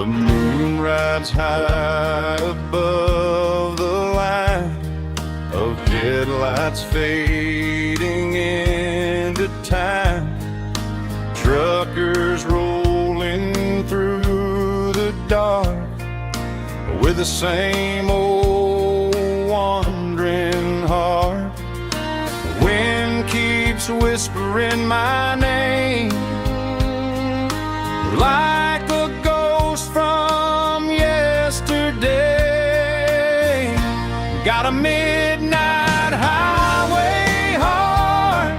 The moon rides high above the line of headlights fading into time. Truckers rolling through the dark with the same old wandering heart. The wind keeps whispering my name like a ghost from yesterday. Got a midnight highway heart,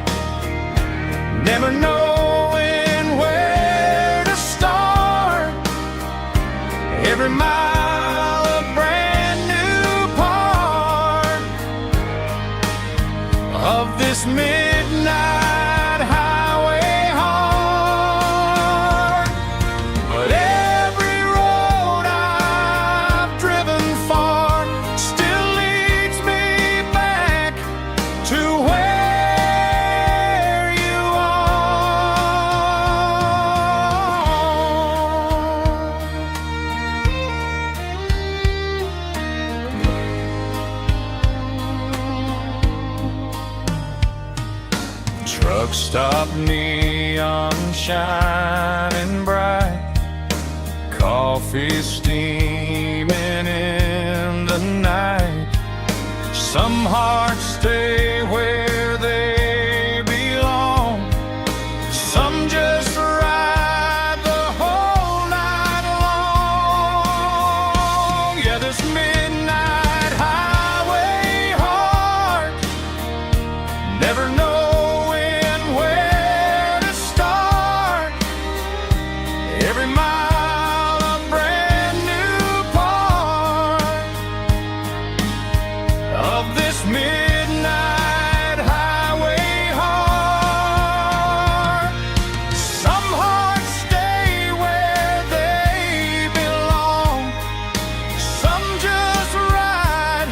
never knowing where to start. Every mile a brand new part of this midnight highway heart. But every road I've driven far still leads me back to where you are. Truck stop, neon shining bright, coffee steaming in the night. Some hearts stay where they belong, some just ride the whole night long. Yeah, this midnight highway heart, never knowing where to start. Every mile a brand new part of this midnight highway heart. Some hearts stay where they belong, some just ride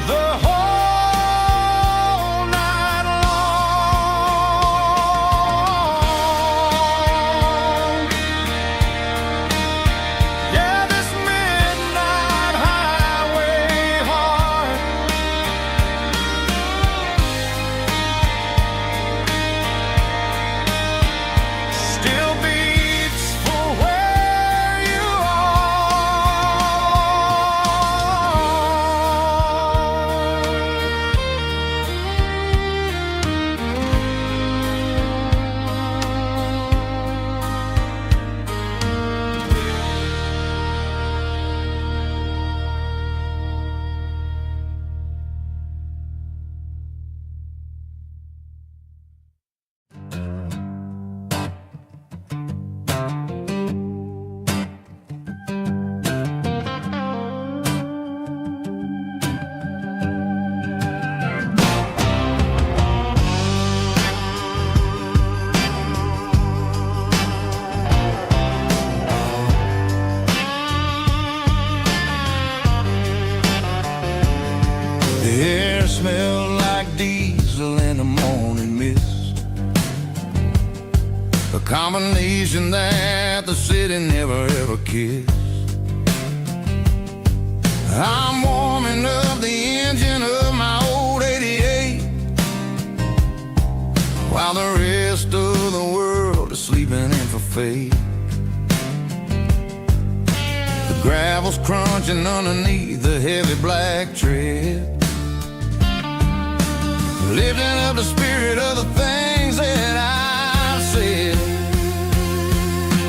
the whole night long. Yeah, this midnight highway heart still beats for where you The air smelled like diesel in the morning mist, a combination that the city never ever kissed. I'm warming up the engine of my old 88 while the rest of the world is sleeping in for fate. The gravel's crunching underneath the heavy black tread, lifting up the spirit of the things that I've said.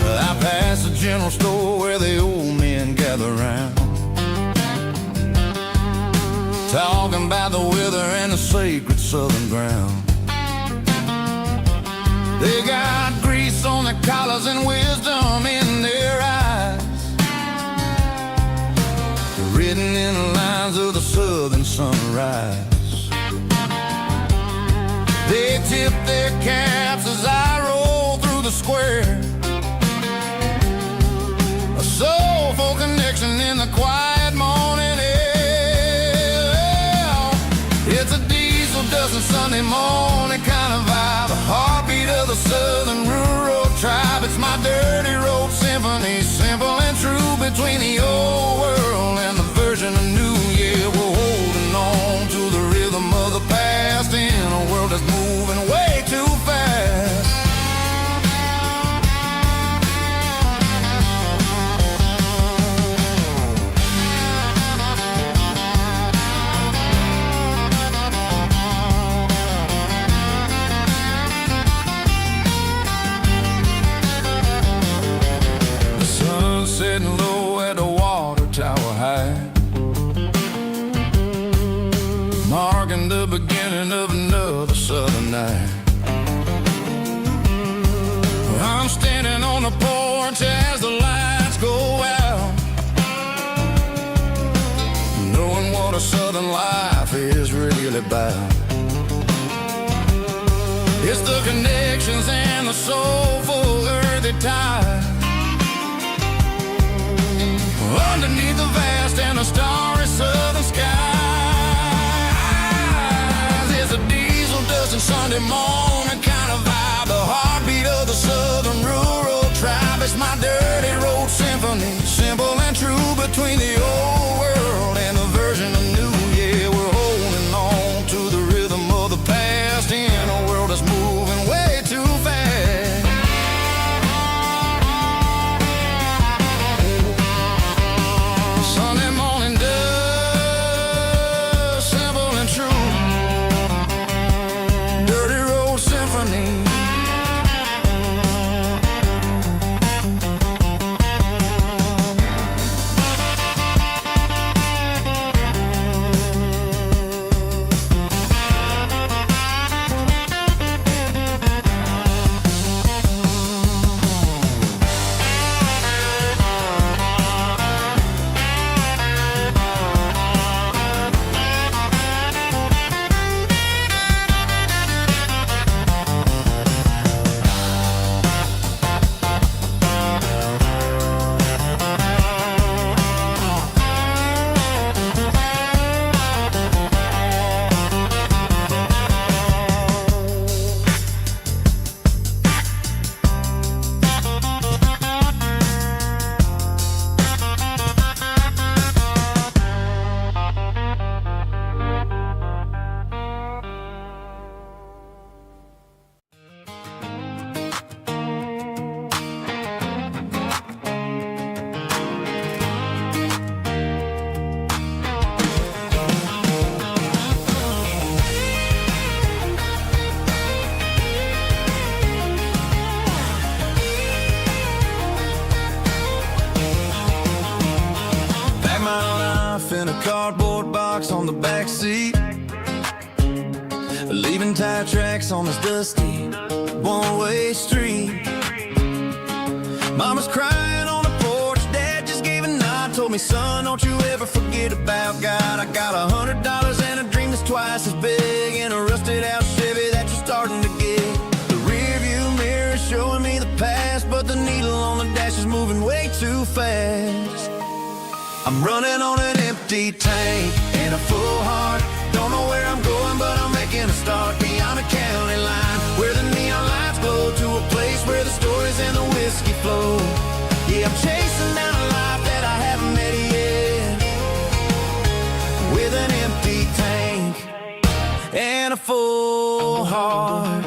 I passed the general store where the old men gather round, talking about the weather and the sacred southern ground. They got grease on their collars and wisdom in their eyes, written in the lines of the southern sunrise. They tip their caps as I roll through the square, a soulful connection in the quiet morning air. It's a diesel dusting Sunday morning kind of vibe, a heartbeat of the southern rural tribe. It's my dirty road symphony, simple and true, between the old world and the version of new. Yeah, we're holding on to the rhythm of the past in a world that's moving way too fast. Sitting low at the water tower high, marking the beginning of another southern night. I'm standing on the porch as the lights go out, knowing what a southern life is really about. It's the connections and the soulful earthy tide underneath the vast and the starry southern skies. It's a diesel dusting Sunday morning kind of vibe, the heartbeat of the southern rural tribe. It's my dirty road symphony, simple and true, between the old world and the version of new. Yeah, we're holding on to the rhythm of the past in a world that's moving way too fast. Sunday morning dust, simple and true, dirty road symphony. In a cardboard box on the back seat, leaving tire tracks on this dusty one-way street. Mama's crying on the porch, Dad just gave a nod, told me, son, don't you ever forget about God. I got $100 and a dream that's twice as big, in a rusted out Chevy that you're starting to get. The rear view mirror is showing me the past, but the needle on the dash is moving way too fast. I'm running on an empty tank and a full heart. Don't know where I'm going, but I'm making a start beyond a county line, where the neon lights glow, to a place where the stories and the whiskey flow. Yeah, I'm chasing down a life that I haven't met yet, with an empty tank and a full heart.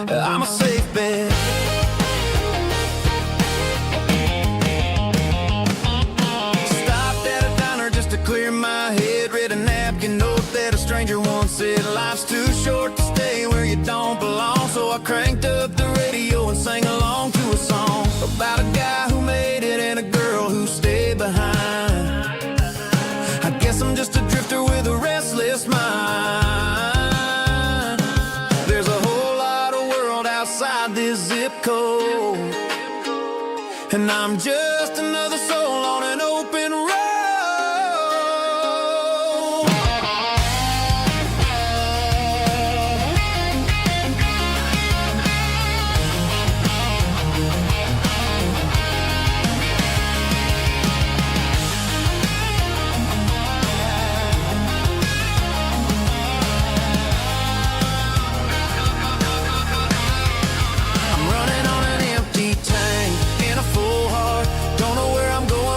I'm a safe bet. Clear my head, read a napkin note that a stranger once said, life's too short to stay where you don't belong. So I cranked up the radio and sang along to a song about a guy who made it and a girl who stayed behind. I guess I'm just a drifter with a restless mind. There's a whole lot of world outside this zip code, and I'm just another soul on an open road. I'm running on an empty tank and a full heart. Don't know where I'm going,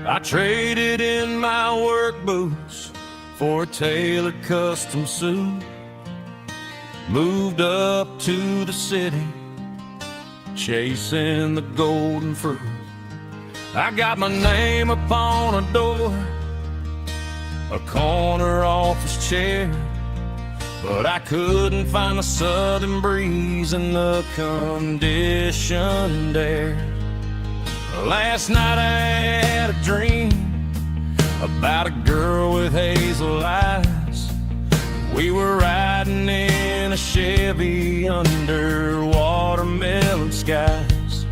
I traded in my work boots for a tailored custom suit. Moved up to the city, chasing the golden fruit. I got my name upon a door, a corner office chair, but I couldn't find the southern breeze in the conditioned air. Last night I had a dream about a girl with hazel eyes. We were riding in a Chevy under watermelon skies.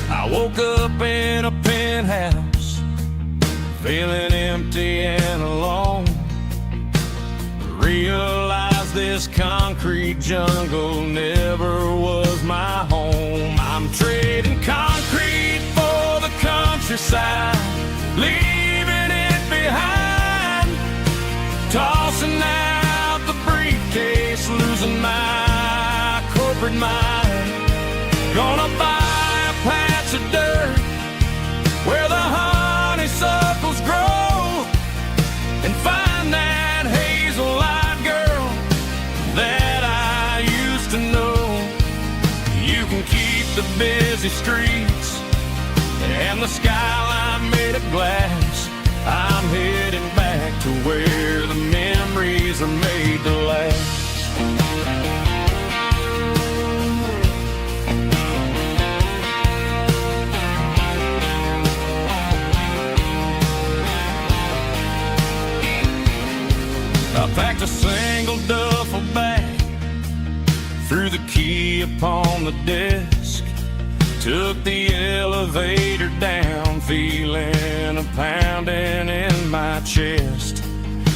I woke up in a penthouse, feeling empty and alone. Realized this concrete jungle never was my home. I'm trading concrete for the countryside, leaving it behind, tossing out the briefcase, losing my corporate mind. Gonna buy a patch of dirt where the honeysuckles grow and find that hazel-eyed girl that I used to know. You can keep the busy streets and the skyline made of glass. I'm heading back to where the memories are made to last. I packed a single duffel bag, threw the key upon the desk, took the elevator down, feeling a pounding in my chest.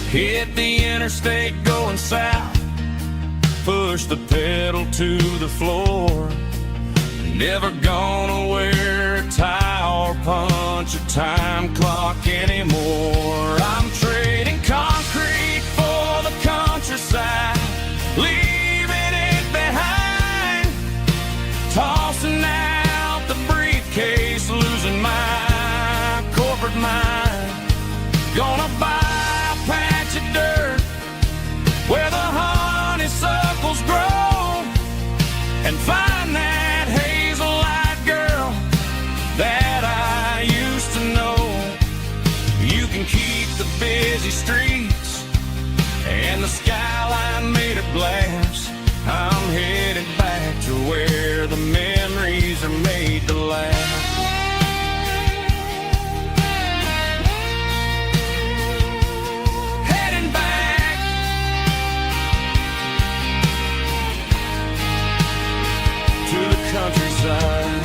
Hit the interstate going south, pushed the pedal to the floor. Never gonna wear a tie or punch a time clock anymore. I'm trading concrete for the countryside, leaving it behind, tossing out the briefcase, losing my corporate mind. Gonna buy a patch of dirt where the honeysuckles grow and find that hazel-eyed girl that I used to know. You can keep the busy streets and the skyline made of glass. I'm headed back to where the memories are made to last. Heading back to the countryside.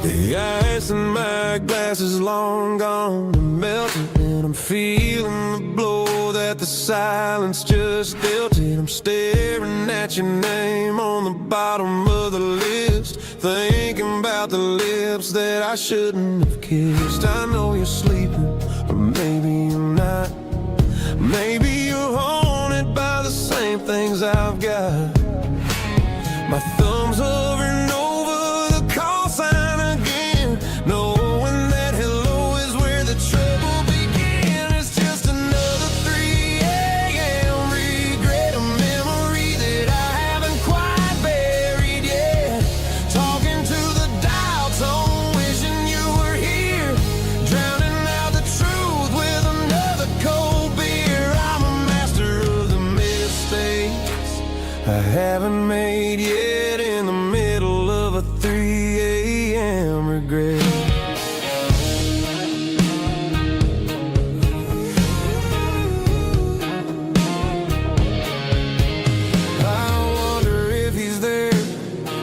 The ice in my glass is long gone and melted, and I'm feeling the blow that the silence just dealt it. I'm staring at your name on the bottom of the list, thinking about the lips that I shouldn't have kissed. I know you're sleeping, or maybe you're not. Maybe you're haunted by the same things I've got. My thumb's hovering over the call sign again, knowing that hello is where the trouble began. It's just another 3 a.m. regret, a memory that I haven't quite buried yet. Talking to the dial tone, wishing you were here, drowning out the truth been made yet, in the middle of a 3 a.m. regret. I wonder if he's there,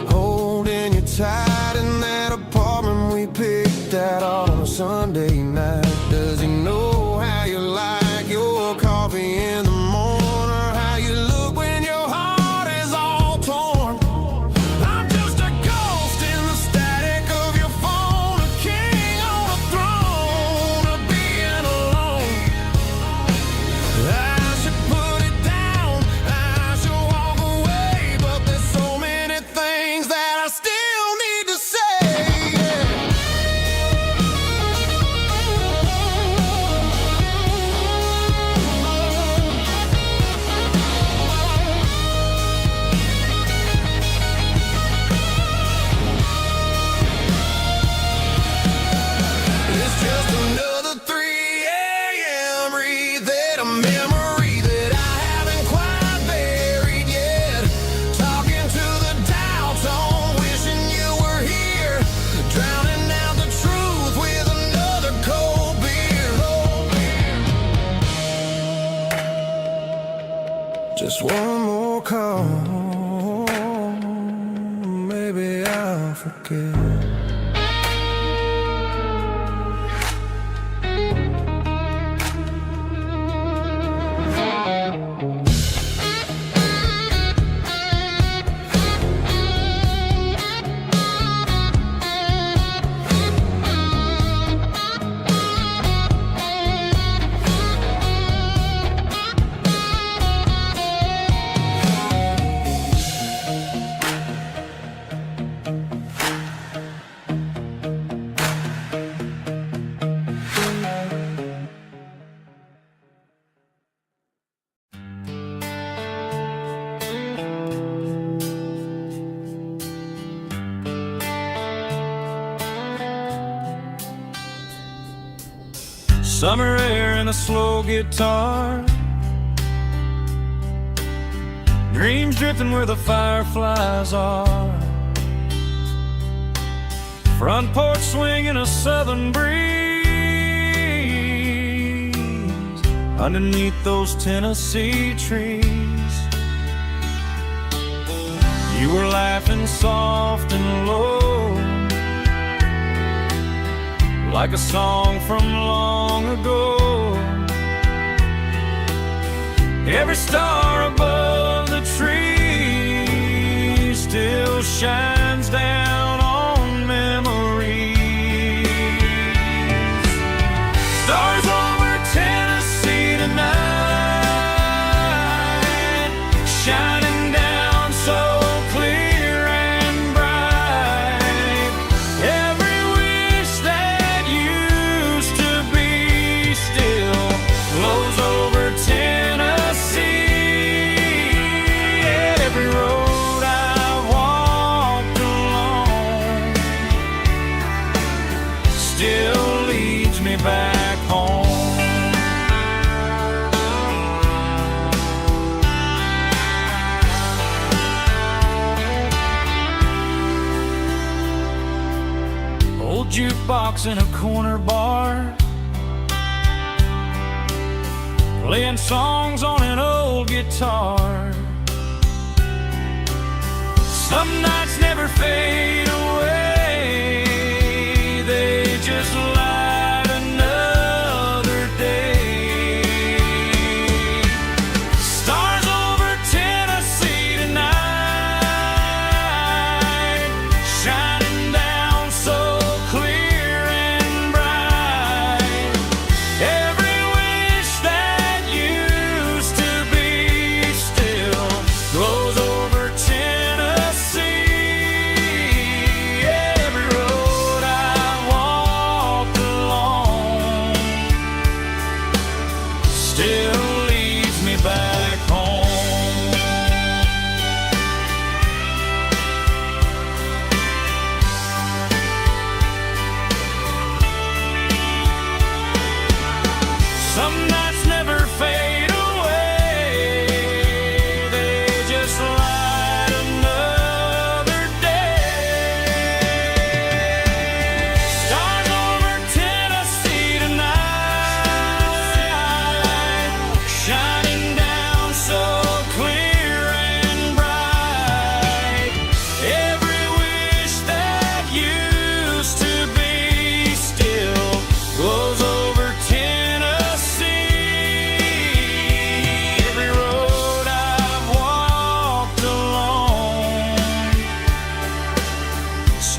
holding you tight in that apartment we picked out on a Sunday night. Does he know how you like your coffee in the morning, or how you look when your heart is all torn? I'm just a ghost in the static of your phone, a king on a throne, of being alone. I should put it down, I should walk away, but there's so many things that I still need to say. It's just another 3 a.m. read that a memory that I haven't quite buried yet. Talking to the dial tone, wishing you were here, drowning out the truth with another cold beer. Just one more call, maybe I'll forget. Summer air and a slow guitar, dreams drifting where the fireflies are, front porch swinging a southern breeze, underneath those Tennessee trees. You were laughing soft and low, like a song from long ago. Every star above the tree still shines down on memories. Stars over Tennessee tonight, shining down so clear and bright. Every wish that used to be still glows over Tennessee. Every road I've walked along still leads me back home. Old jukebox in a corner bar, playing songs on an old guitar. Some nights never fade away, they just light another day. Stars over Tennessee tonight, shining down so clear and bright. Every wish that used to be still glows over Tennessee.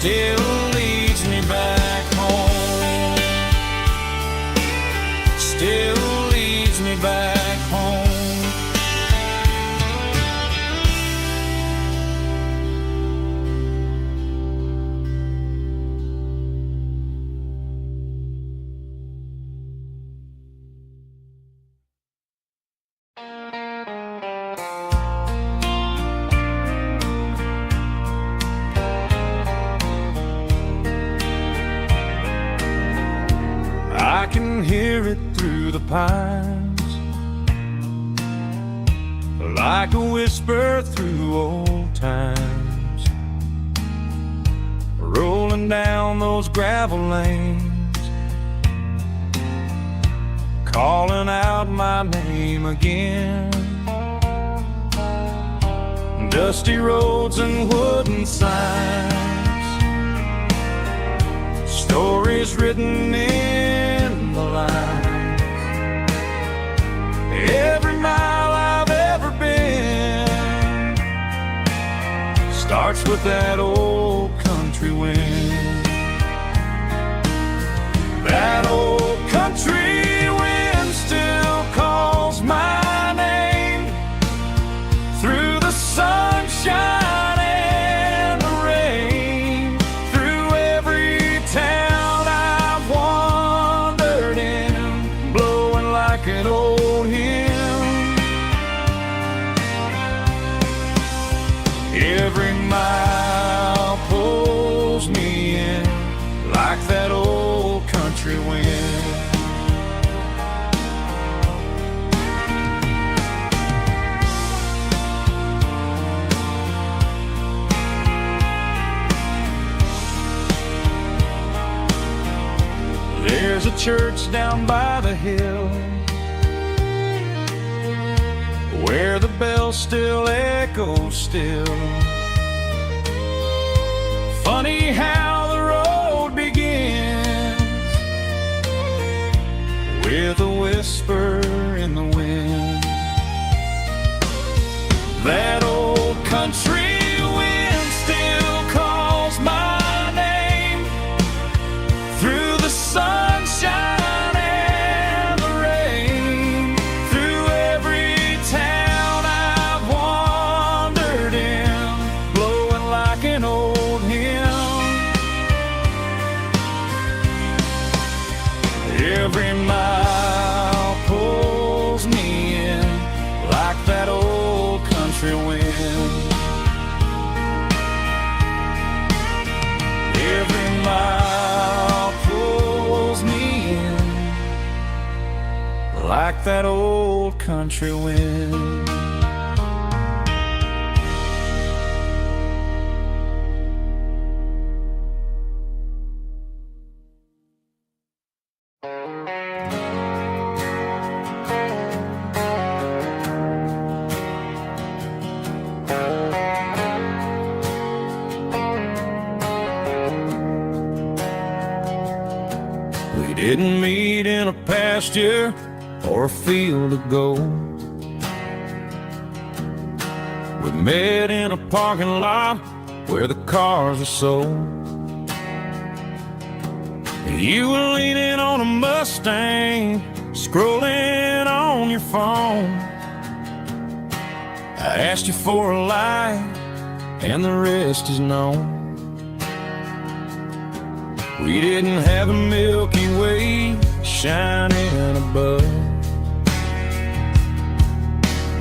still leads me back home. Still leads me back home. I can hear it through the pines, like a whisper through old times, rolling down those gravel lanes, calling out my name again. Dusty roads and wooden signs, stories written in the lines. Every mile I've ever been starts with that old country wind. That old country wind still calls my name through the sunshine and the rain, through every town I've wandered in, blowing like an old hymn. Every mile pulls me in like that old country wind. There's a church down by the hill where the bell still echoes still. Funny how the road begins with a whisper in the wind. That old country wind still calls my name through the sunshine and the rain, through every town I've wandered in, blowing like an old hymn. Every mile pulls me in like that old country wind. Every mile pulls me in like that old country wind. We didn't meet in a pasture or a field of gold. We met in a parking lot where the cars are sold. You were leaning on a Mustang, scrolling on your phone. I asked you for a light, and the rest is known. We didn't have a Milky Way shining above,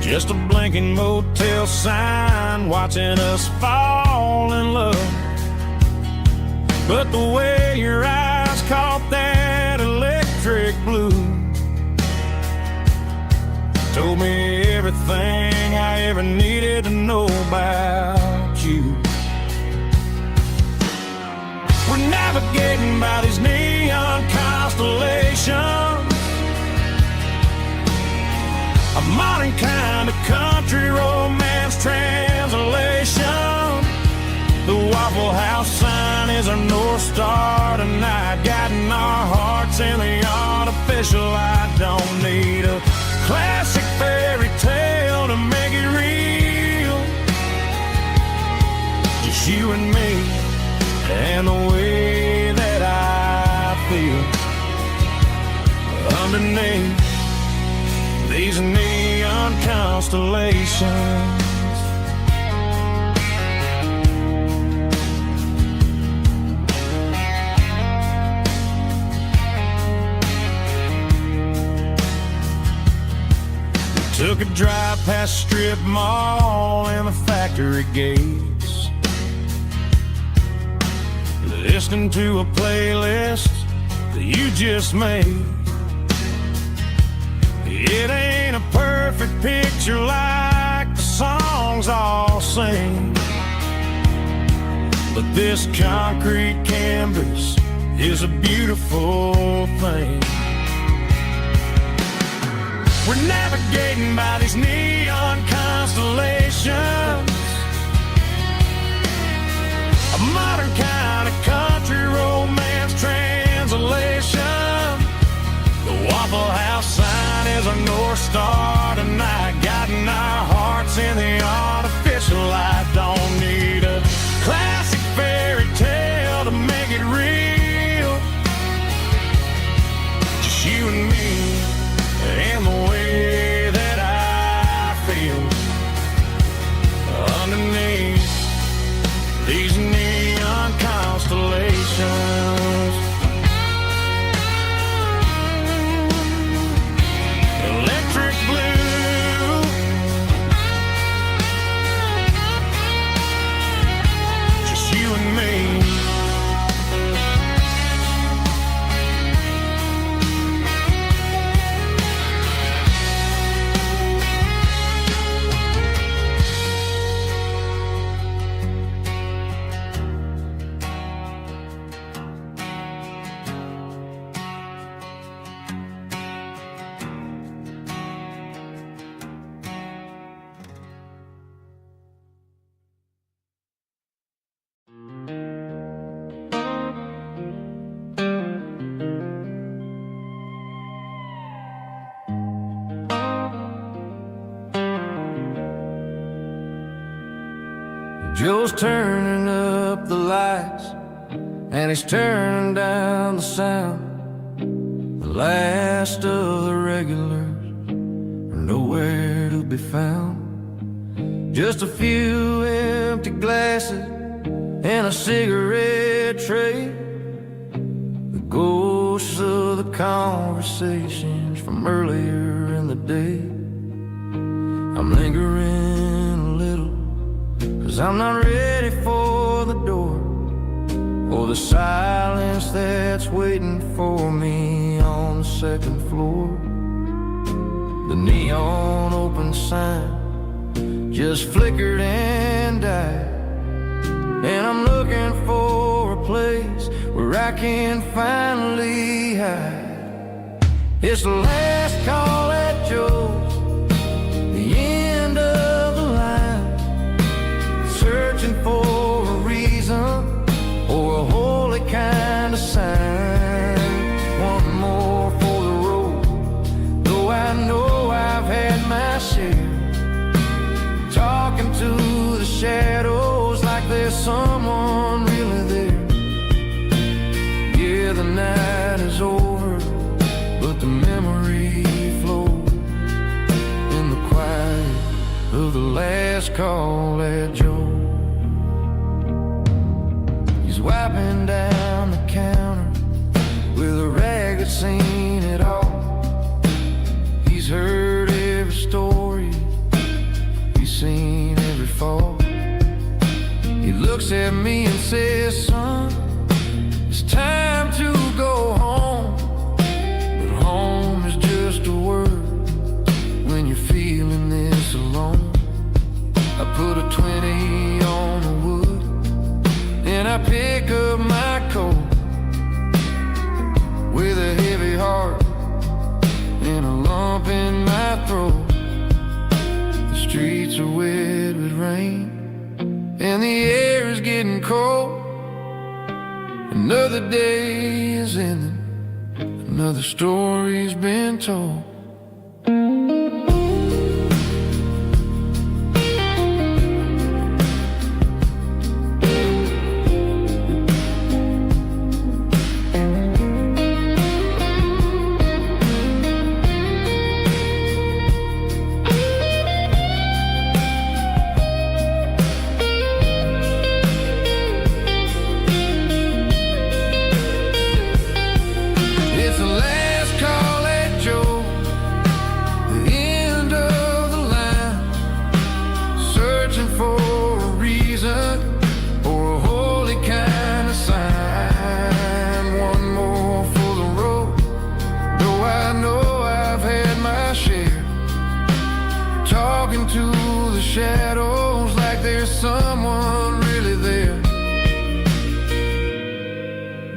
just a blinking motel sign watching us fall in love. But the way your eyes caught that electric blue told me everything I ever needed to know about you. We're navigating by these neon constellations, a modern kind of country romance translation. The Waffle House sign is our North Star tonight, guiding our hearts in the artificial. I don't need a classic fairy tale to make it real, just you and me and the way that I feel underneath these neon constellations. Took a drive past Strip Mall and the factory gates, listening to a playlist that you just made. It ain't a perfect picture like the songs all sing, but this concrete canvas is a beautiful thing. We're navigating by these neon constellations, a modern kind of country romance translation. The Waffle House sign is our North Star tonight, guiding our hearts in the artificial light. Don't need a classic fairy tale to make it real, just you and me and the way that I feel underneath these neon constellations. Electric blue, just you and me. Joe's turning up the lights and he's turning down the sound. The last of the regulars are nowhere to be found. Just a few empty glasses and a cigarette tray, the ghosts of the conversations from earlier in the day. I'm lingering a little, 'cause I'm not ready for the door, or the silence that's waiting for me on the second floor. The neon open sign just flickered and died, and I'm looking for a place where I can finally hide. It's the last call at Joe's, the end of the line, searching for a reason or a holy kind of sign. One more for the road, though I know I've had my share, talking to the shadows like there's someone really there. Yeah, the night is over, but the memory flows in the quiet of the last call at Joe. He's wiping down the counter with a rag that's seen it all. He's heard every story, he's seen every fall. He looks at me and says, son, it's time to go home. But home is just a word when you're feeling this alone. I put a 20 on the wood and I pick up my coat with a heavy heart and a lump in my throat. The streets are wet with rain and the air is getting cold. Another day is ending, another story's been told.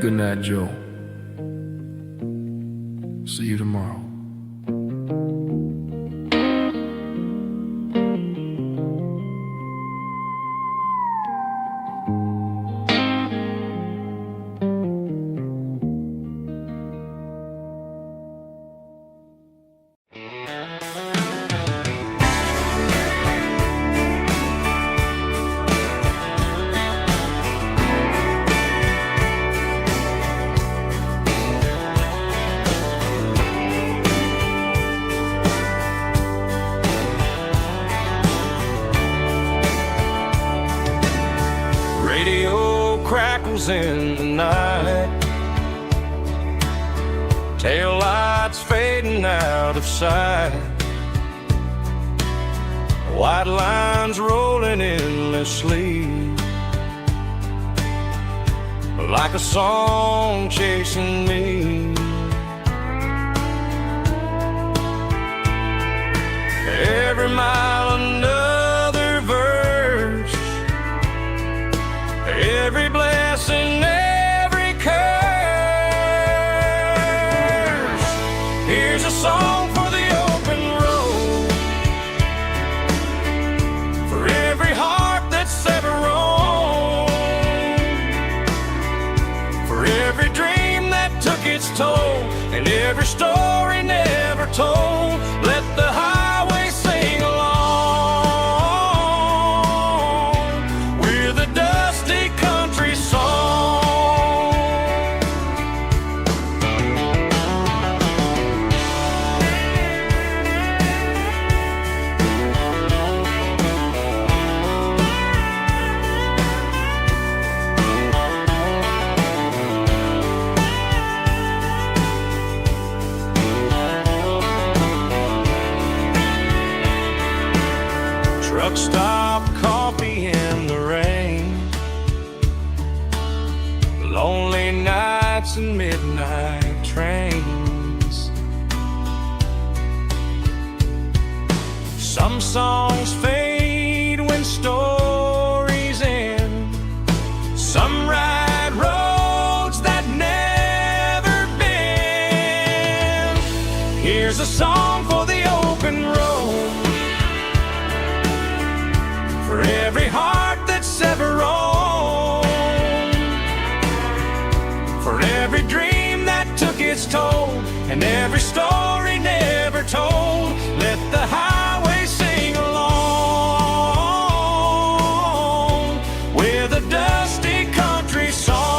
Good night, Joe. See you tomorrow. Crackles in the night, tail lights fading out of sight, white lines rolling endlessly, like a song chasing me. Every mile another verse, every blessing, every curse. Here's a song for the open road, for every heart that's ever roamed, for every dream that took its toll, and every story never told. Let the highway sing along with a dusty country song. Truck stop, coffee in the rain, lonely nights and midnight trains. Some songs fade when stories end, some ride roads that never bend. Here's a song for the open road, for every heart that's ever roamed, for every dream that took its toll, and every story never told. Let the highway sing along with a dusty country song.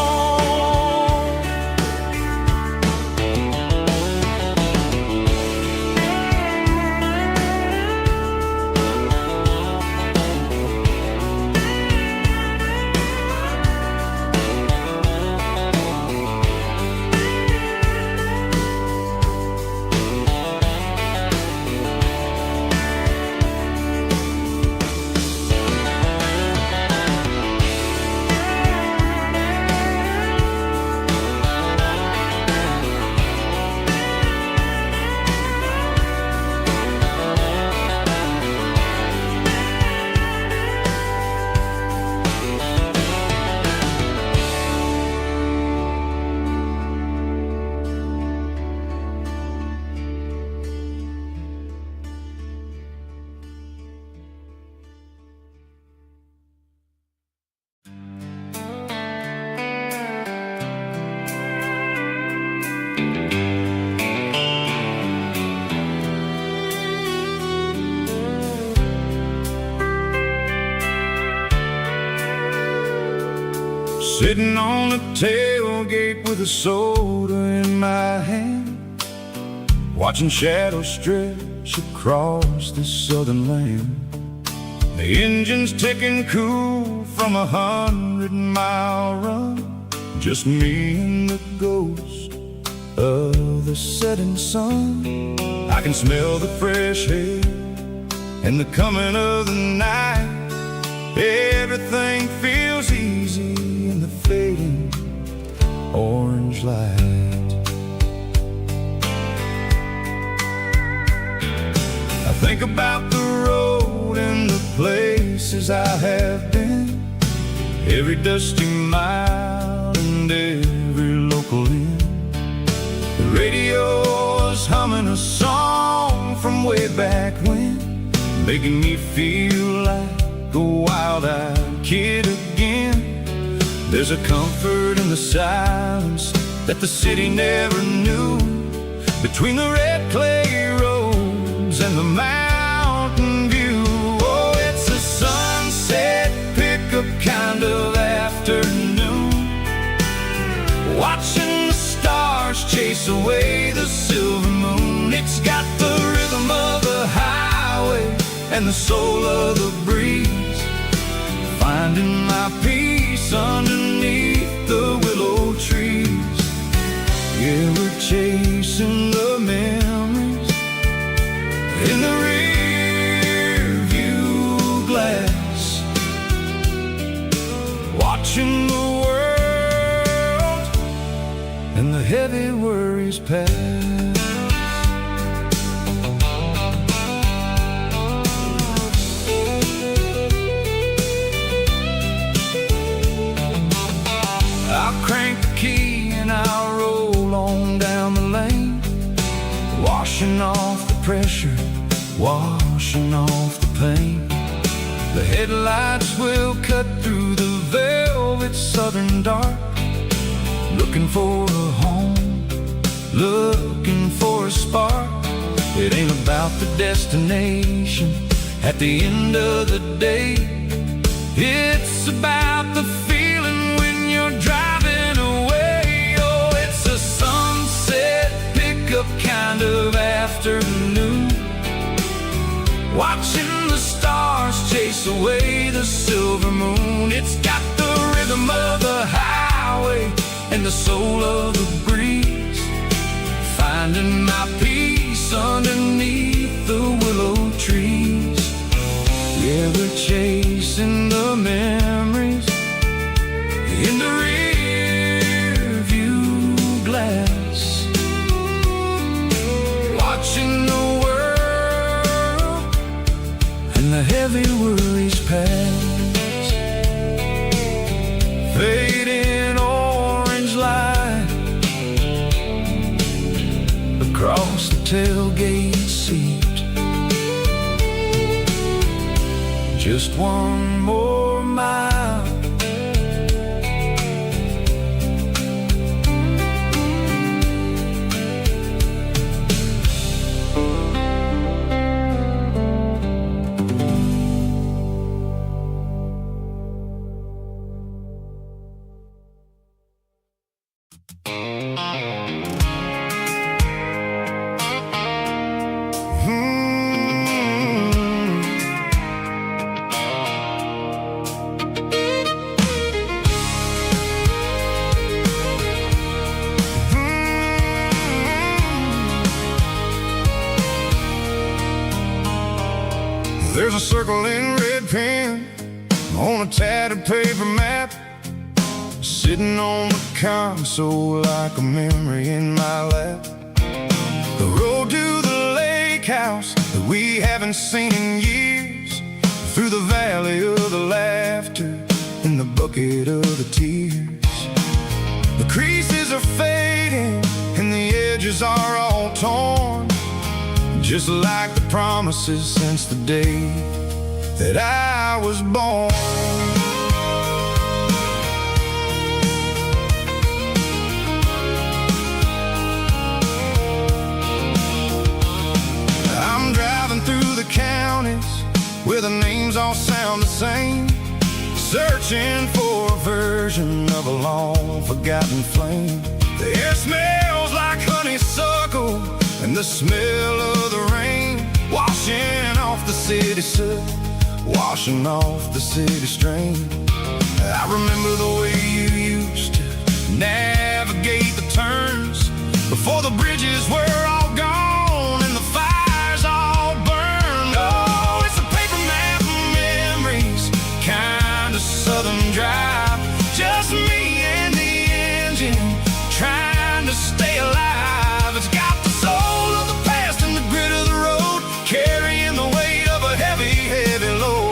Sitting on the tailgate with a soda in my hand, watching shadows stretch across this southern land. The engine's ticking cool from 100-mile run, just me and the ghost of the setting sun. I can smell the fresh air and the coming of the night. Everything feels easy in the fading orange light. I think about the road and the places I have been, every dusty mile and every Stapleton. The radio is humming a song from way back when, making me feel like a wild-eyed kid again. There's a comfort in the silence that the city never knew, between the red clay roads and the mountain view. Oh, it's a sunset pickup kind of afternoon, watching the stars chase away the silver moon. It's got the rhythm of the highway and the soul of the breeze, finding my peace underneath the willow trees. Yeah, we're chasing the memories in the rear view glass, watching the world and the heavy worries pass. I'll crank the key and I'll roll on down the lane, washing off the pressure, washing off the pain. The headlights will cut through the velvet southern dark, looking for a home, looking for a spark. It ain't about the destination at the end of the day, it's about the feeling when you're driving away. Oh, it's a sunset pickup kind of afternoon, watching the stars chase away the silver moon. It's got the rhythm of the highway and the soul of the breeze, finding my peace underneath the willow trees. Yeah, we're chasing the memories in the rear view glass, watching the world and the heavy worries pass. Fading orange light across the tailgate seat, just one more mile. There's a circle in red pen on a tattered paper map, sitting on the console like a memory in my lap. The road to the lake house that we haven't seen in years, through the valley of the laughter and the bucket of the tears. The creases are fading and the edges are all torn, just like the promises since the day that I was born. I'm driving through the counties where the names all sound the same, searching for a version of a long-forgotten flame. The air smells like honeysuckle and the smell of the rain, washing off the city soot, washing off the city strain. I remember the way you used to navigate the turns before the bridges were all gone and the fires all burned. Oh, it's a paper map of memories, kind of southern drive, just me and the engine trying to stay alive. It's got the soul of the past and the grit of the road, carrying the weight of a heavy, heavy load.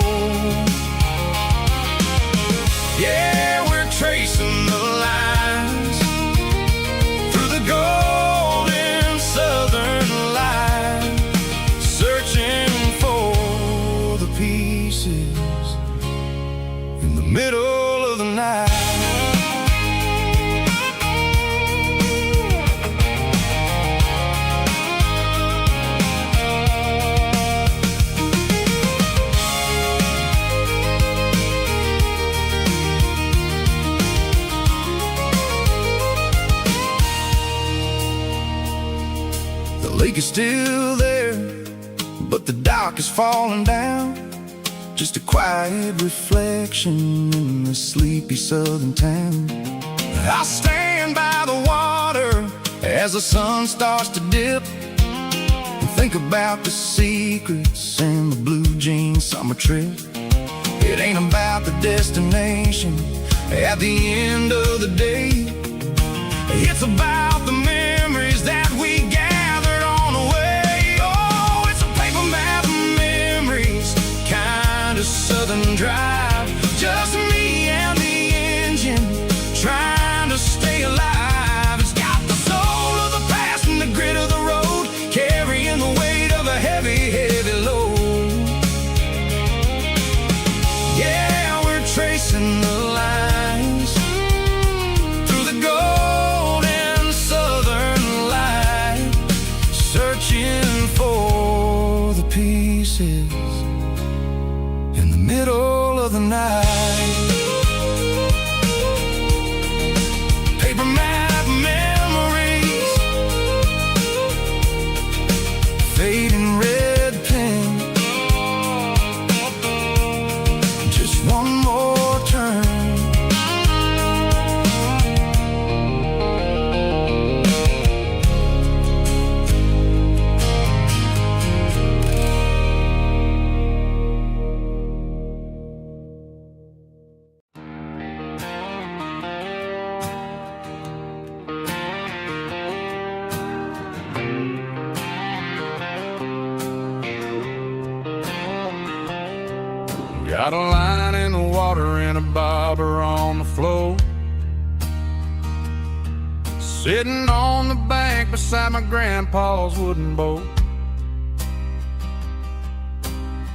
peak is still there, but the dock is falling down. Just a quiet reflection in the sleepy southern town. I stand by the water as the sun starts to dip, and think about the secrets and the blue jean summer trip. It ain't about the destination at the end of the day. It's about the memories that we gathered on the way. Oh, it's a paper map of memories, kind of southern drive. Just me and the engine, trying to stay alive. It's got the soul of the past and the grit of the road, carrying the weight of a heavy, heavy load. Yeah, we're tracing the lines through the golden southern light, searching for the pieces in the middle of the night. Paper map memories, fading red pen, just one more turn. Got a line in the water and a bobber on the floor, sitting on the bank beside my grandpa's wooden boat.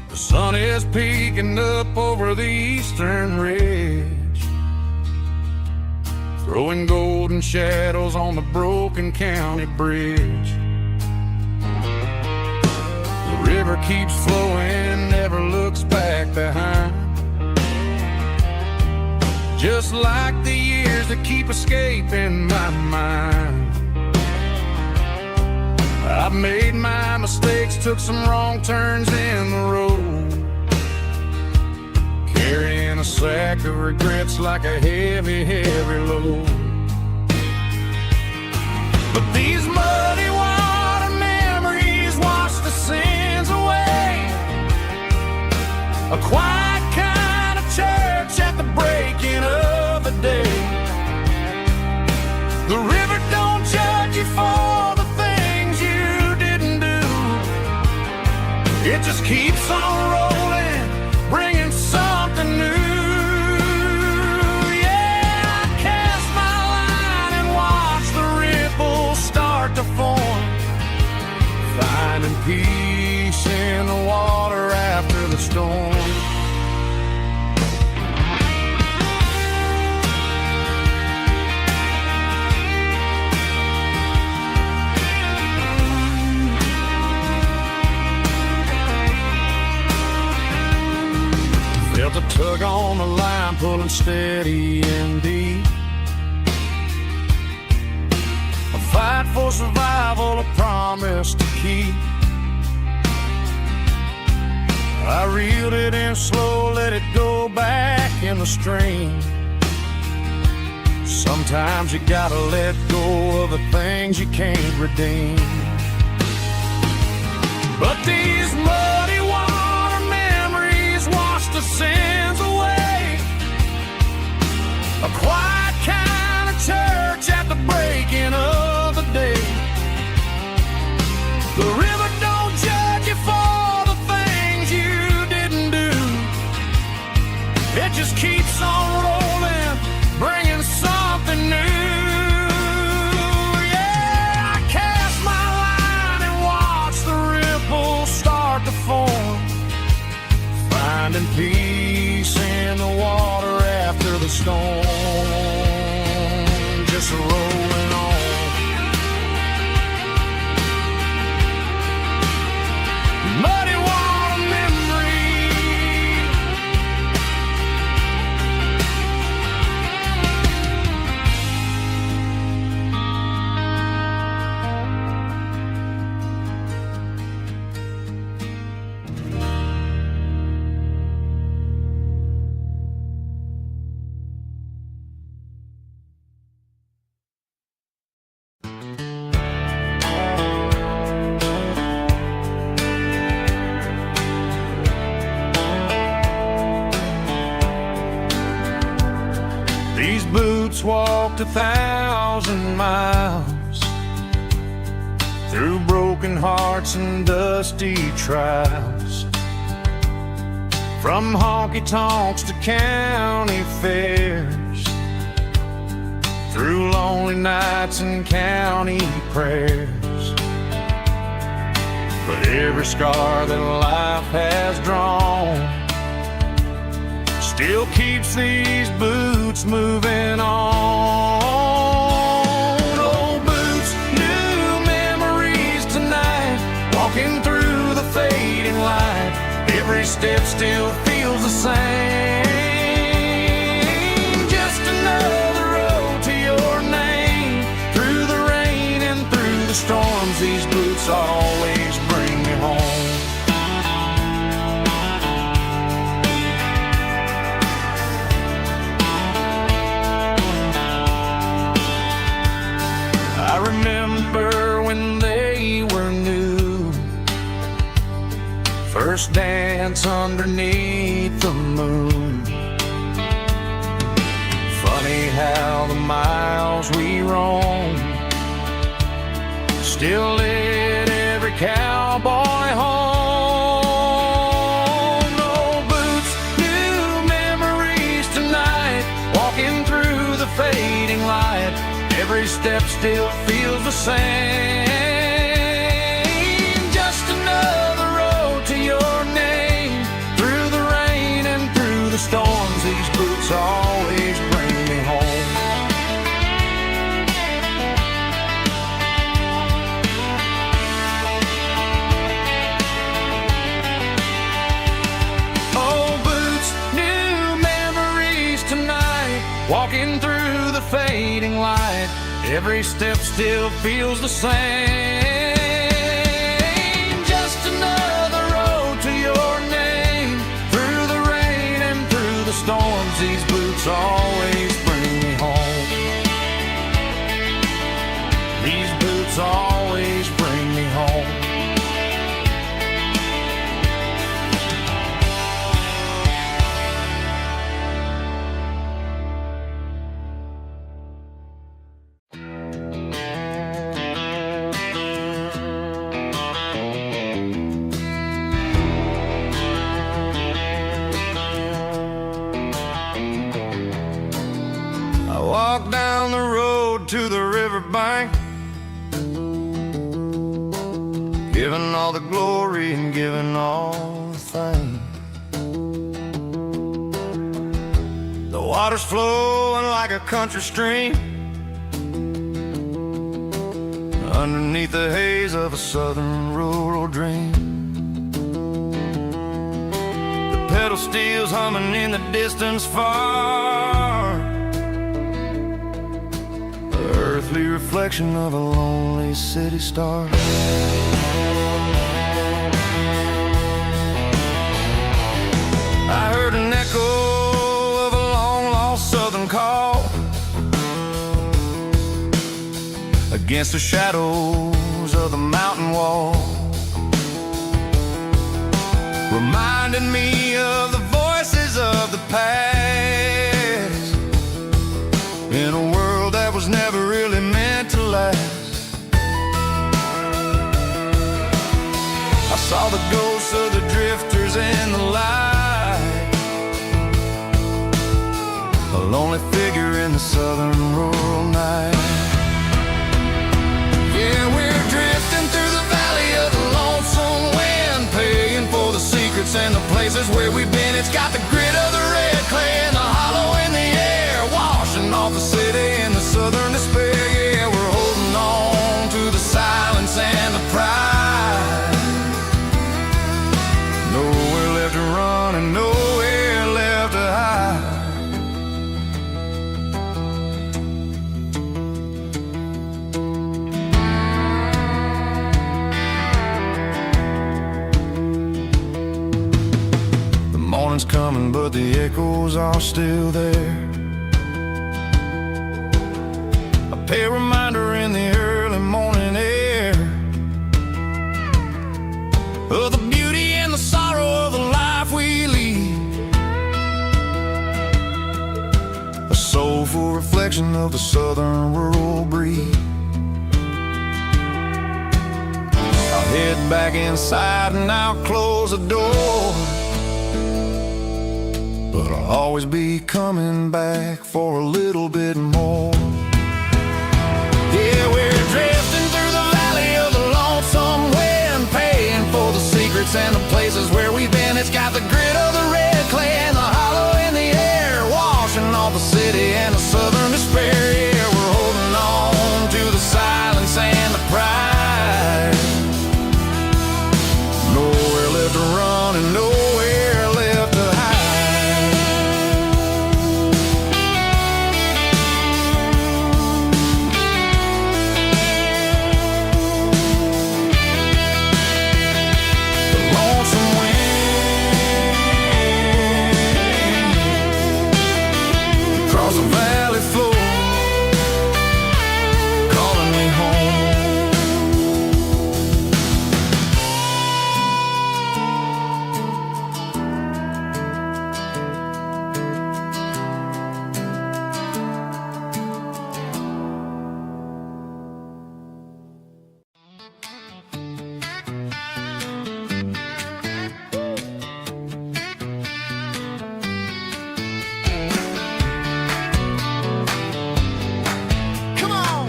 The sun is peeking up over the eastern ridge, throwing golden shadows on the broken county bridge. The river keeps flowing, never looks back behind, just like the years that keep escaping my mind. I've made my mistakes, took some wrong turns in the road, carrying a sack of regrets like a heavy, heavy load. But these muddy water memories wash the sins away. A quiet kind of church at the breaking of the day. The river don't judge you for the things you didn't do. It just keeps on rolling, bringing something new. Yeah, I cast my line and watch the ripples start to form, finding peace in the water after the storm. Felt a tug on the line, pulling steady and deep. A fight for survival, a promise to keep. I reeled it in slow, let it go back in the stream. Sometimes you gotta let go of the things you can't redeem. But these muddy water memories wash the sins away. A quiet kind of church at the breaking of the day. The river don't judge you for the things you didn't do. It just keeps on rolling, bringing something new. Yeah, I cast my line and watch the ripples start to form, finding peace in the water after the storm. Just rolling on. Muddy water memory. These boots walked 1,000 miles through broken hearts and dusty trials, from honky-tonks to county fairs, through lonely nights and county prayers. But every scar that life has drawn still keeps these boots moving on. Old boots, new memories tonight, walking through the fading light. Every step still feels the same. Just another road to your name. Through the rain and through the storms, these boots always bring me home. I remember when they were new, first dance underneath the moon. Funny how the miles we roam still lit every cowboy home. Old boots, new memories tonight, walking through the fading light. Every step still feels the same. Just another road to your name. Through the rain and through the storms, these boots always bring me home. Old boots, new memories tonight, walking through the fading light. Every step still feels the same. Just another road to your name. Through the rain and through the storms, these boots always bring me home. These boots always bring me home. Walk down the road to the riverbank, giving all the glory and giving all the thanks. The water's flowing like a country stream underneath the haze of a southern rural dream. The pedal steel's humming in the distance far, earthly reflection of a lonely city star. I heard an echo of a long-lost southern call against the shadows of the mountain wall, reminding me of the voices of the past in a world that was never really meant to last. I saw the ghosts of the drifters in the light, a lonely figure in the southern rural night. Yeah, we're drifting through the valley of the lonesome wind, paying for the secrets and the places where we've been. It's got the grit of the red clay and the hollow in the air, washing off the city in the southern despair. Yeah, we're holding on to the silence and the pride. Nowhere left to run and nowhere left to hide. The morning's coming, but the echoes are still there. A pale reminder in the early morning air of the beauty and the sorrow of the life we lead. A soul beautiful reflection of the southern rural breeze. I'll head back inside and I'll close the door, but I'll always be coming back for a little bit more. Yeah, we're drifting through the valley of the lonesome wind, paying for the secrets and the places where we've been. It's got the grit of the red clay and the hollow in the air, washing off the city and the southern despair. Yeah, we're holding on to the silence and the pride. Nowhere left to run and nowhere left to hide. The lonesome wind across the valley floor, calling me home. Come on.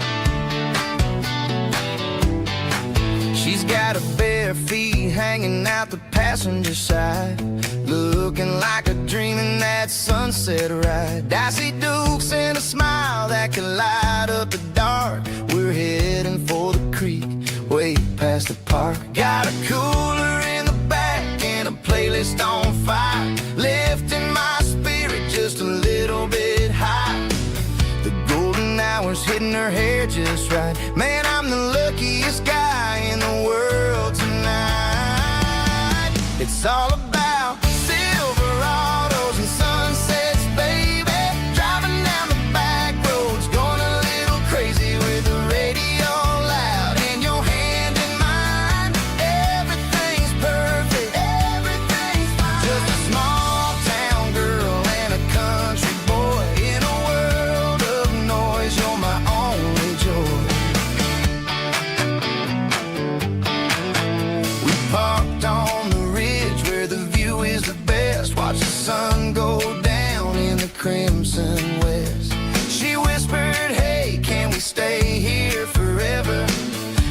She's got her bare feet hanging out the passenger side, looking like a dream in that sunset ride. I see Dukes and a smile that can light up the dark. We're heading for the creek, way past the park. Got a cooler in the back and a playlist on fire, lifting my spirit just a little bit high. The golden hours hitting her hair just right. Man, I'm the luckiest guy in the world tonight. It's all about Silverados and sunsets, baby. Driving down the back roads, going a little crazy with the radio loud and your hand in mine. Everything's perfect, everything's fine. Just a small town girl and a country boy in a world of noise. You're my only joy. We parked on the ridge where the view is the best. Watch the sun go down in the crimson west. She whispered, hey, can we stay here forever?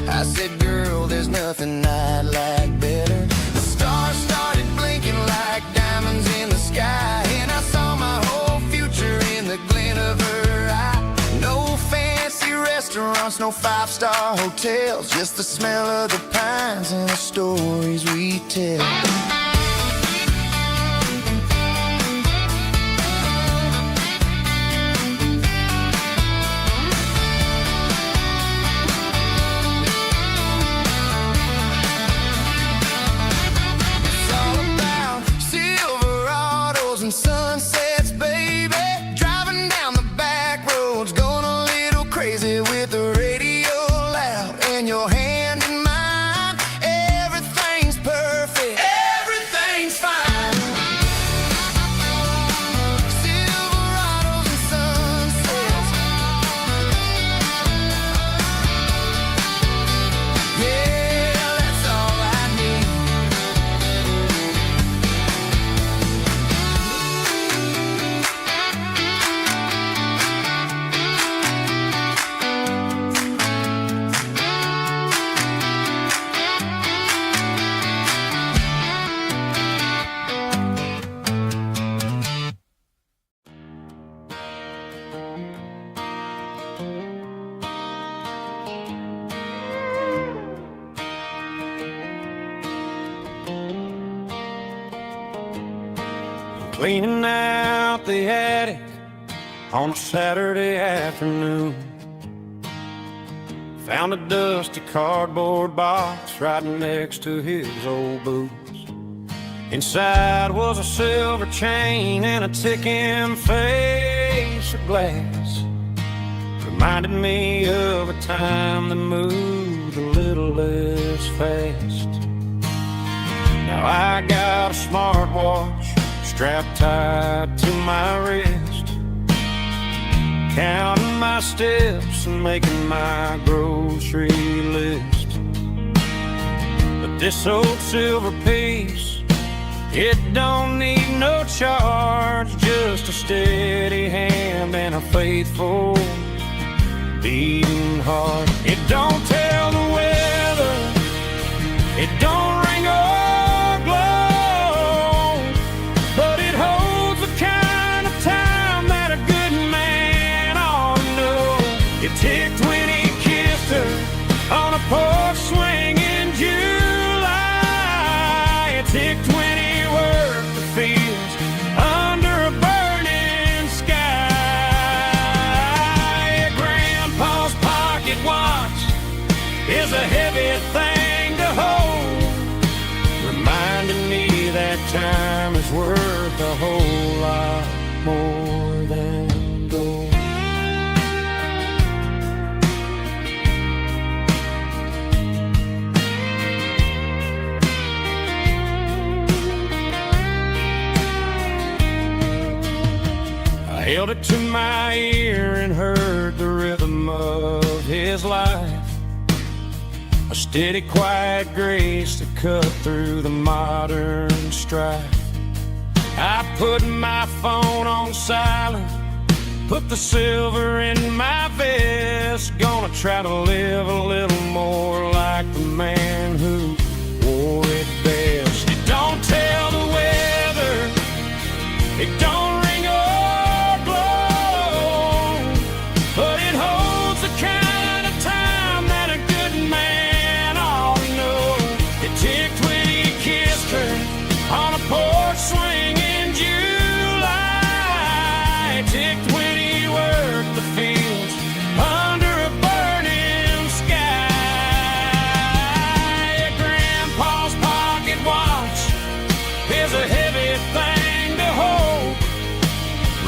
I said, girl, there's nothing I'd like better. The stars started blinking like diamonds in the sky, and I saw my whole future in the glint of her eye. No fancy restaurants, no five-star hotels, just the smell of the pines and the stories we tell. It's all about Silverados and sunsets, baby. Driving down the back roads, going a little crazy with the radio loud and your hand in mine. Everything's perfect, everything's fine. Silverados and sunsets. Yeah, that's all I need. Cleaning out the attic on a Saturday afternoon, found a dusty cardboard box right next to his old boots. Inside was a silver chain and a ticking face of glass. Reminded me of a time that moved a little less fast. Now I got a smartwatch strapped tight to my wrist, counting my steps and making my grocery list. But this old silver piece, it don't need no charge, just a steady hand and a faithful beating heart. It don't tell the weather, it don't ring or glow, but it holds the kind of time that a good man ought to know. It ticked when he kissed her on a porch swing in July. It ticked when he worked the fields under a burning sky. Grandpa's pocket watch is a heavy thing to hold, reminding me that time is worth a whole lot more than gold. I held it to my ear and heard the rhythm of his life, a steady, quiet grace to cut through the modern strife. I put my phone on silent, put the silver in my vest, gonna try to live a little more like the man who wore it best. It don't tell the weather, it don't ring or glow, but it holds the kind of time that a good man ought to know. It ticked when he kissed her on a porch swing in July. It ticked when he worked the fields under a burning sky. Grandpa's pocket watch is a heavy thing to hold,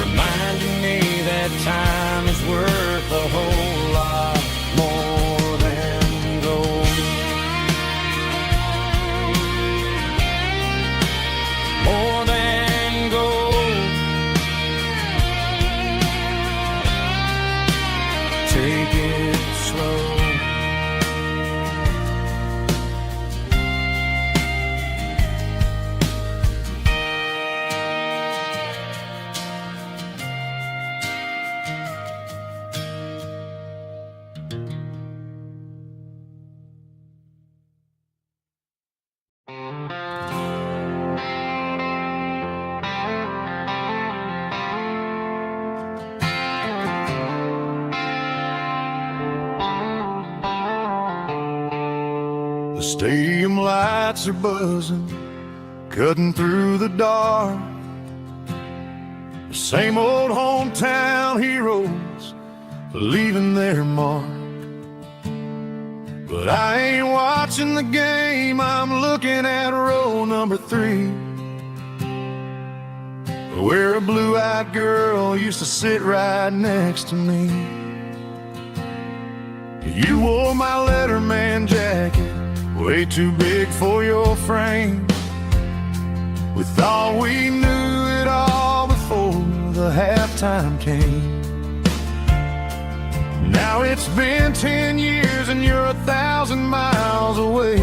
reminding me that time is worth a whole lot more than gold. More than gold. Take it slow. The stadium lights are buzzing, cutting through the dark. The same old hometown heroes leaving their mark. But I ain't watching the game, I'm looking at row number 3, where a blue-eyed girl used to sit right next to me. You wore my Letterman jacket, way too big for your frame. We thought we knew it all before the halftime came. Now it's been 10 years and you're 1,000 miles away,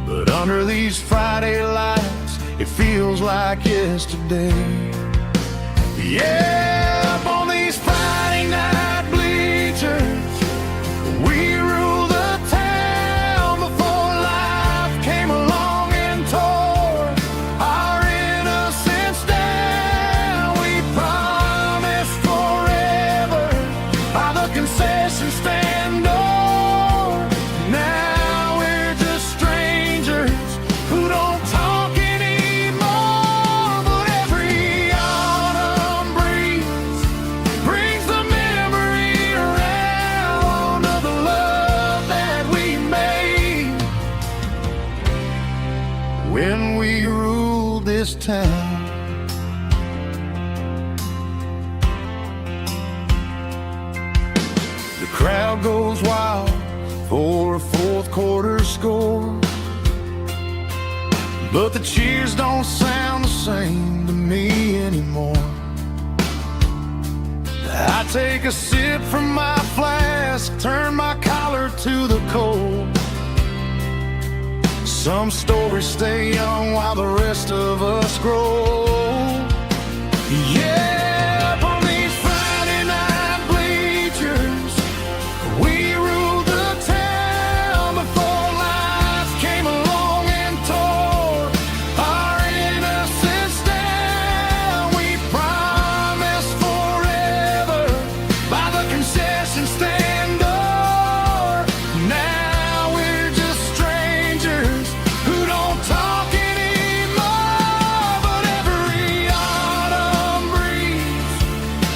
but under these Friday lights it feels like yesterday. Yeah, up on these Friday night bleachers, we rule the town before life came along and tore our innocence down. We promised forever by the concession stand door. Now we're just strangers who don't talk anymore. But every autumn breeze brings the memory around of the love that we made when we ruled this town. The crowd goes wild for a fourth quarter score, but the cheers don't sound the same to me anymore. I take a sip from my flask, turn my collar to the cold. Some stories stay young while the rest of us grow. Yeah, up on these Friday night bleachers, we ruled the town before life came along and tore our innocence down. We promised forever by the concession stand door. Now we're just strangers who don't talk anymore. But every autumn breeze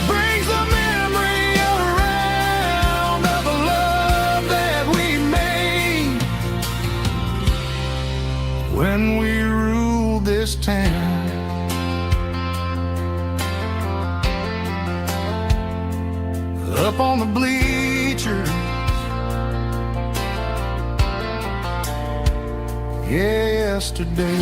brings the memory around of the love that we made when we ruled this town. Up on the bleachers, yesterday.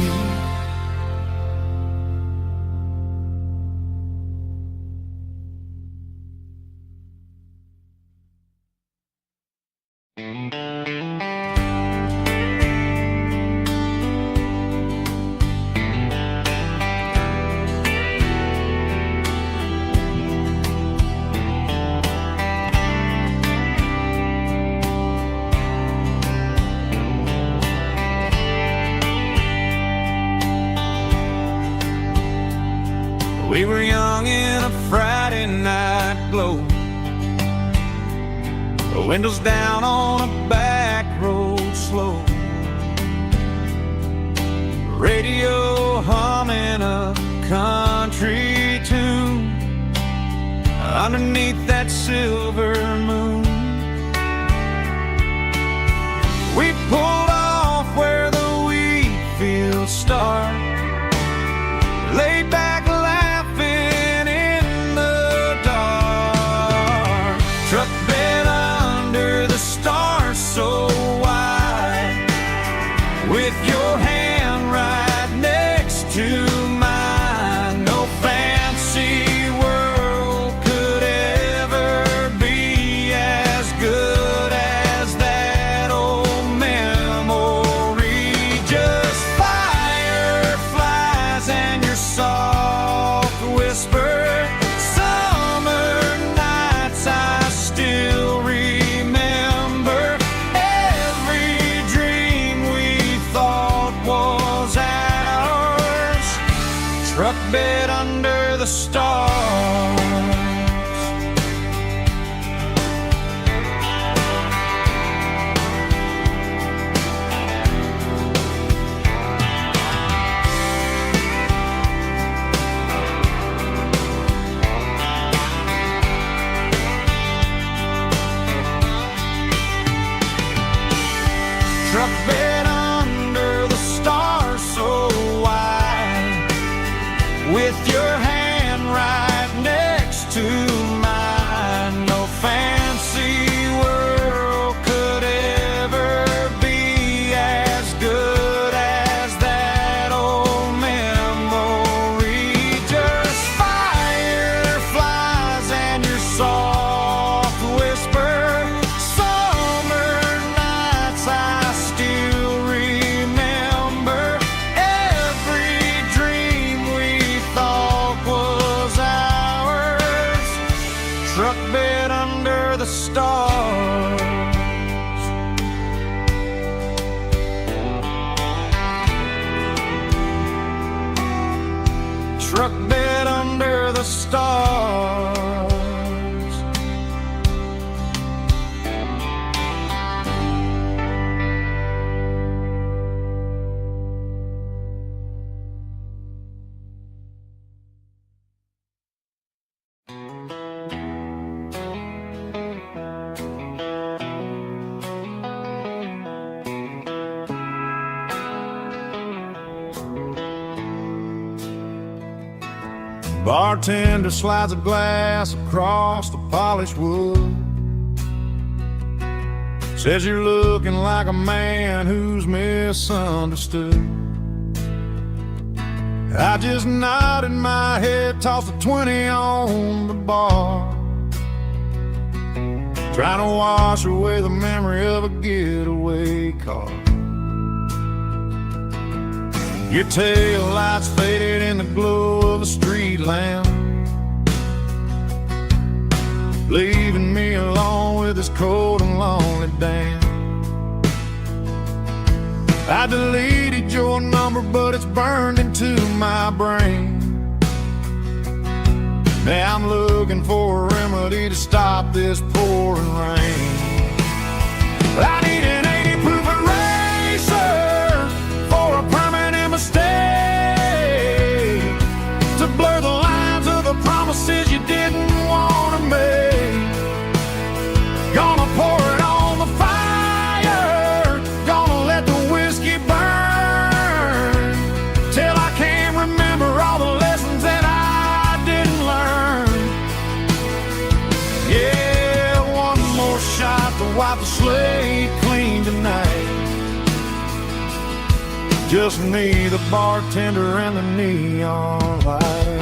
We were young in a Friday night glow, the windows down on a back road slow, radio humming a country tune underneath that silver moon. We pulled off where the wheat fields start, laid back laughing in the dark. Truck bed under the stars so wide, with your hand right next to mine. No fancy world could ever be as good as that old memory. Just fireflies and your soft whisper. Summer nights I still remember. Every dream we thought was ours. Truck bed under the stars. Truck bed under the stars so wide, with your hand right next to mine. No fancy world could ever be as good as that old memory. Just fireflies and your soft whisper. Summer nights I still remember. Every dream we thought was ours. Truck bed under the stars. Truck bed under the stars. Bartender slides a glass across the polished wood. Says you're looking like a man who's misunderstood. I just nodded my head, tossed a 20 on the bar. trying to wash away the memory of a getaway car. Your tail lights faded in the glow of a street lamp, leaving me alone with this cold and lonely damn. I deleted your number, but it's burned into my brain. Now I'm looking for a remedy to stop this pouring rain. I need an 80 proof eraser for a permanent mistake, to blur the lines of the promises you didn't want to make. Gonna pour it on the fire, gonna let the whiskey burn, till I can't remember all the lessons that I didn't learn. Yeah, one more shot to wipe the slate clean tonight. Just me, the bartender, and the neon light.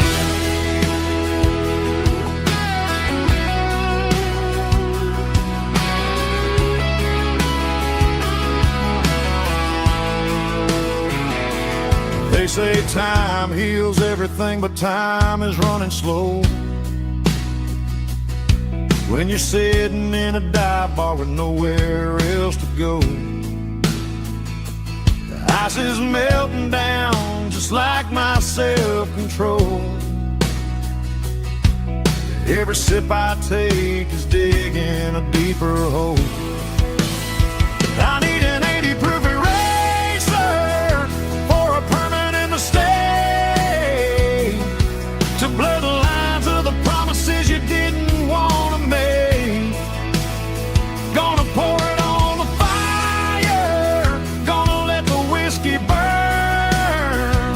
They say time heals everything, but time is running slow when you're sitting in a dive bar with nowhere else to go. The ice is melting down just like my self-control. Every sip I take is digging a deeper hole. I need an 80 proof eraser for a permanent mistake, to blur the lines of the promises you didn't want to make. Gonna pour it on the fire, gonna let the whiskey burn,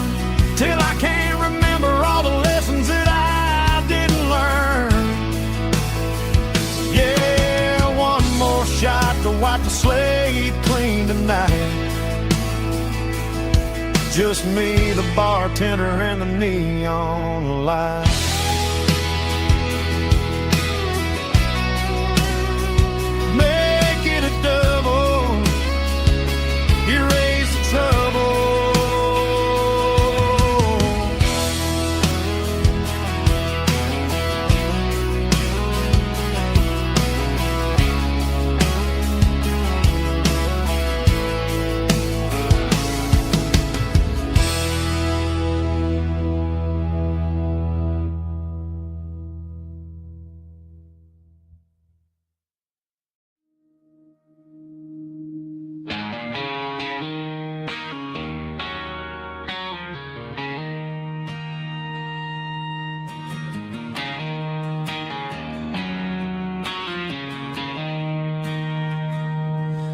till I can't remember all the lessons that I didn't learn. Yeah, one more shot to wipe the slate clean tonight. Just me, the bartender, and the neon light. Make it a double, erase the trouble.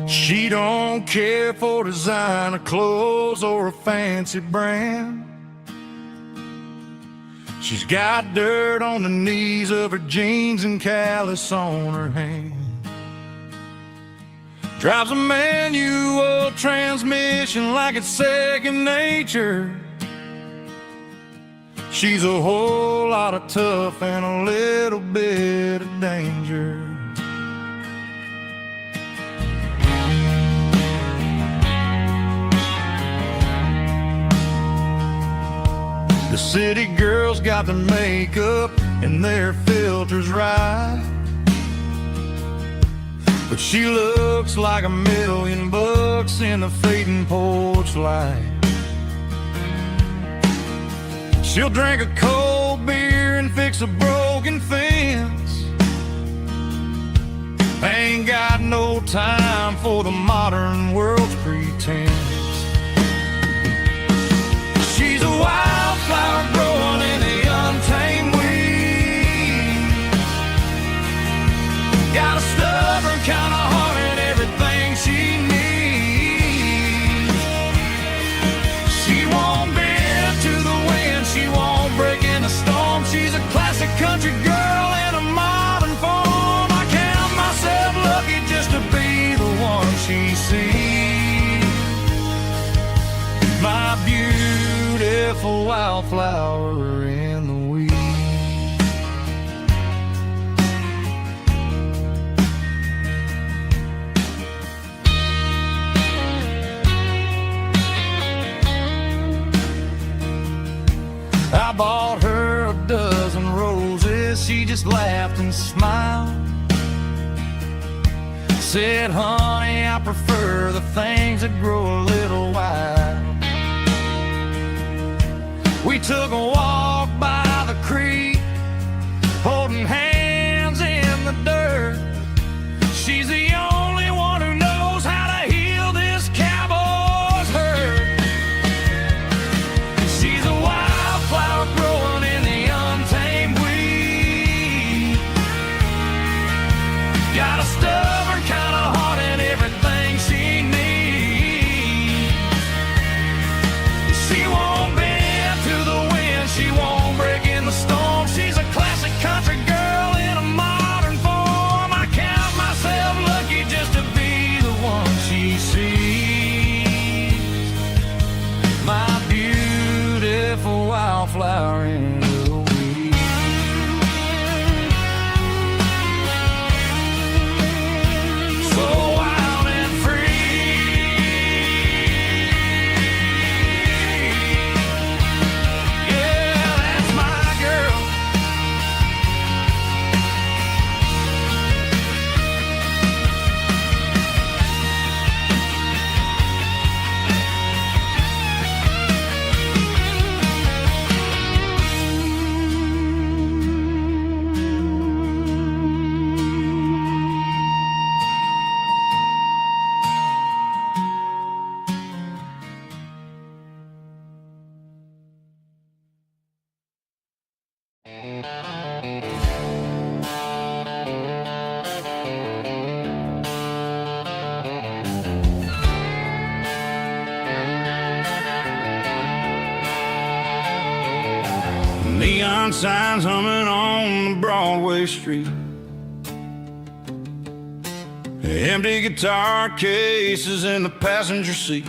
She don't care for designer clothes or a fancy brand. She's got dirt on the knees of her jeans and callus on her hand. Drives a manual transmission like it's second nature. She's a whole lot of tough and a little bit of danger. The city girls got their makeup and their filters right, but she looks like $1,000,000 in the fading porch light. She'll drink a cold beer and fix a broken fence. Ain't got no time for the modern world's pretense. She's a wildflower growing in the untamed weed. Got a stubborn kind of heart and everything she needs. She won't bend to the wind, she won't break in a storm. She's a classic country girl in a modern form. I count myself lucky just to be the one she sees. My beautiful wildflower in the weeds. she just laughed and smiled. Said, honey, I prefer the things that grow a little wild. We took a walk by the creek, holding hands in the dirt. She's the only one who knows how to heal this cowboy's hurt. She's a wildflower growing in the untamed weed. Got a stubborn kind of heart and everything she needs. She won't bend to the wind, she won't break in the storm. She's a classic country girl in a modern form. I count myself lucky just to be the one she sees. My beautiful wildflower in the weed. So wild and free. Yeah, that's my girl. Neon signs humming on the Broadway street. Empty guitar cases in the passenger seat.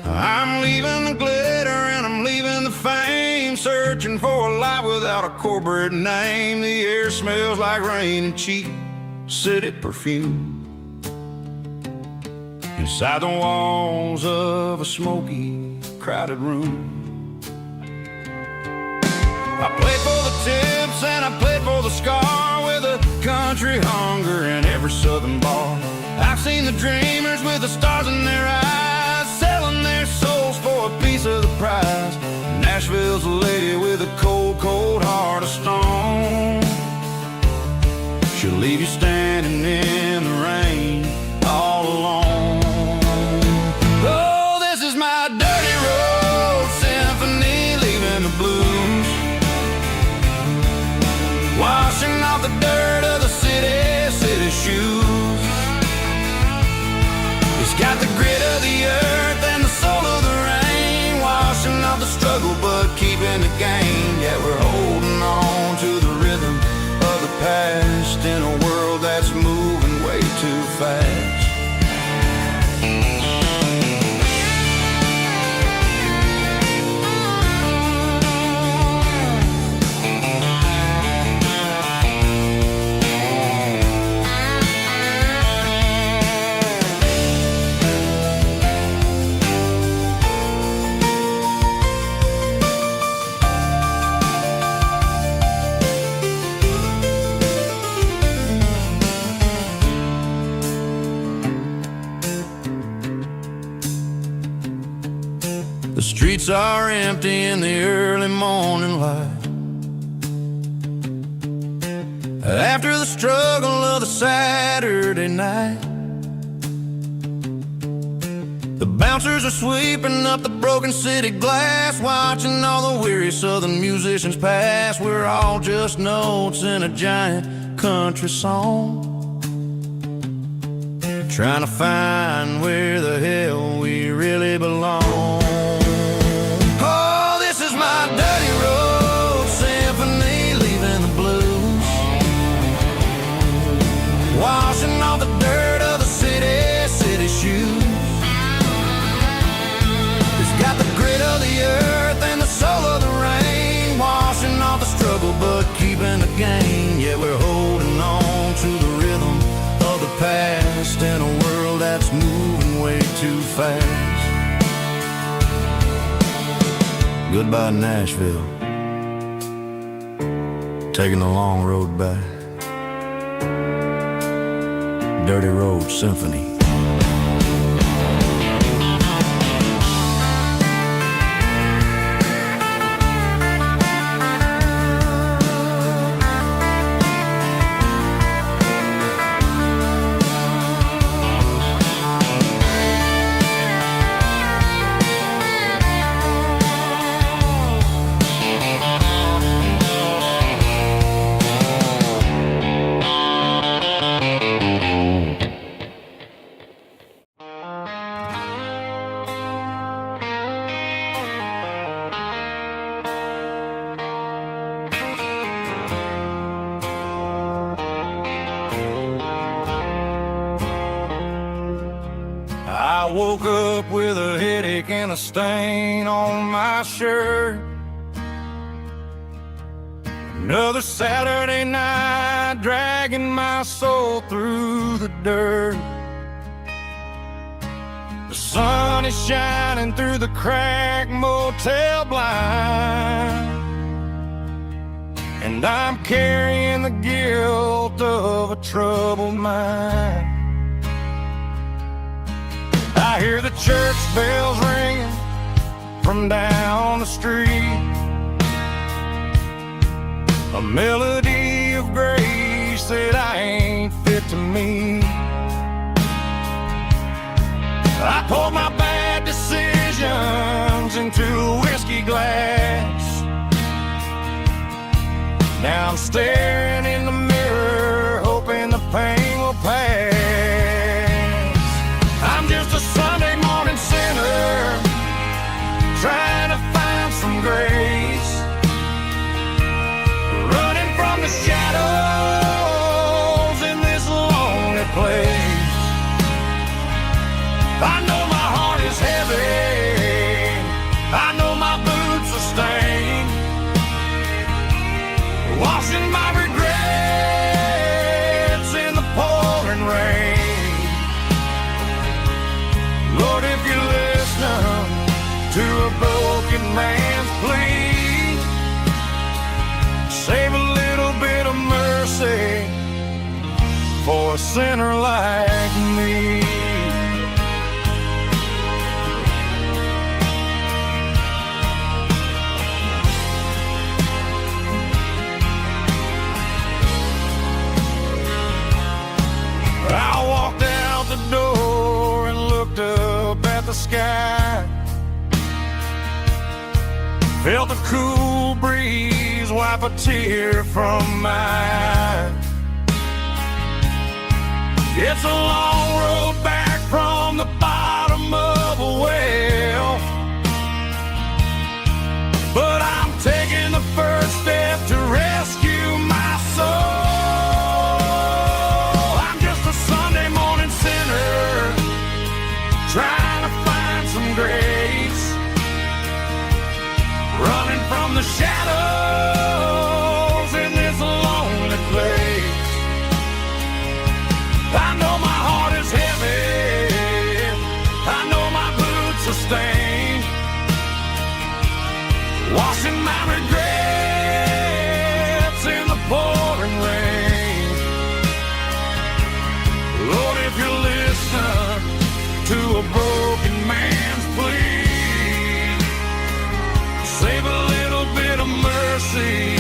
I'm leaving the glitter and I'm leaving the fame, searching for a life without a corporate name. The air smells like rain and cheap city perfume. Inside the walls of a smoky, crowded room. I played for the tips and I played for the scar, with a country hunger in every southern bar. I've seen the dreamers with the stars in their eyes, selling their souls for a piece of the prize. Nashville's a lady with a cold, cold heart of stone. She'll leave you standing in the rain all alone. Oh, this is my dirty road symphony, leaving the blues, washing off the dirt of the city shoes. It's got the grit of the earth and the soul of the rain, washing off the struggle but keeping the gain. Yeah, we're holding on to the rhythm of the past in a world that's moving way too fast. The streets are empty in the early morning light, after the struggle of the Saturday night. The bouncers are sweeping up the broken city glass, watching all the weary southern musicians pass. We're all just notes in a giant country song, trying to find where the hell we really belong. Oh, this is my dirty road symphony, leaving the blues, washing off the dirt of the city shoes. It's got the grit of the earth and the soul of the rain, washing off the struggle but keeping the gain. Yeah, we're holding on to the rhythm of the past in a world that's moving way too fast. Goodbye, Nashville. taking the long road back. Dirty Road Symphony. I woke up with a headache and a stain on my shirt. Another Saturday night dragging my soul through the dirt. The sun is shining through the cracked motel blind, and I'm carrying the guilt of a troubled mind. I hear the church bells ringing from down the street, a melody of grace that I ain't fit to meet. I poured my bad decisions into a whiskey glass. Now I'm staring in the mirror, hoping the pain will pass. I'm just a Sunday morning sinner, trying to find some grace, running from the shadows in this lonely place. I know my heart is heavy, I know my boots are stained, washing my regrets in the pouring rain. Lord, if you listen to a broken man's plea, save a little bit of mercy for a sinner like me. I walked out the door and looked up at the sky, felt the cool breeze wipe a tear from my eye. It's a long road back from the bottom of a well, but I'm taking the first step to rescue my soul. Trying to find some grace, running from the shadows in this lonely place. I know my heart is heavy, I know my boots are stained, washing my regrets in the pouring rain. Lord, if you listen to a broken man's plea, save a little bit of mercy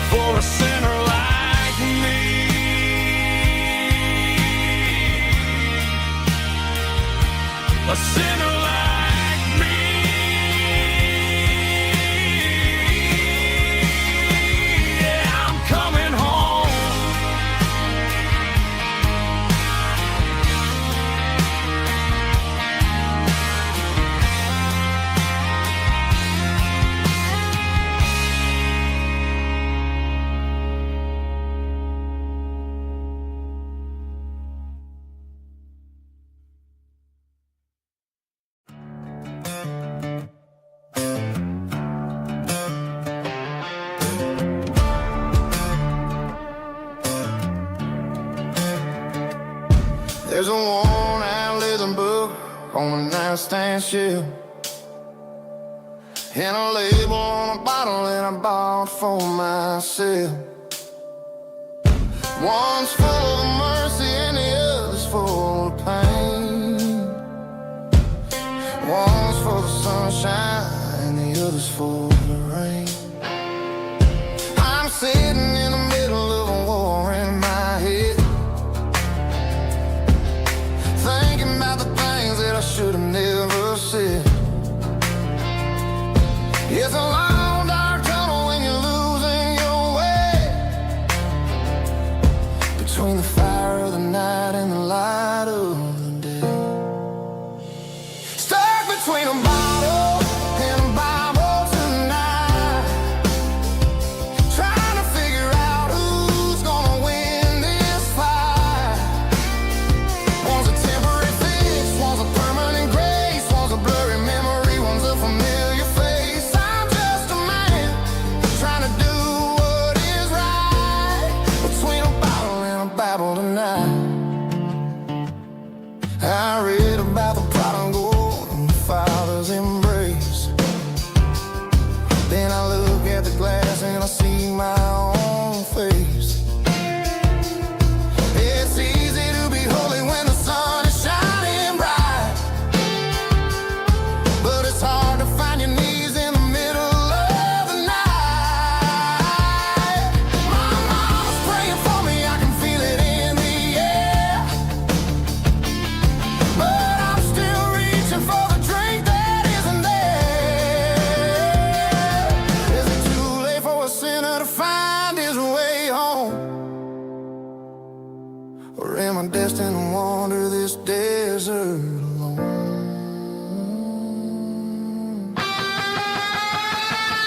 for a sinner like me. A sinner like me. Yeah, I'm coming home. There's a worn-out leather book on the nightstand shelf. and a label on a bottle that I bought for myself. One's full of mercy and the other's full of pain. One's full of sunshine and the other's full of rain. I'm sitting in the middle of a war in my head, thinking about the things that I should have never said. It's a long dark tunnel when you're losing your way, between the fire of the night and the light of the day. Stuck between a bottle and a Bible tonight, trying to figure out who's gonna win this fight. One's a temporary fix, one's a permanent grace, one's a blurry memory, one's a familiar face. I'm just a man trying to do what is right, between a bottle and a Bible tonight. I read about the prodigal and the Father's embrace. Then I look at the glass and I see my own face. It's easy to be holy when the sun is shining bright, but it's hard to find your knees in the middle of the night. My mama's praying for me, I can feel it in the air, but I'm still reaching for the drink that isn't there. Is it too late for a sinner to find his way home? Or am I destined to wander this desert alone?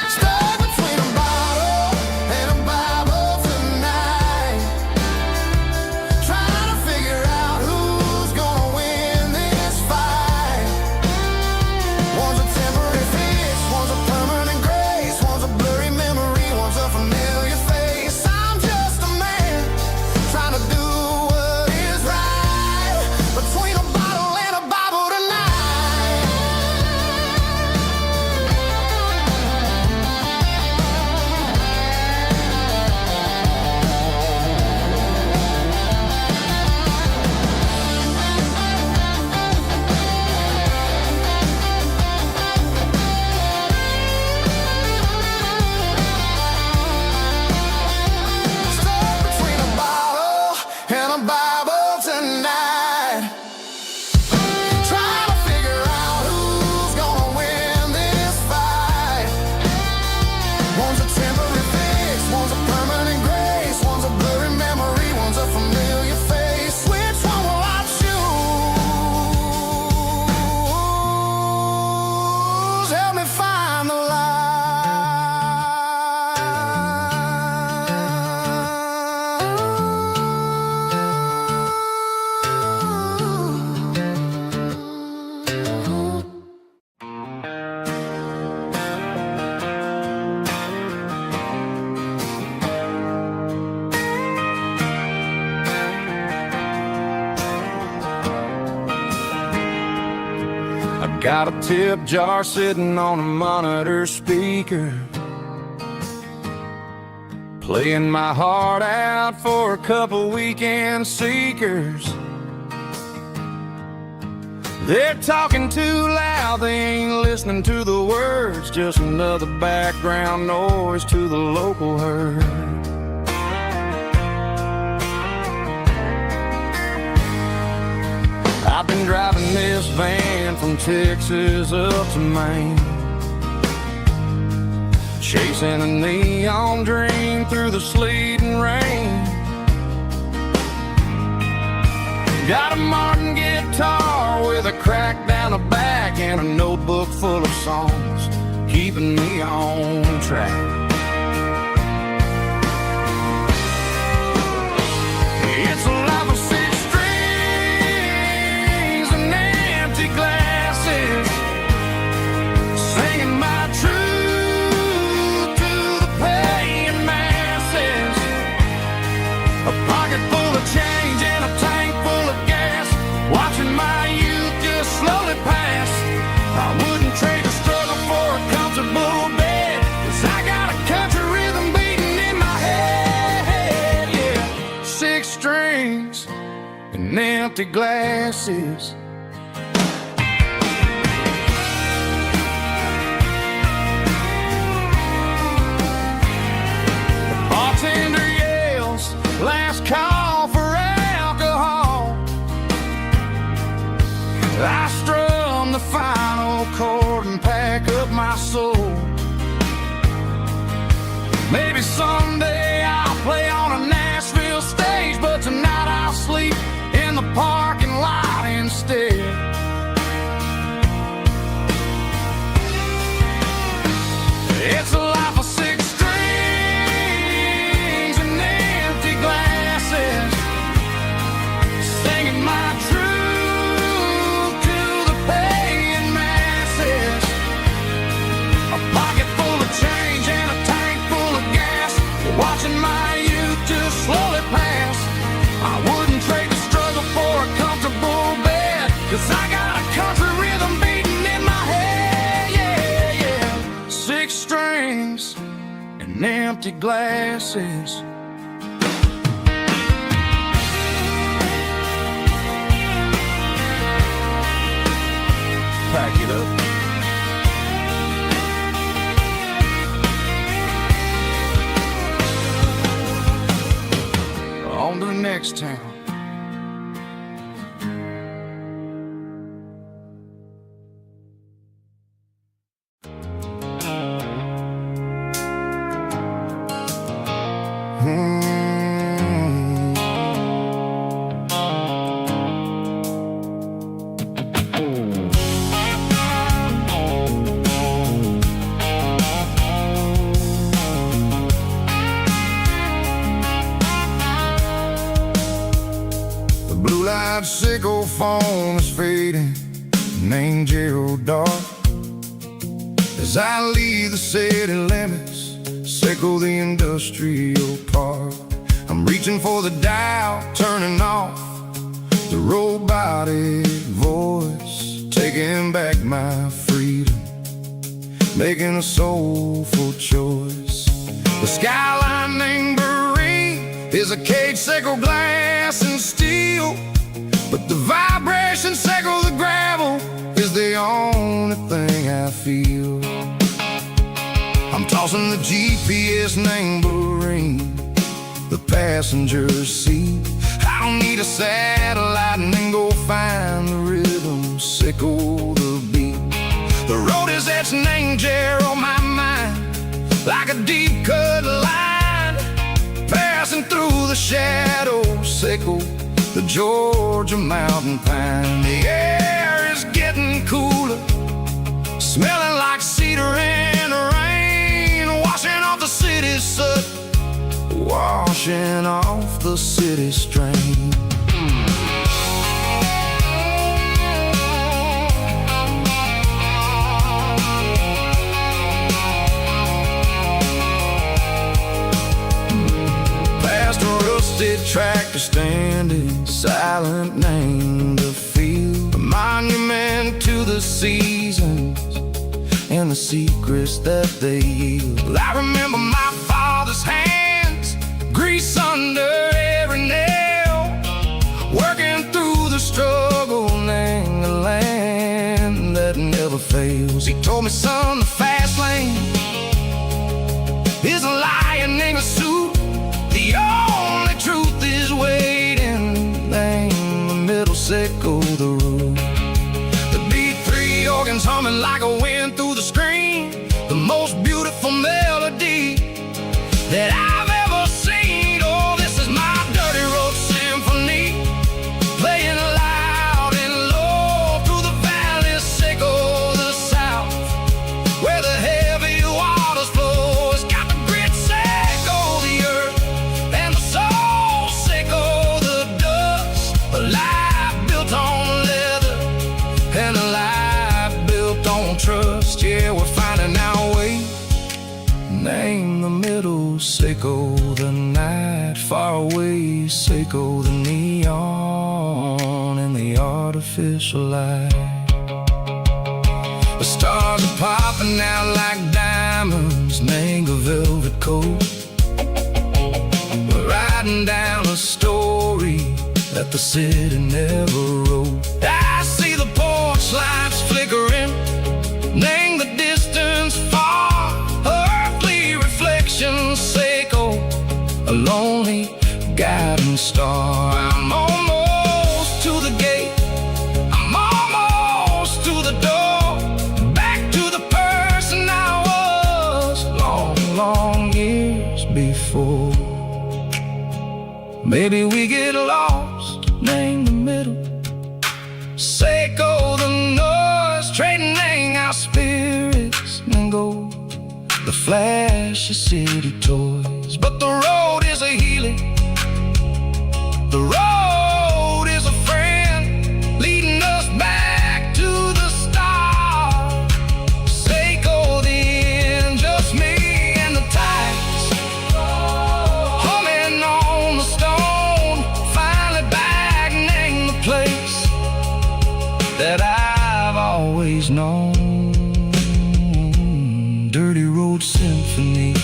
Stuck between a bottle and a Bible tonight, trying to figure out who's gonna win this fight. One's a temporary fix, one's a permanent grace, one's a blurry memory, one's a familiar face. I'm just a man trying to do what is right, between a bottle and a Bible tonight. Stuck between a bottle and a Bible tonight, trying to figure out who's gonna win this fight. One's a temporary fix, one's a permanent grace, one's a blurry memory, one's a familiar face. Which one will I choose? Help me find the light. I got a tip jar sitting on a monitor speaker, playing my heart out for a couple weekend seekers. They're talking too loud, they ain't listening to the words, just another background noise to the local herd. I've been driving this van from Texas up to Maine, chasing a neon dream through the sleet and rain. Got a Martin guitar with a crack down the back and a notebook full of songs, keeping me on track. It's a life of six strings and empty glasses, singing my truth to the paying masses. A pocket full of change and a tank full of gas, watching my youth just slowly pass. I wouldn't trade a struggle for a comfortable empty glasses. The bartender yells, last call for alcohol. I strum the final chord and pack up my soul. Maybe someday I'll play on a Nashville stage, but tonight I'll sleep in the parking lot instead. It's a life of six strings and empty glasses, singing my truth to the paying masses. A pocket full of change and a tank full of gas, watching my youth just slowly pass. I wouldn't trade the struggle for a comfortable bed, 'cause I got a country rhythm beating in my head, yeah, yeah. Six strings and empty glasses. Pack it up. On to the next town. Sickle phone is fading, name Gerald dark. As I leave the city limits, sickle the industrial park. I'm reaching for the dial, turning off the robotic voice, taking back my freedom, making a soulful choice. The skyline named Marine is a cage, sickle glass and steel, but the vibration sickle the gravel is the only thing I feel. I'm tossing the GPS named Marine, the passenger seat. I don't need a satellite and then go find the rhythm, sickle the beat. The road is etched named Gerald on my mind, like a deep cut line, passing through the shadows, sickle the Georgia mountain pine. The air is getting cooler, smelling like cedar in the rain, washing off the city's soot, washing off the city strain. Past a rusted tractor standing silent, named the field, a monument to the seasons and the secrets that they yield. I remember my father's hands, grease under every nail, working through the struggle, named the land that never fails. He told me, son, the fast lane is a lion in a suit, the only truth is waiting, name the middle, sickle the root. The B3 organs humming like a wind through the screen, the most beautiful melody that I've ever seen. Oh, this is my dirty road symphony, playing loud and low through the valleys, sickle the south, where the heavy waters flow. It's got the grit, sickle the earth, and the soul, sickle the dust. A life built on leather and a life built on trust. Yeah, we're finding our way, name the middle, sickle the night, far away, sickle the neon and the artificial light. The stars are popping out like diamonds, name a velvet coat. We're riding down a story that the city never wrote. I see the porch lights flickering, name the distance far, earthly reflections echo, a lonely guiding star. I'm almost to the gate, I'm almost to the door, back to the person I was long, long years before. Maybe we get lost, name the middle, Seiko the noise, trading our spirits and go the flash of city toys. But the road is a healing, the road is a friend, leading us back to the start. Seiko the end, just me and the tides, humming on the stone, finally back, name the place that I've always known. Dirty Road Symphony,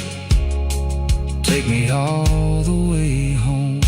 take me all the way home.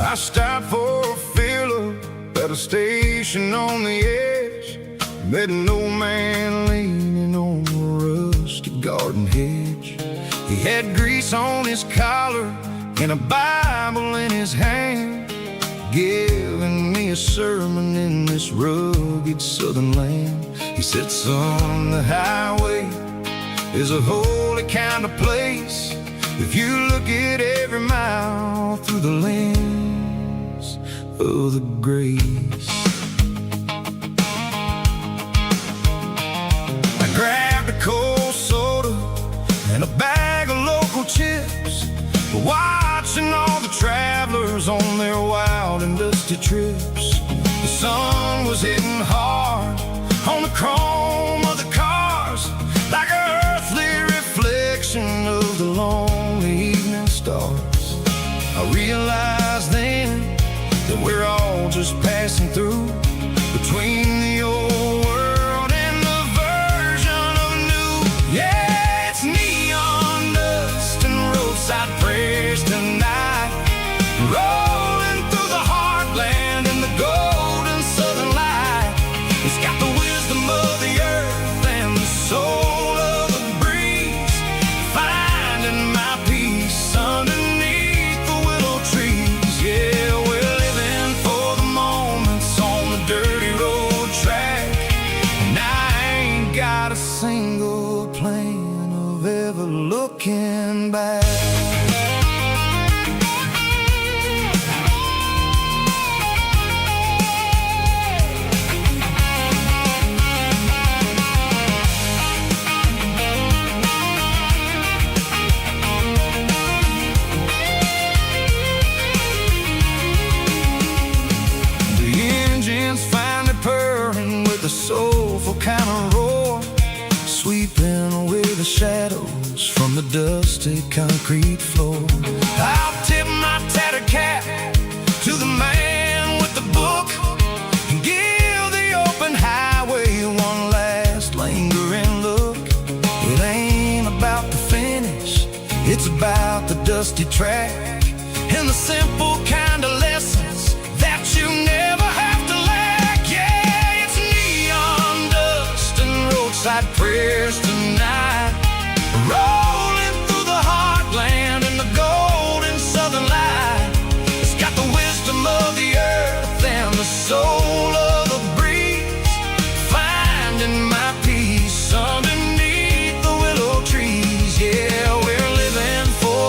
I stopped for a fill-up at a station on the edge. Met an old man leaning on a rusty garden hedge. He had grease on his collar and a Bible in his hand, giving me a sermon in this rugged southern land. He said, son, the highway is a holy kind of place if you look at every mile through the lens of the grace. I grabbed a cold soda and a bag of local chips, watching all the travelers on their wild and dusty trips. The sun was hitting hard on the chrome of the cars, like an earthly reflection of the lonely evening stars. I realized then that we're all just passing through, between the old world and the version of new. Yeah, it's neon dust and roadside prayers tonight, rolling through the heartland in the golden southern light. It's got the wisdom of the earth and the soul of the breeze, finding my peace underneath the willow trees. Yeah, we're living for the moments on the dirty road track, and I ain't got a single plan of ever looking back. The soulful kind of roar, sweeping away the shadows from the dusty concrete floor. I'll tip my tattered cap to the man with the book and give the open highway one last lingering look. It ain't about the finish, it's about the dusty track and the simple kind of lessons that you never have to lack. Yeah, it's neon dust and roadside prayers tonight, rolling through the heartland in the golden southern light. It's got the wisdom of the earth and the soul of the breeze, finding my peace underneath the willow trees. Yeah, we're living for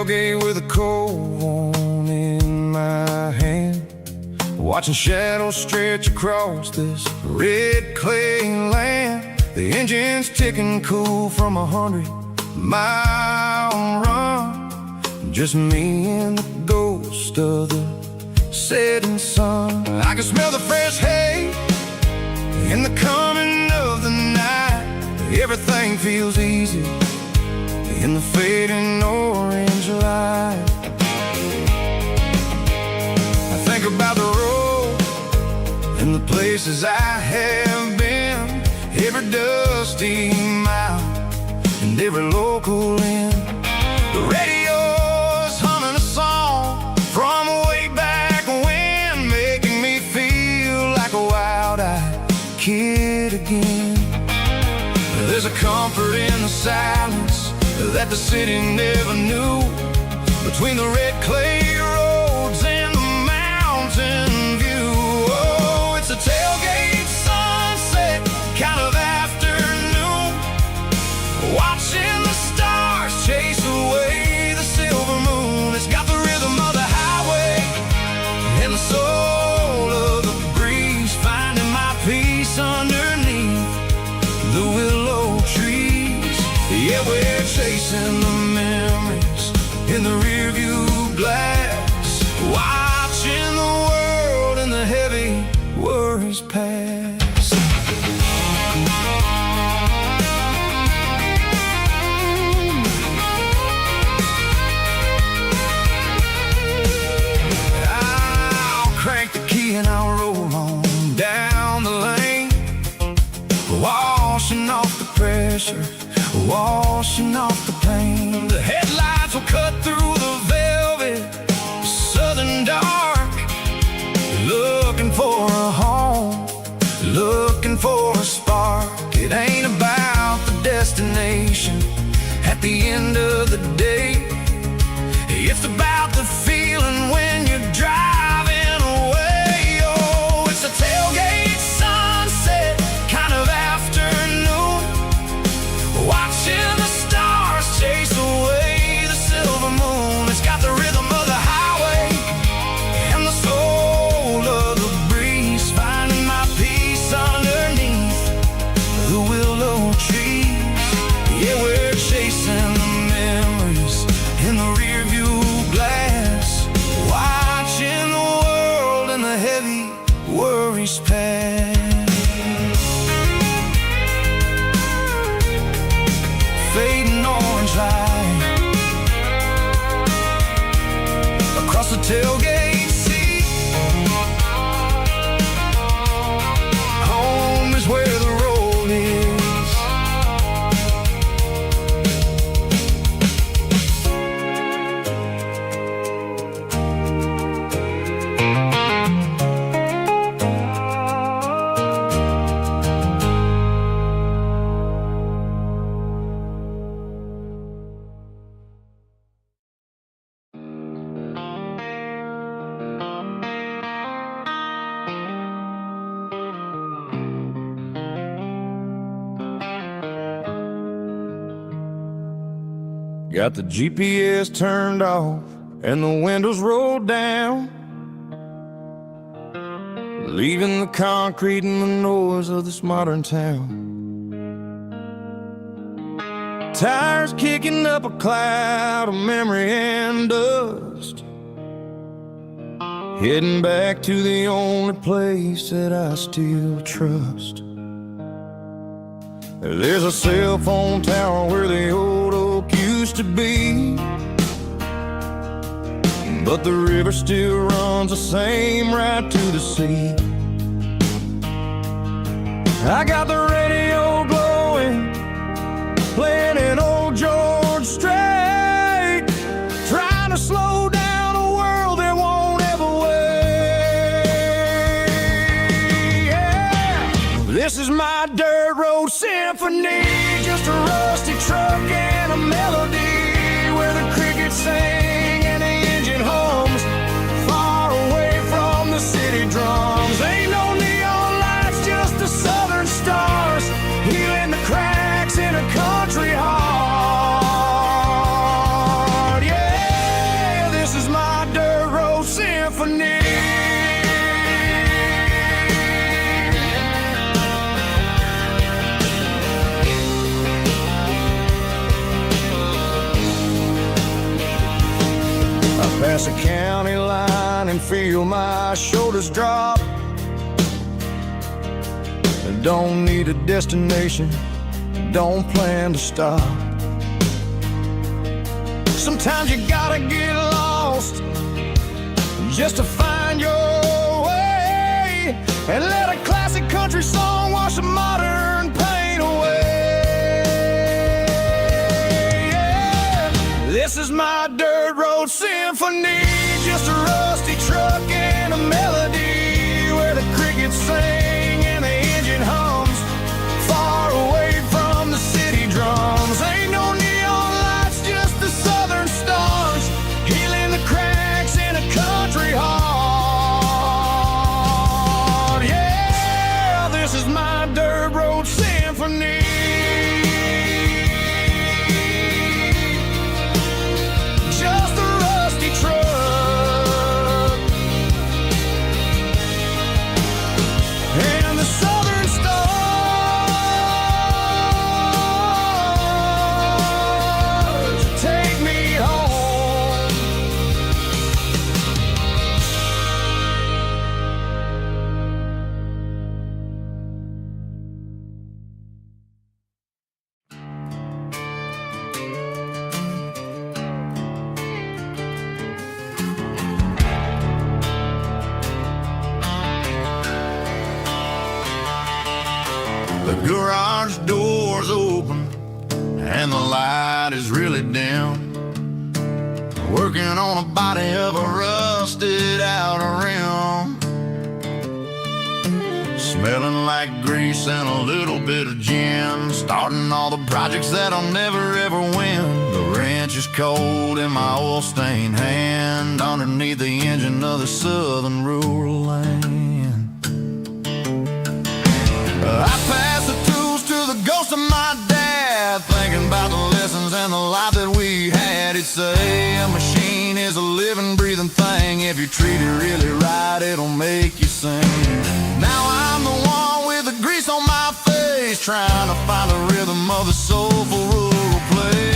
tailgate with a cold one in my hand, watching shadows stretch across this red clay land. The engine's ticking cool from 100-mile run. Just me and the ghost of the setting sun. I can smell the fresh hay in the coming of the night. Everything feels easy in the fading orange light. I think about the road and the places I have been, every dusty mile and every local inn. The radio's humming a song from way back when, making me feel like a wild-eyed kid again. There's a comfort in the silence that the city never knew, between the red clay roads and the mountain view. Oh, it's a tailgate sunset kind of afternoon, watching the stars chase away the silver moon. It's got the rhythm of the highway and the soul of the breeze, finding my peace underneath the willow trees. Yeah, we're chasing the memories in the rearview glass, watching the world and the heavy worries pass. I'll crank the key and I'll roll on down the lane, washing off the pressure, washing off the pain. The headlights will cut through the velvet southern dark, looking for a home, looking for a spark. It ain't about the destination at the end of the day, it's about the feeling when you're driving away. Oh, it's a tailgate sunset kind of afternoon, watching the stars chase away the silver moon. It's got the rhythm of the highway and the soul of the breeze, finding my peace underneath the willow trees. Yeah, we're chasing the memories in the rearview glass, watching the world and the heavy worries pass. Fading orange light across the tailgate seat. Home is where the road is. Got the GPS turned off and the windows rolled down, leaving the concrete and the noise of this modern town. Tires kicking up a cloud of memory and dust, heading back to the only place that I still trust. There's a cell phone tower where the old oak used to be, but the river still runs the same right to the sea. I got the radio glowing, playing an old George Strait, trying to slow down a world that won't ever wait. Yeah. This is my dirt road symphony, just a rusty truck and a melody, where the crickets sing and the engine hums, far away from the city drums. Ain't no neon lights, just the southern stars, healing the cracks in a country heart. Yeah. feel my shoulders drop. Don't need a destination, don't plan to stop. Sometimes you gotta get lost just to find your way, and let a classic country song wash the modern pain away. Yeah. This is my dirt road symphony, just a rusty truck and a melody where the crickets sing and the engine hums, far away from the city drums. Ain't no neon lights, just the southern stars, healing the cracks in a country heart. Yeah, this is my dirt road symphony. Just a rusty truck and the southern stars take me home. The garage door's open and the light is really dim, working on a body of a rusted out rim, smelling like grease and a little bit of gin, starting all the projects that I'll never ever win. The wrench is cold in my oil-stained hand, underneath the engine of the southern rural land. I pass the tools to the ghost of my dad, thinking about the lessons and the life that we had. He'd say a machine is a living, breathing thing. If you treat it really right, it'll make you sing. Now I'm the one with the grease on my face, trying to find the rhythm of the soulful rural place.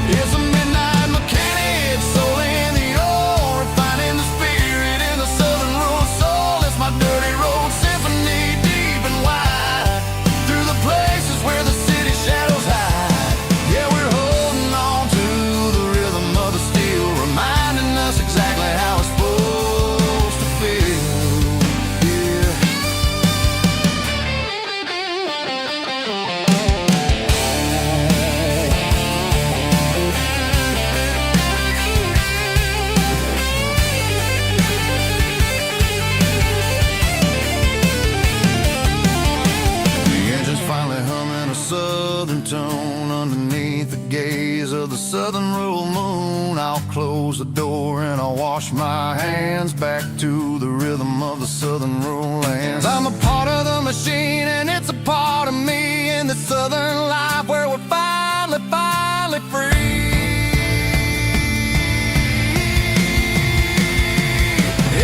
It's a midnight mechanic, soul in the ore, refining the spirit in the southern rural soul. It's my dirty road symphony, deep and wide, through the places where the city shadows hide. Yeah, we're holding on to the rhythm of the steel, reminding us exactly how it's supposed to feel. Yeah. The engine's finally humming a southern tone underneath the gaze of the southern rural moon. I'll close the door and I'll wash my hands, back to the rhythm of the southern rural lands. I'm a part of the machine and it's a part of me, in the southern life where we're finally free.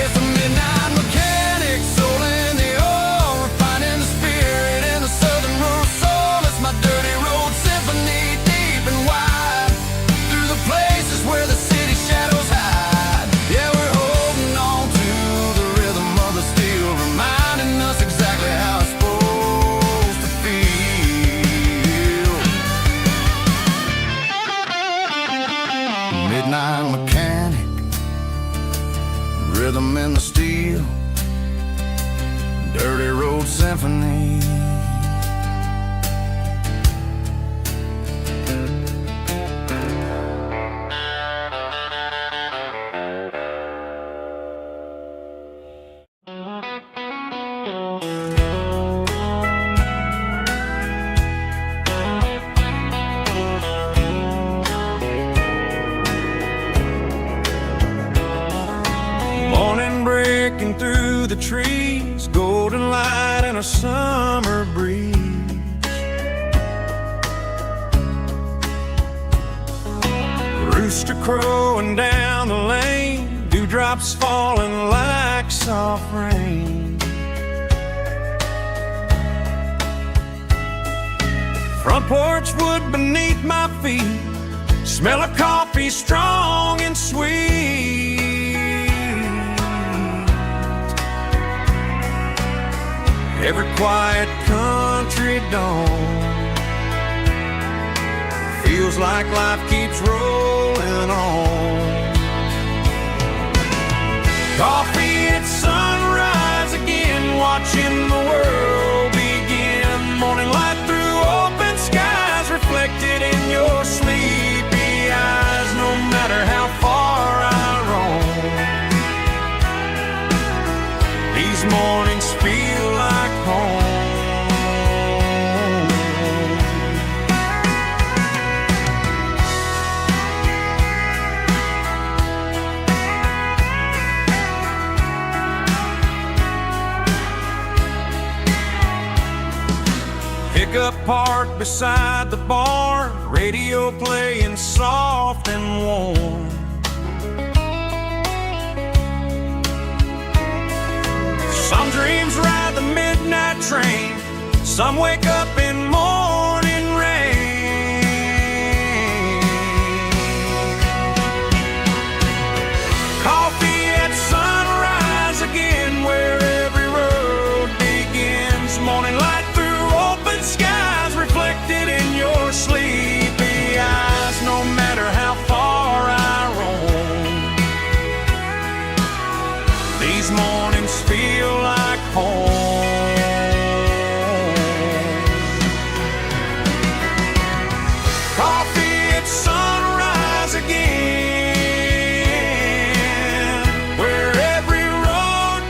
It's a midnight mechanic, soul in the ore, refining the spirit in the southern rural soul. It's my dirty road symphony, deep and wide, through the places where the city shadows hide. Yeah, we're holding on to the rhythm of the steel, reminding us exactly how it's supposed to feel. Midnight mechanic, rhythm in the steel, dirty road symphony. Morning breaking through the trees, golden light and a summer breeze. Rooster crowing down the lane, dewdrops falling like soft rain. Front porch wood beneath my feet, Smell of coffee strong and sweet. Every quiet country dawn feels like life keeps rolling on. Coffee at sunrise again, watching the world begin. Morning light through open skies, reflected in your sleepy eyes. No matter how far I roam, these mornings feel like home. Pickup parked beside the barn, radio playing soft and warm. Some dreams ride the midnight train, some wake up in morning rain. Coffee at sunrise again, where every road begins. Morning light through open skies, reflected in your sleepy eyes. No matter how far I roam, these mornings feel like home. Coffee at sunrise again, where every road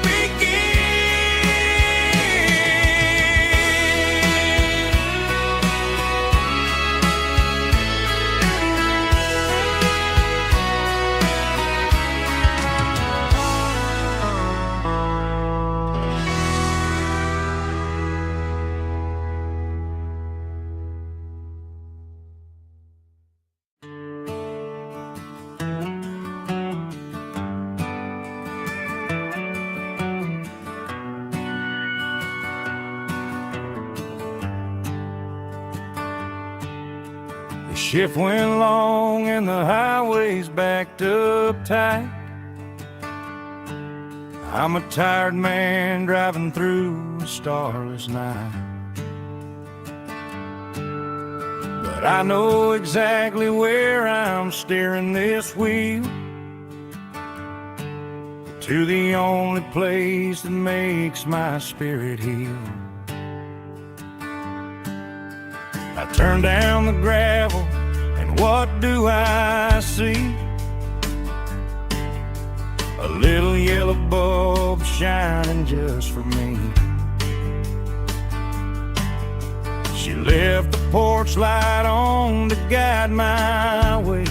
The shift went long and the highway's backed up tight. I'm a tired man driving through a starless night. But I know exactly where I'm steering this wheel, to the only place that makes my spirit heal. I turn down the gravel, and what do I see? A little yellow bulb shining just for me. She left the porch light on to guide my way,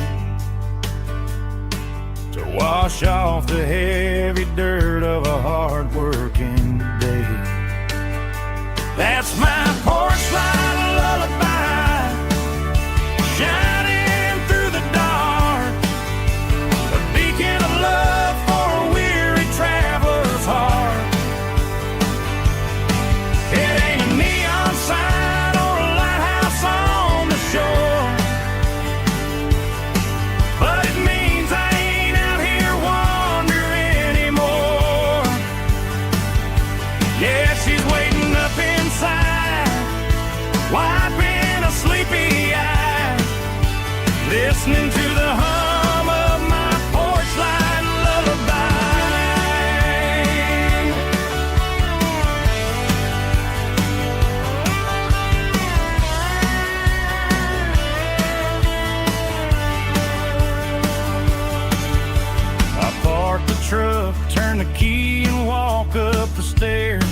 to wash off the heavy dirt of a hard-working day. That's my porch light lullaby, shining through the dark, a beacon of love for a weary traveler's heart. It ain't a neon sign or a lighthouse on the shore, but it means I ain't out here wandering anymore. Yeah, she's waiting up inside, wiping a sleepy eye, listening to the hum of my porch light lullaby. I park the truck, turn the key and walk up the stairs,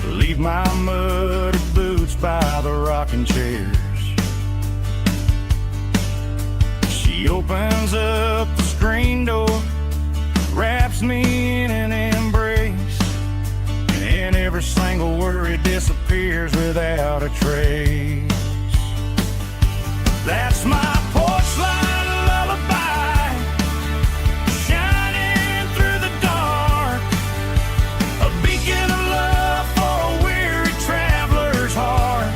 leave my muddy boots by the rocking chairs. She opens up the screen door, wraps me in an embrace, and every single worry disappears without a trace. That's my porch light lullaby, shining through the dark, a beacon of love for a weary traveler's heart.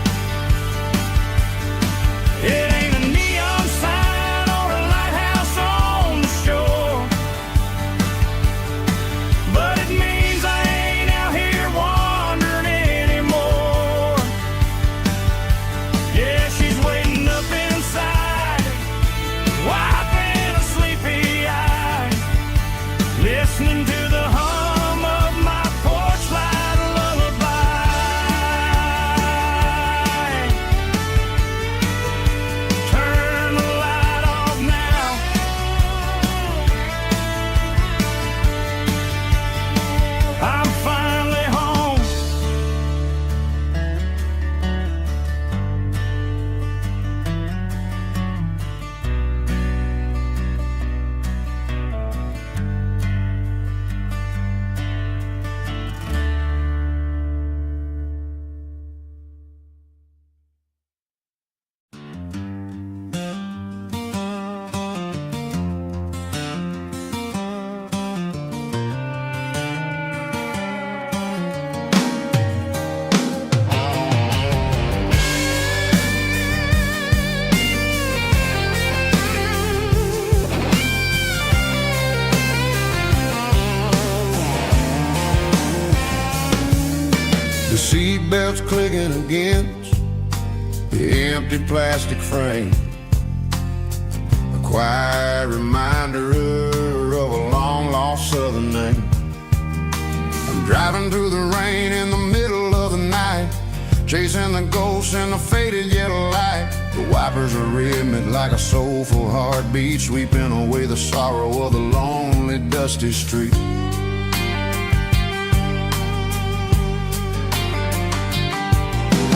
seatbelts clicking against the empty plastic frame. A quiet reminder of a long-lost southern name. I'm driving through the rain in the middle of the night, chasing the ghosts in the faded yellow light. The wipers are rhythmic like a soulful heartbeat, sweeping away the sorrow of the lonely, dusty street.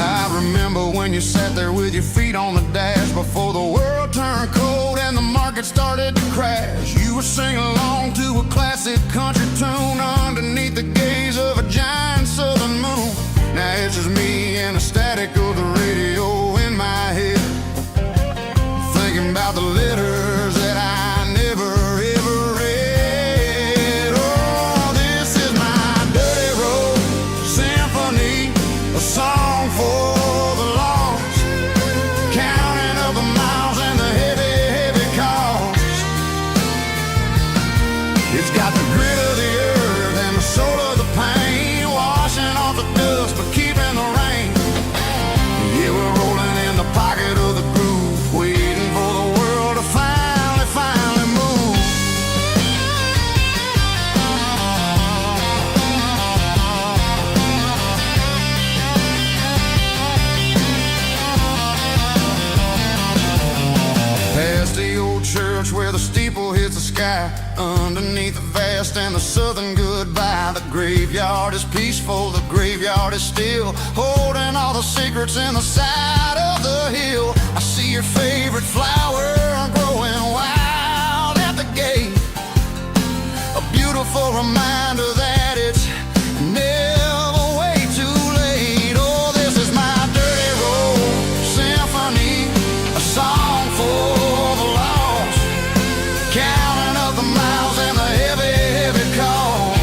I remember when you sat there with your feet on the dash, before the world turned cold and the market started to crash. You were singing along to a classic country tune underneath the gaze of a giant southern moon. Now it's just me and the static of the radio in my head, thinking about the letters that I never ever read. Oh, this is my dirty road symphony, a song for the lost, counting up the miles and the heavy, heavy cost. It's got the grit of the earth and the soul of the pain, washing off the dust but keeping the rain. Yeah, we're rolling in the pocket of the groove, waiting for the world to finally move. Past the old church where the steeple hits the sky, underneath the vast and the southern goodbye. The graveyard is peaceful, the graveyard is still, holding all the secrets in the side of the hill. I see your favorite flower growing wild at the gate, a beautiful reminder that it's never way too late. Oh, this is my dirty road symphony, a song for the lost, counting up the miles and the heavy, heavy cost.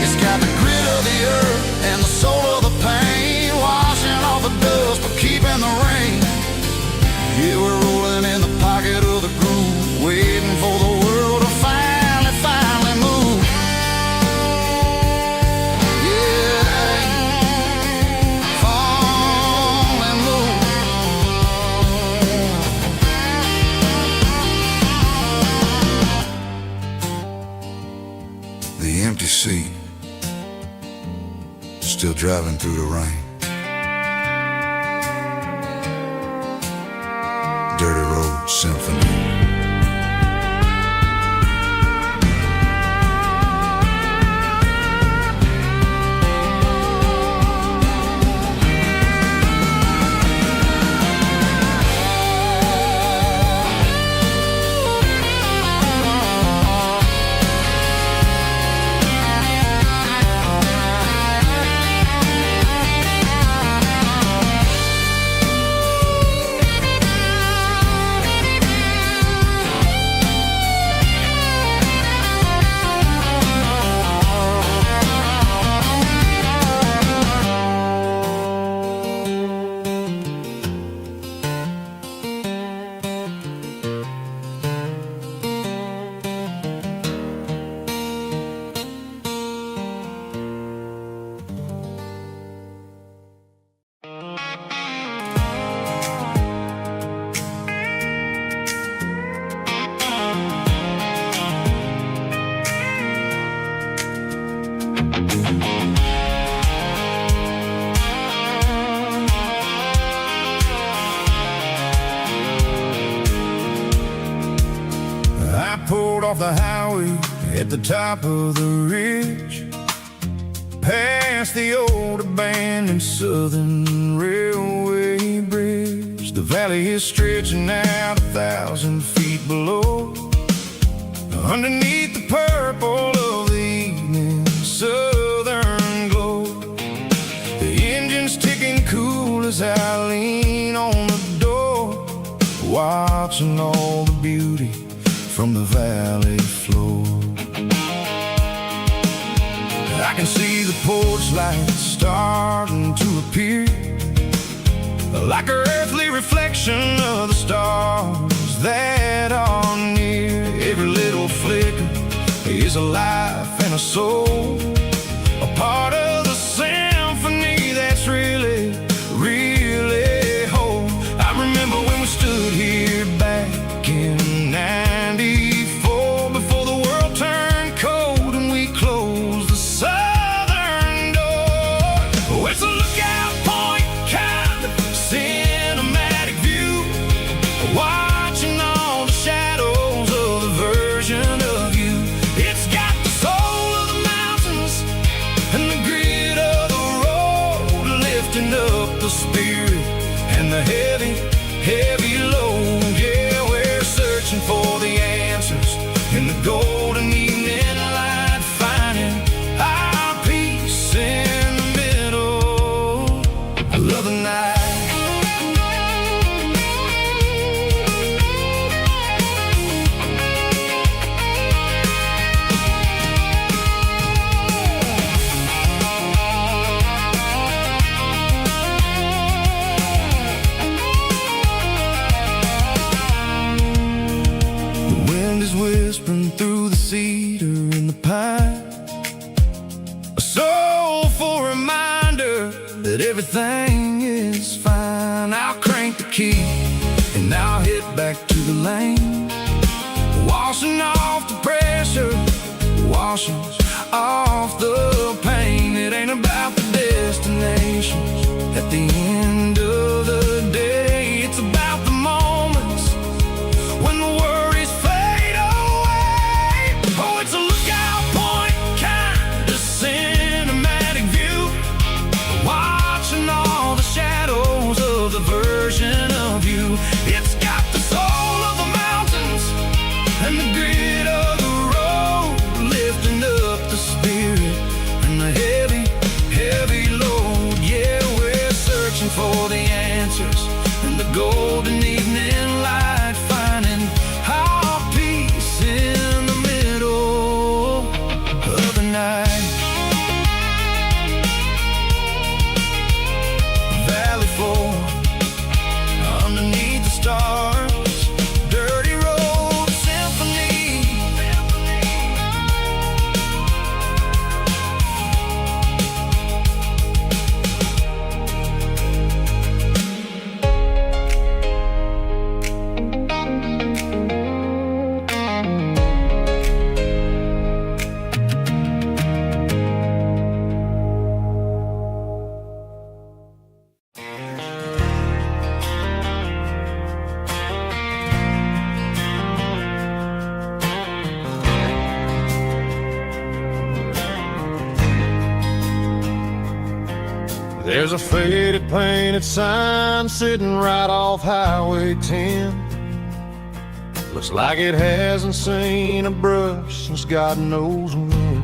It's got the grit of the earth and the soul of the pain, washing off the dust but keeping the rain. Yeah, we're rolling in the pocket of the groove, waiting for the world to finally move. Yeah, finally move. The empty seat, still driving through the rain. Dirty road symphony. Pulled off the highway at the top of the ridge, past the old abandoned southern railway bridge. The valley is stretching out 1,000 feet below, underneath the purple of the evening southern glow. The engine's ticking cool as I lean on the door, watching all the beauty from the valley floor. I can see the porch lights starting to appear, like an earthly reflection of the stars that are near. Every little flicker is a life and a soul, a part of heavy load. Yeah, we're searching for the answers in the golden evening light, finding our peace in the middle of the night. Whispering through the cedar and the pine, a soulful reminder that everything is fine. I'll crank the key and I'll head back to the lane, washing off the pressure, washing off the pain. It ain't about the destinations at the end of the day. It's about the moments when the worries fade away. Oh, it's a lookout point, kind of cinematic view, watching all the shadows of the version of you. It's got the soul of the mountains and the grit of the road, lifting up the spirit and the heavy, heavy load. Yeah, we're searching for the answers in the golden evening light, finding our peace in the middle of the night. Valley floor, underneath the stars, dirty road symphony. There's a faded painted sign sitting right off Highway 10. Looks like it hasn't seen a brush since God knows when.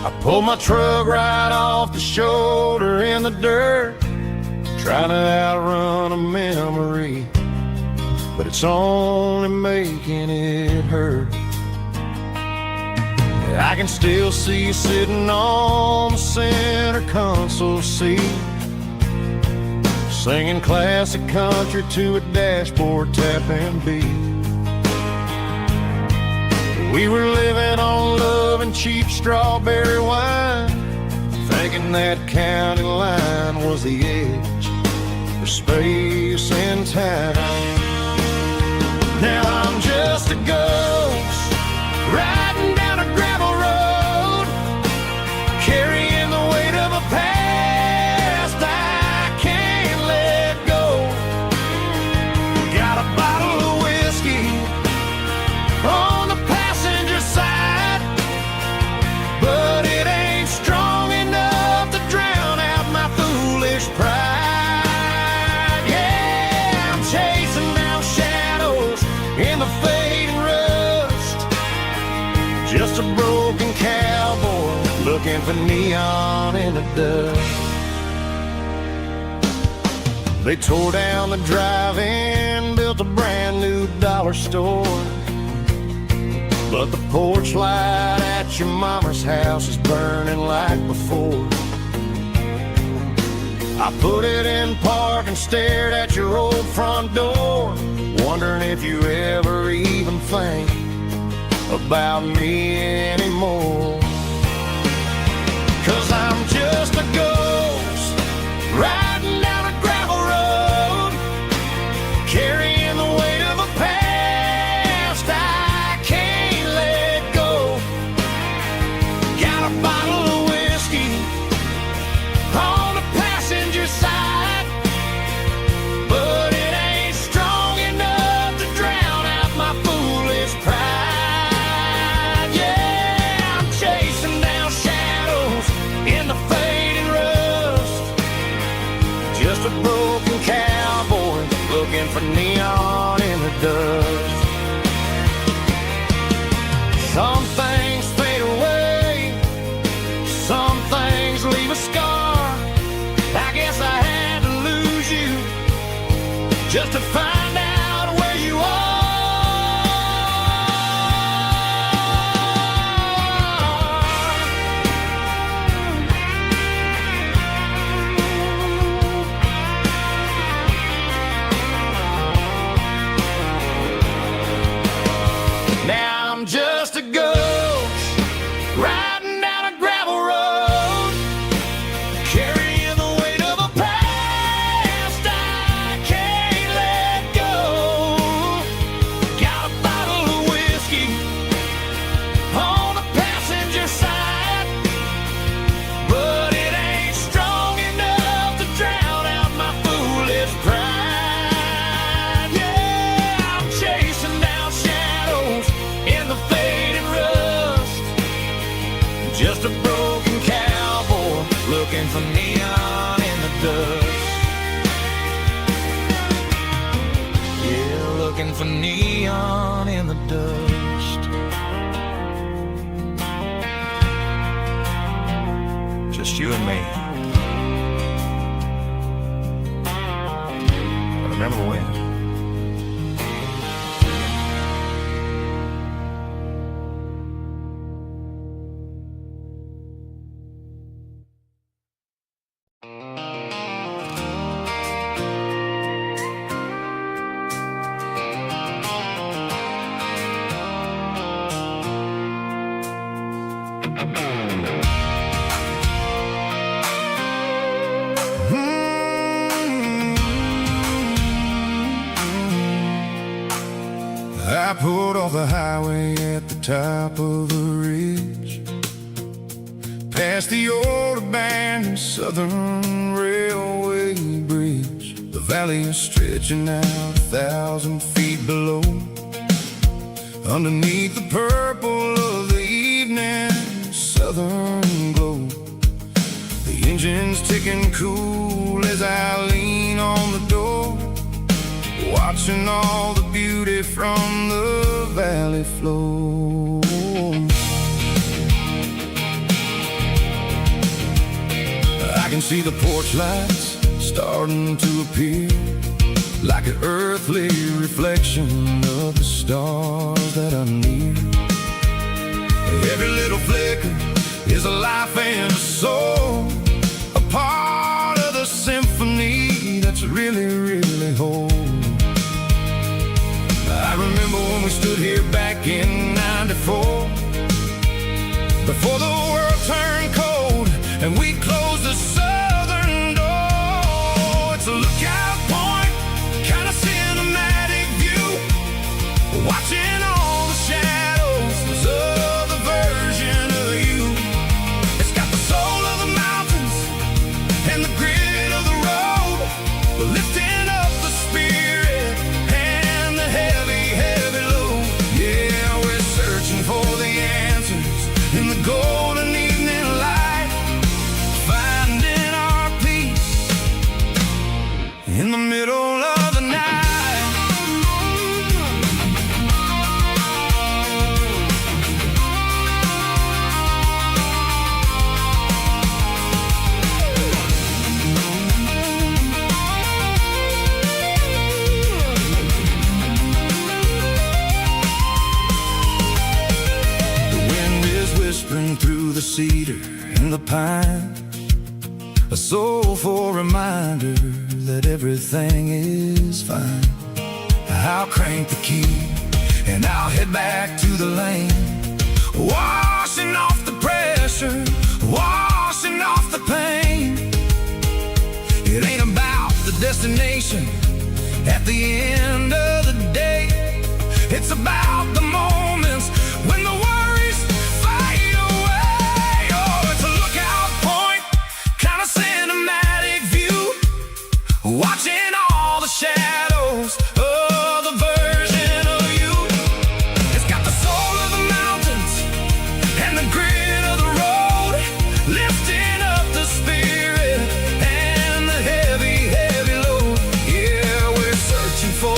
I pulled my truck right off the shoulder in the dirt, trying to outrun a memory, but it's only making it hurt. I can still see you sitting on the center console seat, singing classic country to a dashboard tapping beat. We were living on love and cheap strawberry wine, thinking that county line was the edge for space and time. Now I'm just a ghost riding down a gravel road, carrying the weight of a past I can't let go. Got a bottle of whiskey on the passenger side, but it ain't strong enough to drown out my foolish pride. Yeah, I'm chasing down shadows in the fading rust, just a broken cowboy looking for neon in the dust. They tore down the drive-in, built a brand new dollar store, but the porch light at your mama's house is burning like before. I put it in park and stared at your old front door, wondering if you ever even think about me anymore. 'Cause I'm just a ghost riding down a gravel road, carrying the weight of a past I can't let go. Got a bottle of whiskey on the passenger side, but it ain't strong enough to drown out my foolish pride. Yeah, I'm chasing for neon in the dust. Some things fade away, some things leave a scar. I guess I had to lose you just to find out where you are. Now I'm just a ghost riding down a gravel road, carrying the weight of a past I can't let go. Got a bottle of whiskey on the passenger side, but it ain't strong enough to drown out my foolish pride. Yeah, I'm chasing down shadows in the faded rust, just a broken cowboy looking for neon in the dust. Yeah, looking for neon in the dust. Just you and me. But remember when? I pulled off the highway at the top of the ridge, past the old abandoned Southern Railway bridge. The valley is stretching out 1,000 feet below, underneath the purple of the evening southern glow. The engine's ticking cool as I lean on the door, watching all the beauty from the valley flow. I can see the porch lights starting to appear, like an earthly reflection of the stars that are near. Every little flicker is a life and a soul, a part of the symphony that's really, really whole. I remember when we stood here back in '94, before the world turned cold and we closed the southern door. It's a lookout point, kind of cinematic view, watching all the shadows of the version of you. It's got the soul of the mountains and the grit of the road, lifting up the spirit and the heavy, heavy load. Yeah, we're searching for the answers in the golden evening light, finding our peace in the middle of the night. Through the cedar and the pine, a soulful reminder that everything is fine. I'll crank the key and I'll head back to the lane, washing off the pressure, washing off the pain. It ain't about the destination at the end of the day, it's about the moments when the worries fade away. Oh, it's a lookout point, kind of cinematic view, watching all the shadows of the version of you. It's got the soul of the mountains and the grit of the road, lifting up the spirit and the heavy, heavy load. Yeah, we're searching for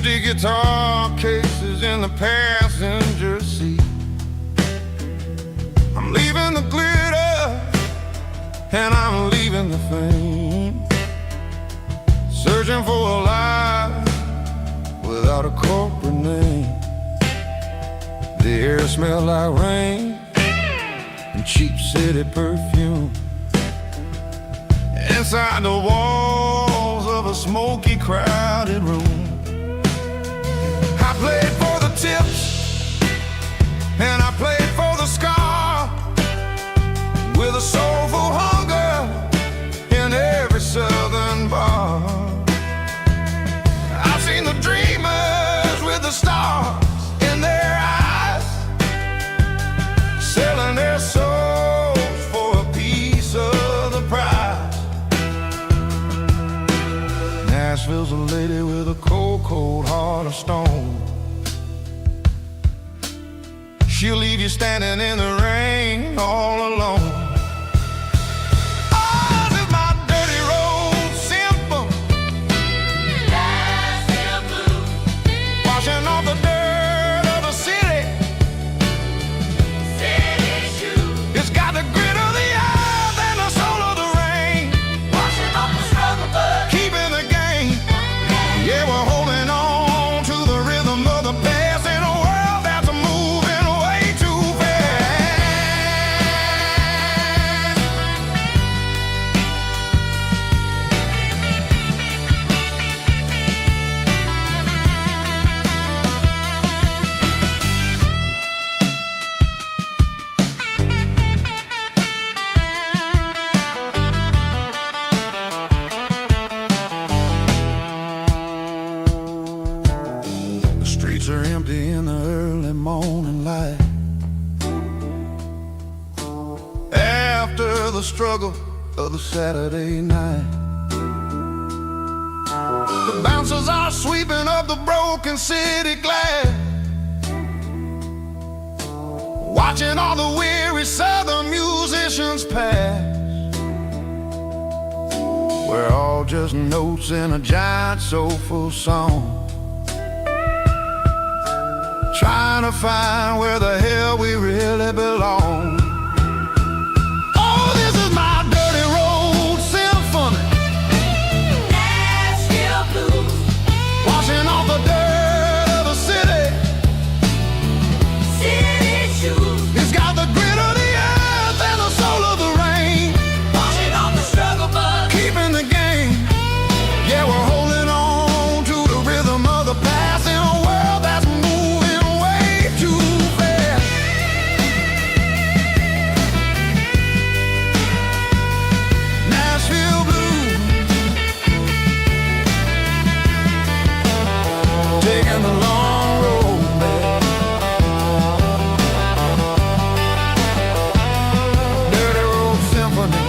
empty guitar cases in the passenger seat. I'm leaving the glitter and I'm leaving the fame, searching for a life without a corporate name. The air smelled like rain and cheap city perfume. Inside the walls of a smoky, crowded room, I played for the tips and I played for the scar, with a soulful hunger in every southern bar. I've seen the dreamers with the stars in their eyes, selling their souls for a piece of the prize. Nashville's a lady with a cold, cold heart of stone. She'll leave you standing in the rain all alone. Oh, this is my dirty road symphony, Nashville blues, washing off the dirt of the city, city shoes. It's got the grit of the earth and the soul of the rain, washing off the struggle but keeping the game. Yeah, we're holding on to the rhythm of the past in a world that's moving way too fast. The streets are empty in the early morning light, after the struggle of the Saturday night. The bouncers are sweeping up the broken city glass, watching all the weary southern musicians pass. We're all just notes in a giant soulful song, trying to find where the hell we really belong. Oh, this is my dirty road symphony, Nashville blues, washing off the dirt of the city, city shoes. It's got the grit of the earth and the soul of the rain, washing off the struggle but keeping the game. Yeah, we're holding on to the rhythm of the past in a world that's moving way too fast. Nashville blues, taking the long road back. Dirty road symphony.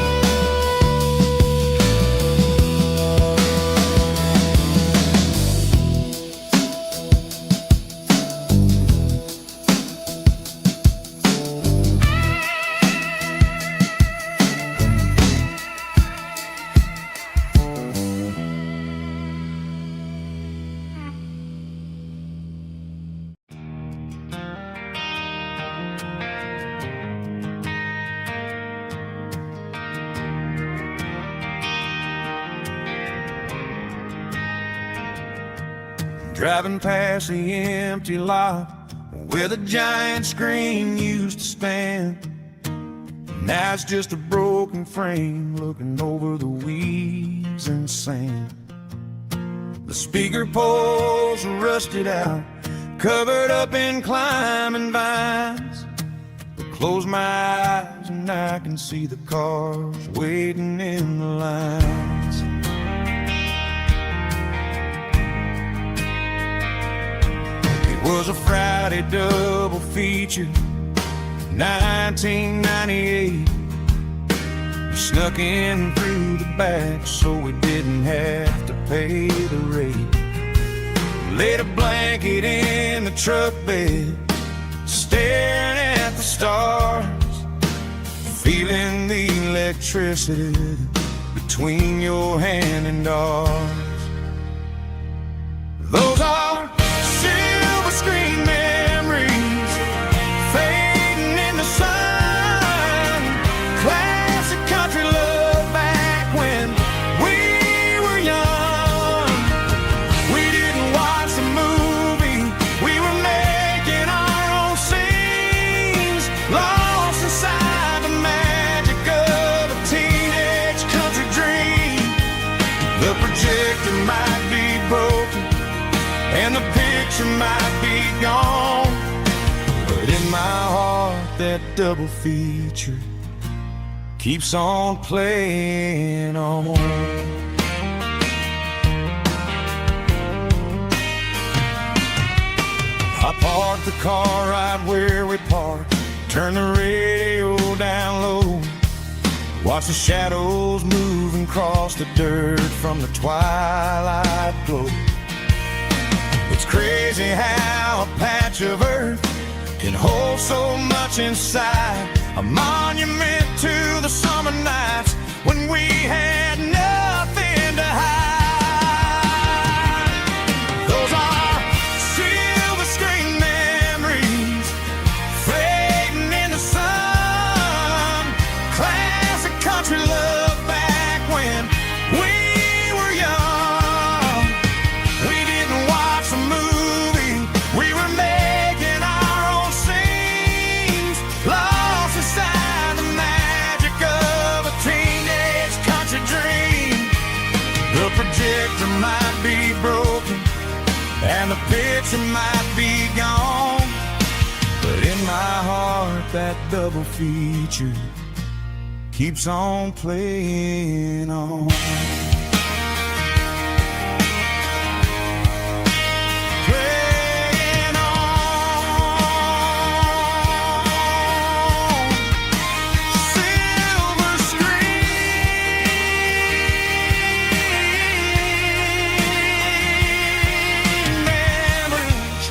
Driving past the empty lot where the giant screen used to stand. Now it's just a broken frame looking over the weeds and sand. The speaker poles are rusted out, covered up in climbing vines. I close my eyes and I can see the cars waiting in the lines. It was a Friday double feature, 1998. We snuck in through the back so we didn't have to pay the rate. Laid a blanket in the truck bed, staring at the stars, feeling the electricity between your hand and ours. Those are might be broken and the picture might be gone, but in my heart that double feature keeps on playing on. I parked the car right where we parked, turn the radio down low, watch the shadows moving across the dirt from the twilight glow. It's crazy how a patch of earth can hold so much inside, a monument to the summer nights when we had nothing to hide. Those are silver screen memories fading in the sun, classic country love back when we were young. We didn't watch a movie, we were making our own scenes, lost inside the magic of a teenage country dream. The projector might be broken and the picture might be gone, but in my heart that double feature keeps on playing on. Playing on. Silver screen memories.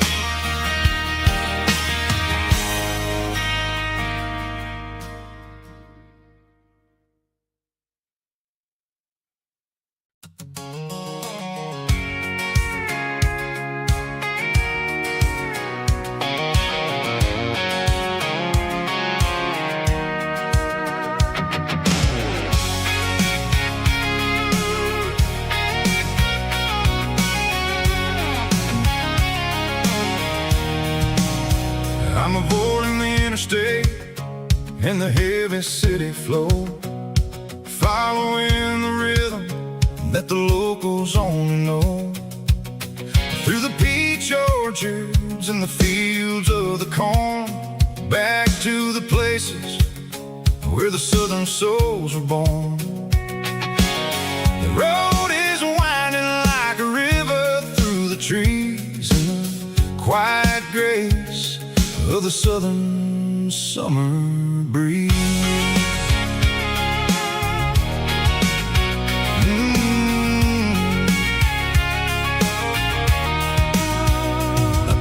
I'm avoiding the interstate and the heavy city flow, following the rhythm that the locals only know. Through the peach orchards and the fields of the corn, back to the places where the southern souls were born. The road is winding like a river through the trees in the quiet grace of the southern summer breeze.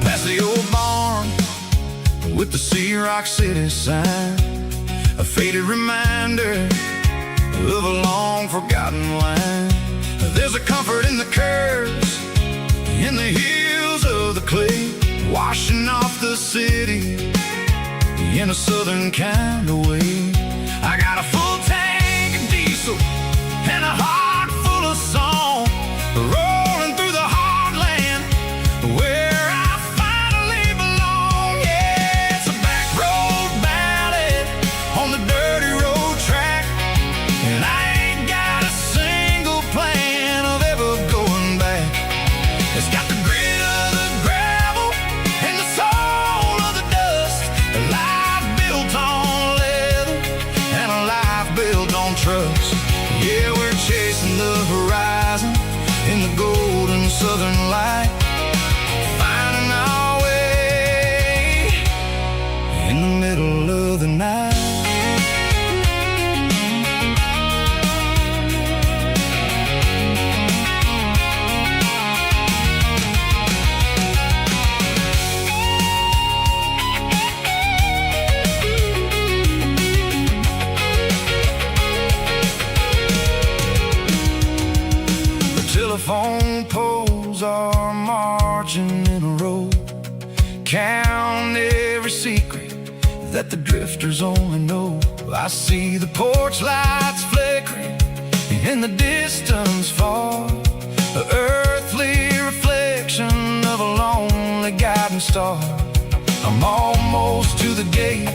Past the old barn with the Sea Rock City sign, a faded reminder of a long forgotten line. There's a comfort in the curves, in the hills of the clay, washing off the city in a southern kind of way. I got a full tank of diesel and a heart full of song, rolling through the heartland where I finally belong. Yeah, it's a back road ballad on the dirty road track, and I ain't got a single plan of ever going back. It's got the grit of the gravel and the soul of the dust, a life built on leather and a life built on trust. Yeah, we're chasing the horizon in the golden southern light, finding our way in the middle of the night. Telephone poles are marching in a row, count every secret that the drifters only know. I see the porch lights flickering in the distance far, an earthly reflection of a lonely guiding star. I'm almost to the gate,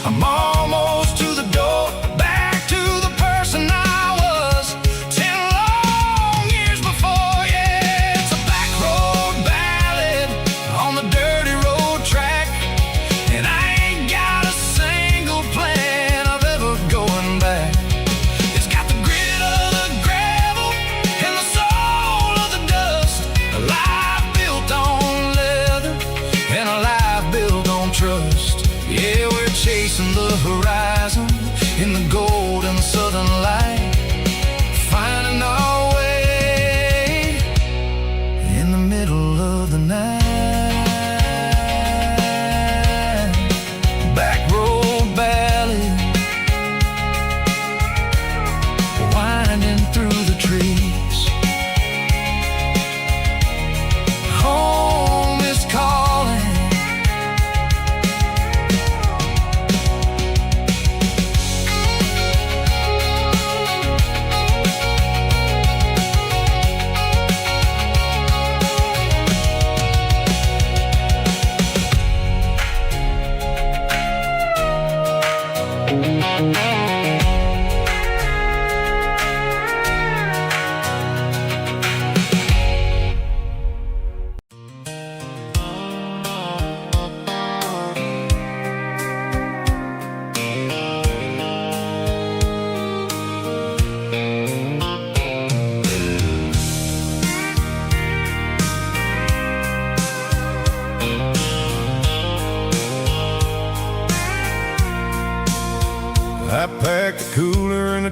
I'm almost to the door, back to the person I was 10 long years before.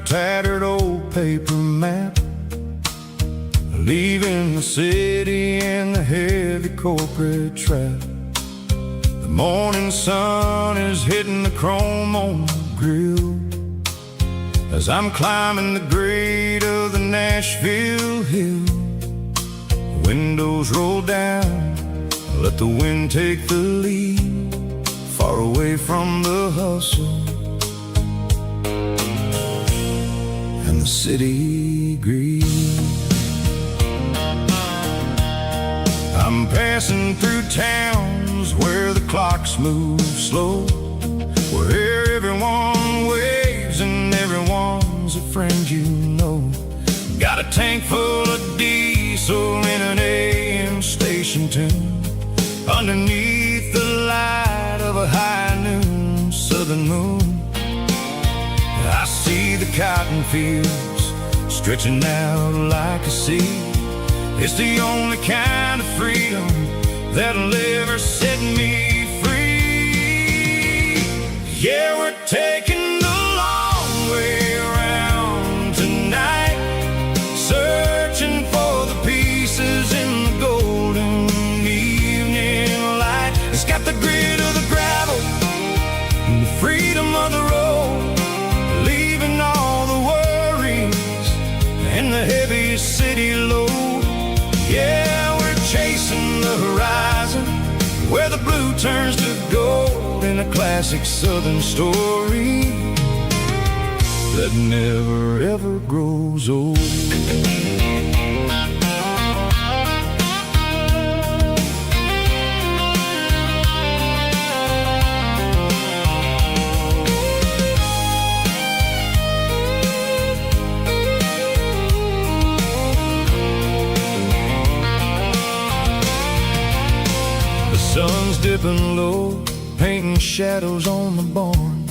tattered old paper map, leaving the city in the heavy corporate trap. The morning sun is hitting the chrome on the grill as I'm climbing the grade of the Nashville hill. The windows roll down, let the wind take the lead, far away from the hustle and the city greed. I'm passing through towns where the clocks move slow, where everyone waves and everyone's a friend you know. Got a tank full of diesel in an AM station tune, underneath the light of a high noon southern moon. I see the cotton fields stretching out like a sea. It's the only kind of freedom that'll ever set me free. Yeah, we're taking the long way around tonight, searching for the pieces in the golden evening light. It's got the grit of the gravel and the freedom of the road, leaving all the worries and the heavy city load. Yeah, we're chasing the horizon, where the blue turns to gold, in a classic southern story that never ever grows old. Sun's dipping low, painting shadows on the barn.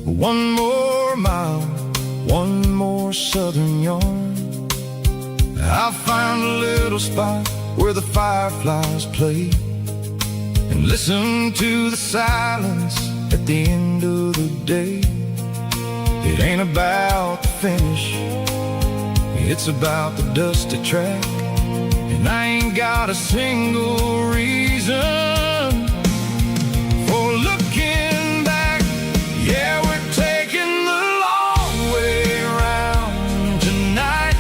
One more mile, one more southern yarn. I'll find a little spot where the fireflies play, and listen to the silence at the end of the day. It ain't about the finish, it's about the dusty track. And I ain't got a single reason for looking back. Yeah, we're taking the long way around tonight,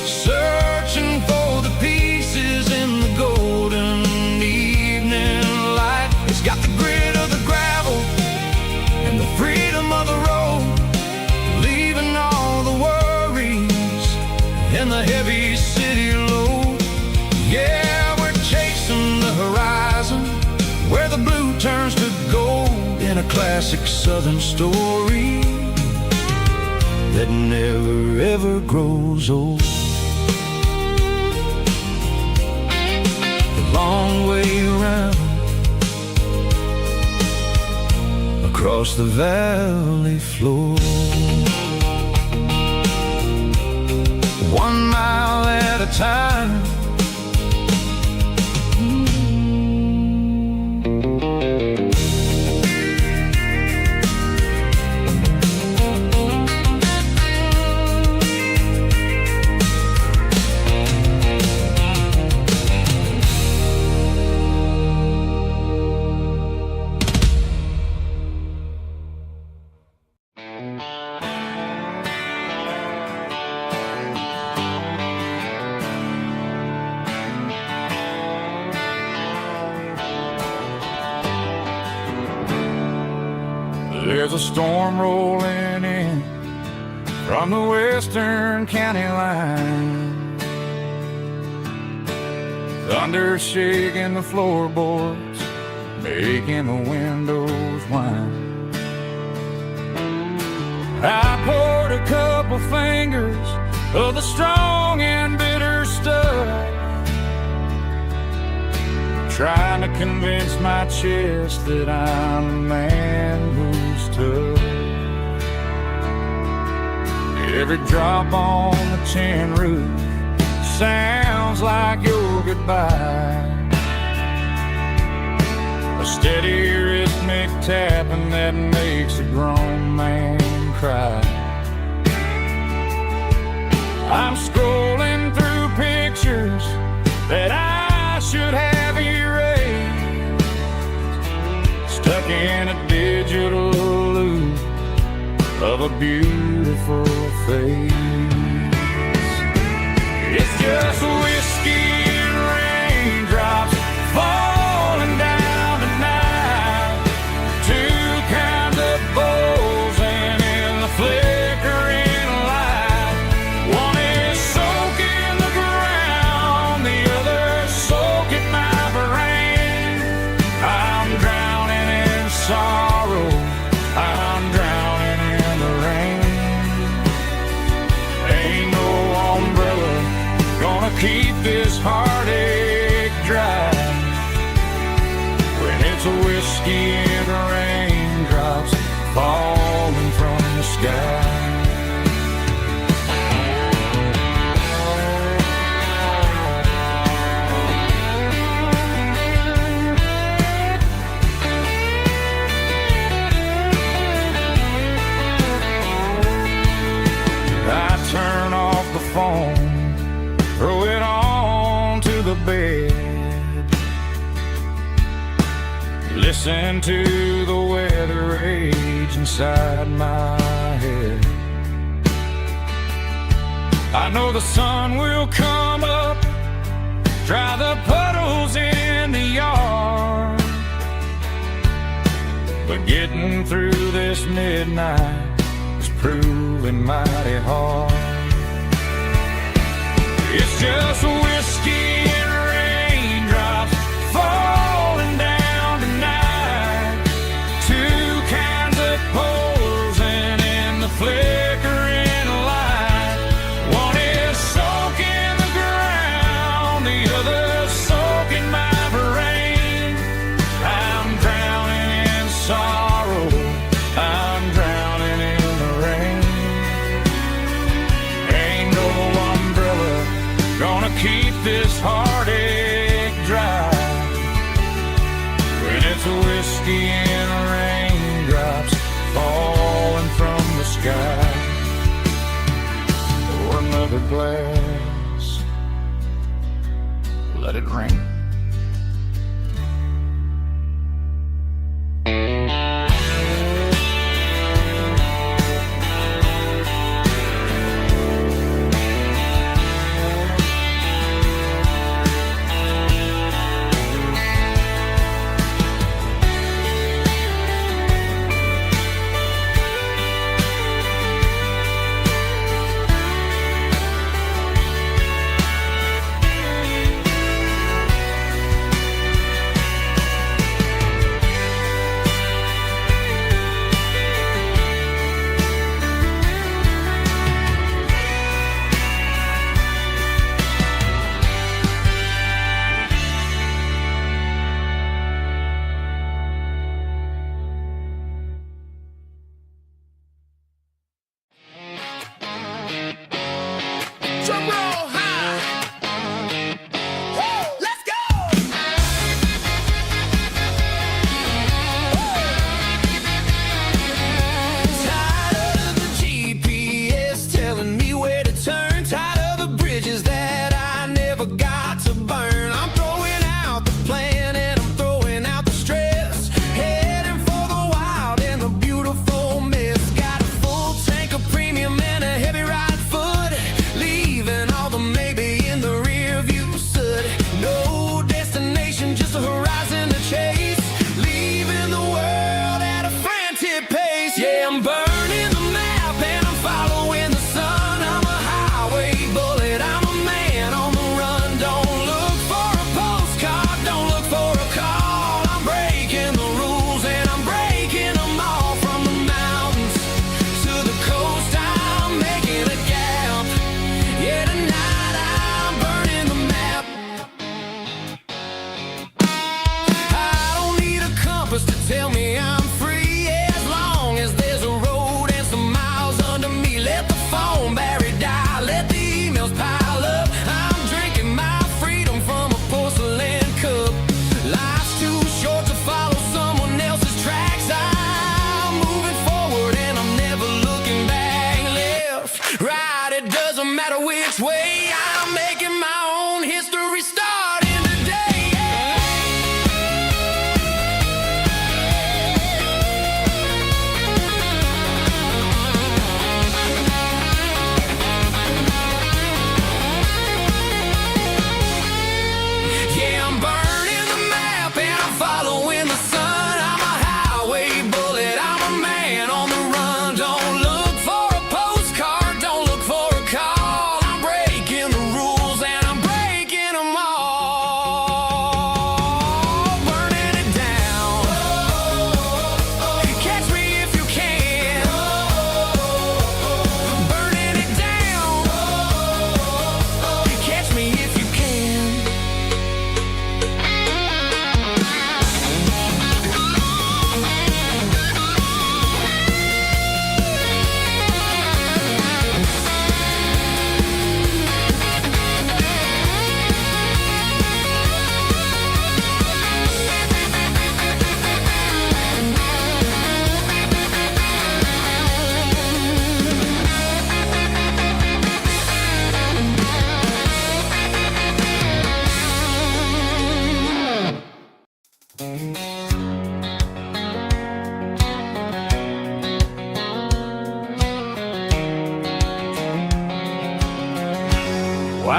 searching for the pieces in the golden evening light. It's got the grit of the gravel and the freedom of the road, leaving all the worries and the heavy city load. Yeah, we're chasing the horizon, where the blue turns to gold, in a classic southern story that never ever grows old. The long way around, across the valley floor, 1 mile at a time. There's a storm rolling in from the western county line, thunder shaking the floorboards, making the windows whine. I poured a couple fingers of the strong and bitter stuff, trying to convince my chest that I'm a man who's tough. Every drop on the tin roof sounds like your goodbye, a steady rhythmic tapping that makes a grown man cry. I'm scrolling through pictures that I should have erased, stuck in a digital loop of a beautiful face. It's just whiskey and raindrops falling down tonight. Two kinds of bowls and in the flickering light. One is soaking the ground, the other soaking my brain. I'm drowning in sorrow, I'm drowning in the rain. Ain't no umbrella gonna keep this heartache dry when it's a whiskey and raindrops falling from the sky. I turn off the phone, throw it on to the bed, listen to the weather rage inside my head. I know the sun will come up, dry the puddles in the yard, but getting through this midnight is proving mighty hard. It's just whiskey and raindrops falling down tonight. Two kinds of poles and in the flickering light. One is soaking the ground, the other soaking my brain. I'm drowning in sorrow, I'm drowning in the rain. Ain't no umbrella gonna keep this heartache dry when it's a whiskey and raindrops falling from the sky. Pour another glass, let it rain.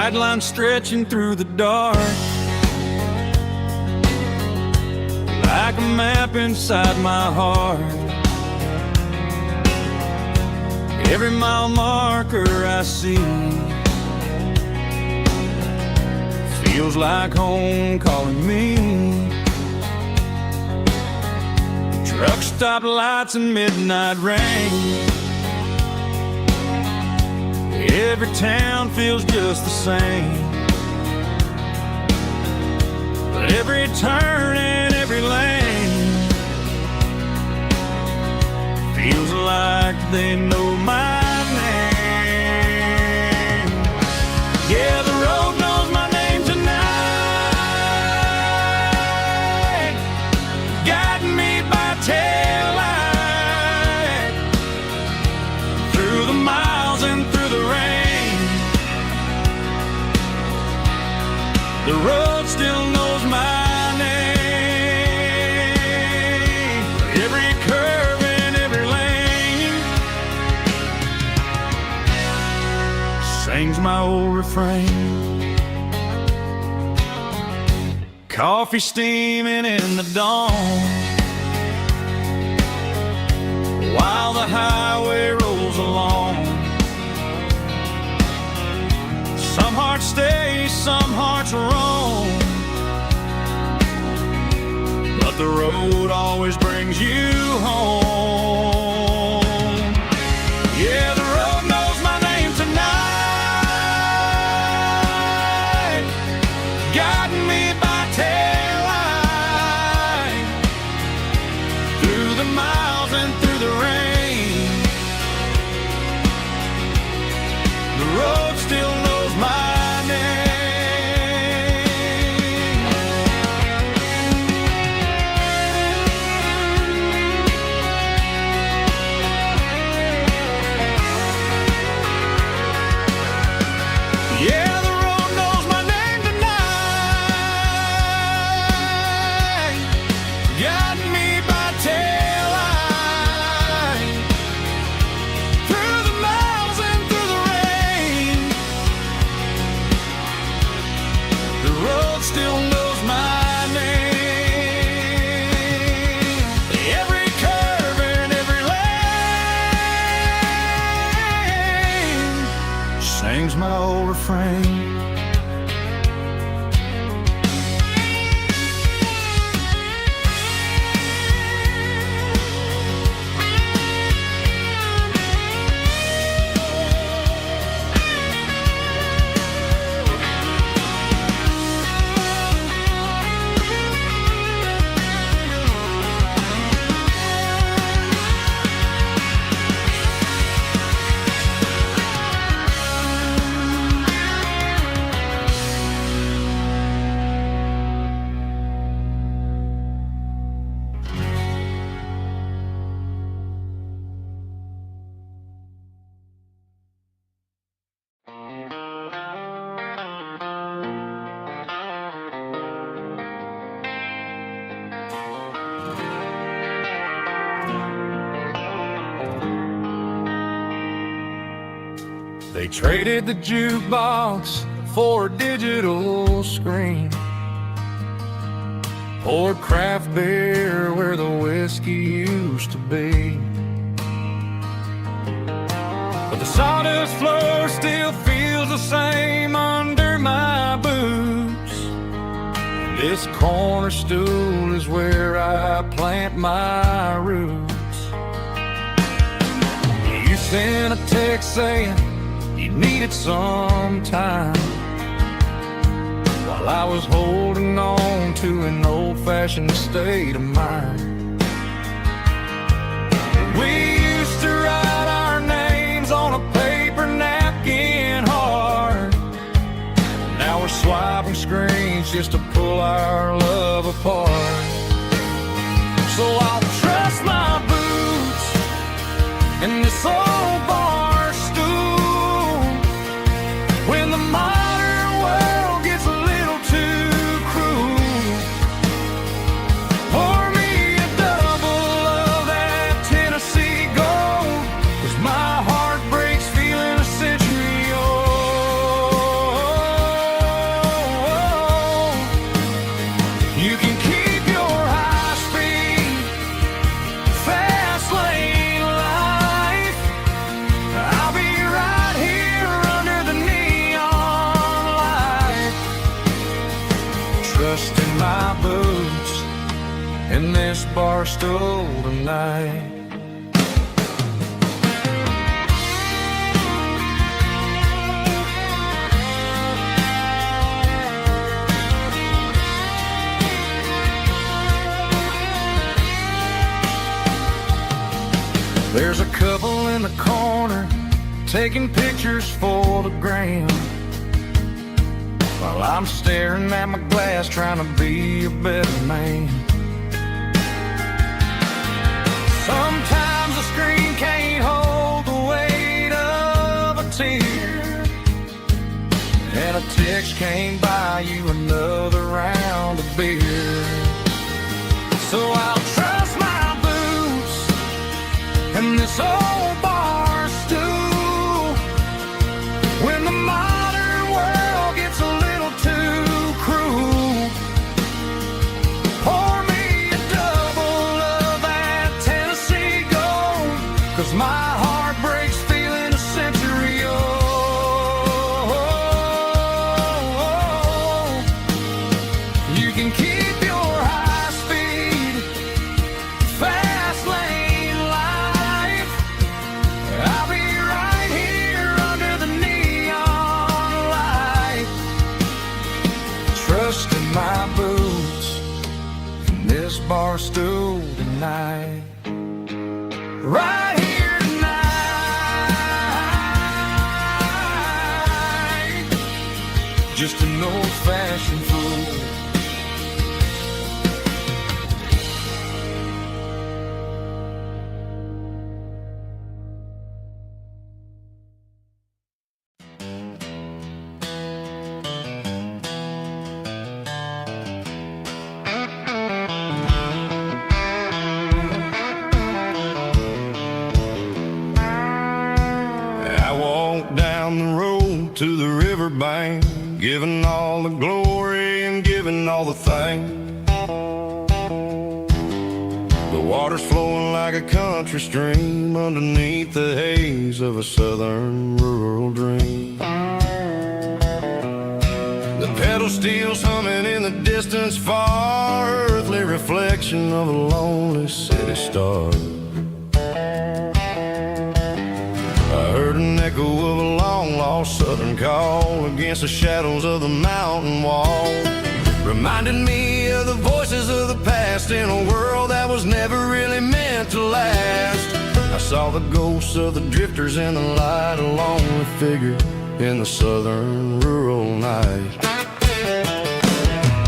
Bright lines stretching through the dark, like a map inside my heart. Every mile marker I see feels like home calling me. Truck stop lights and midnight rain. Every town feels just the same, but every turn and every lane feels like they know my name. Yeah, the road knows my name tonight, guiding me by taillight through the miles and through the rain. The road still knows my name. Every curve and every lane sings my old refrain. Coffee steaming in the dawn, while the highway rolls along. Some hearts stay, some hearts roam, but the road always brings you home. Yeah, the road knows my name tonight, guiding me by taillight through the miles and through the rain. The road still knows my name. Yeah, the road knows my name tonight, guiding me by taillight through the miles and through the rain. The road still knows my name. Every curve and every lane sings my old refrain. They traded the jukebox for a digital screen, poured craft beer where the whiskey used to be. But the sawdust floor still feels the same under my boots. This corner stool is where I plant my roots. You sent a text saying you needed some time, while I was holding on to an old-fashioned state of mind. We used to write our names on a paper napkin hard. Now we're swiping screens just to pull our love apart. So I'll trust my boots in this old bar stool when the modern world gets a little too cruel. Pour me a double of that Tennessee Gold, 'cause my heart breaks feeling a century old. in this bar stool tonight. There's a couple in the corner taking pictures for the gram, while I'm staring at my glass trying to be a better man. Sometimes the screen can't hold the weight of a tear, and a text can't buy you another round of beer. So I'll trust my boots and this old bar stool when the modern world gets a little too cruel. Pour me a double of that Tennessee Gold, 'cause my heart breaks feeling a century old. You can keep your high speed, fast lane life. I'll be right here under the neon light, trusting my boots in this bar stool tonight. Right here tonight, just an old-fashioned fool. I walked down the road to the riverbank, giving all the glory and giving all the thanks. The water's flowing like a country stream underneath the haze of a southern rural dream. The pedal steel's humming in the distance far, earthly reflection of a lonely city star. I heard an echo of a long-lost southern call against the shadows of the mountain wall, reminding me of the voices of the past in a world that was never really meant to last. I saw the ghosts of the drifters in the light, a lonely figure in the southern rural night.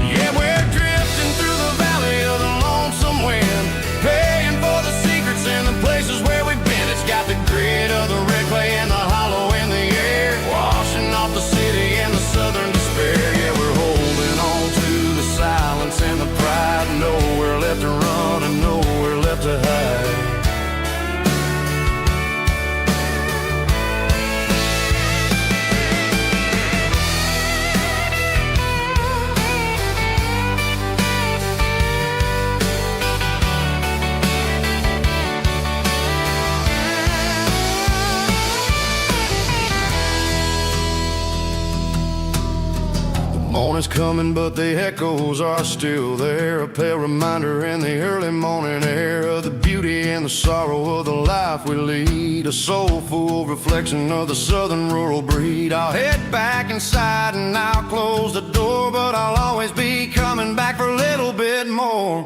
Yeah, we're drifting through the valley of the lonesome wind, paying for the secrets and the places where we've been. It's got the grit of the red clay and the hollow in the air, washing off the city and the southern despair. Yeah, we're holding on to the silence and the pride, nowhere left to run and nowhere left to hide. Morning's coming, but the echoes are still there, a pale reminder in the early morning air of the beauty and the sorrow of the life we lead, a soulful reflection of the southern rural breed. I'll head back inside and I'll close the door, but I'll always be coming back for a little bit more.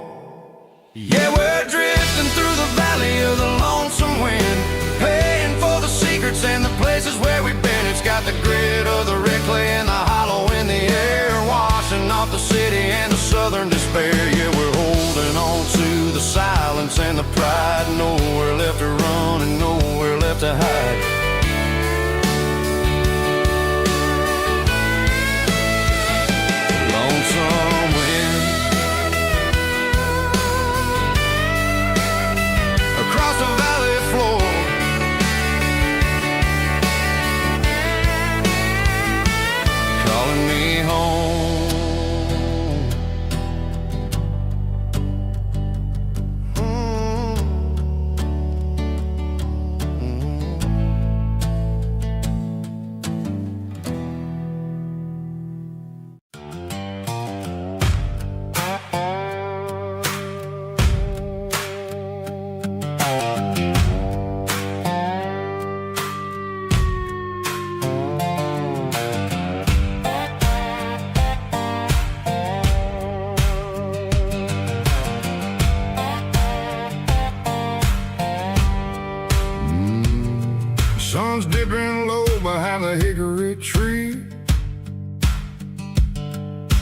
Yeah, we're drifting through the valley of the lonesome wind, paying for the secrets and the places where we've been. It's got the grit of the red clay and the hollow in the air, washing off the city and the southern despair. Yeah, we're holding on to the silence and the pride, nowhere left to run and nowhere left to hide. Lonesome wind across the valley floor, calling me home.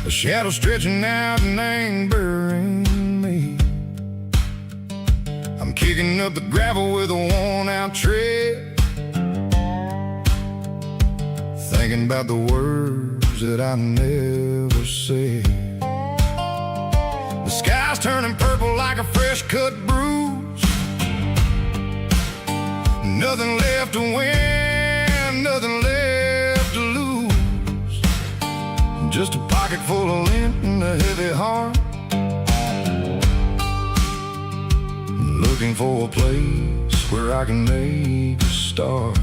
a shadow stretching out and angering me. I'm kicking up the gravel with a worn-out tread, thinking about the words that I never said. The sky's turning purple like a fresh-cut bruise. Nothing left to win, nothing left to lose. Just a pocket full of lint and a heavy heart, looking for a place where I can make a start.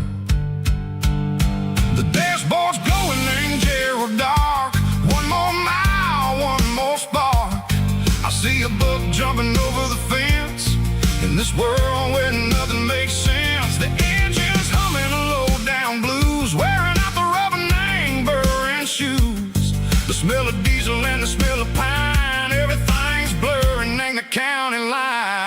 The dashboard's glowing in Gerald dark. One more mile, one more spark. I see a buck jumping over the fence in this world where nothing makes sense. The engine's humming a low-down blues, wearing out the rubbernang burring shoes. The smell of diesel and the smell of pine, everything's blurring in the county line.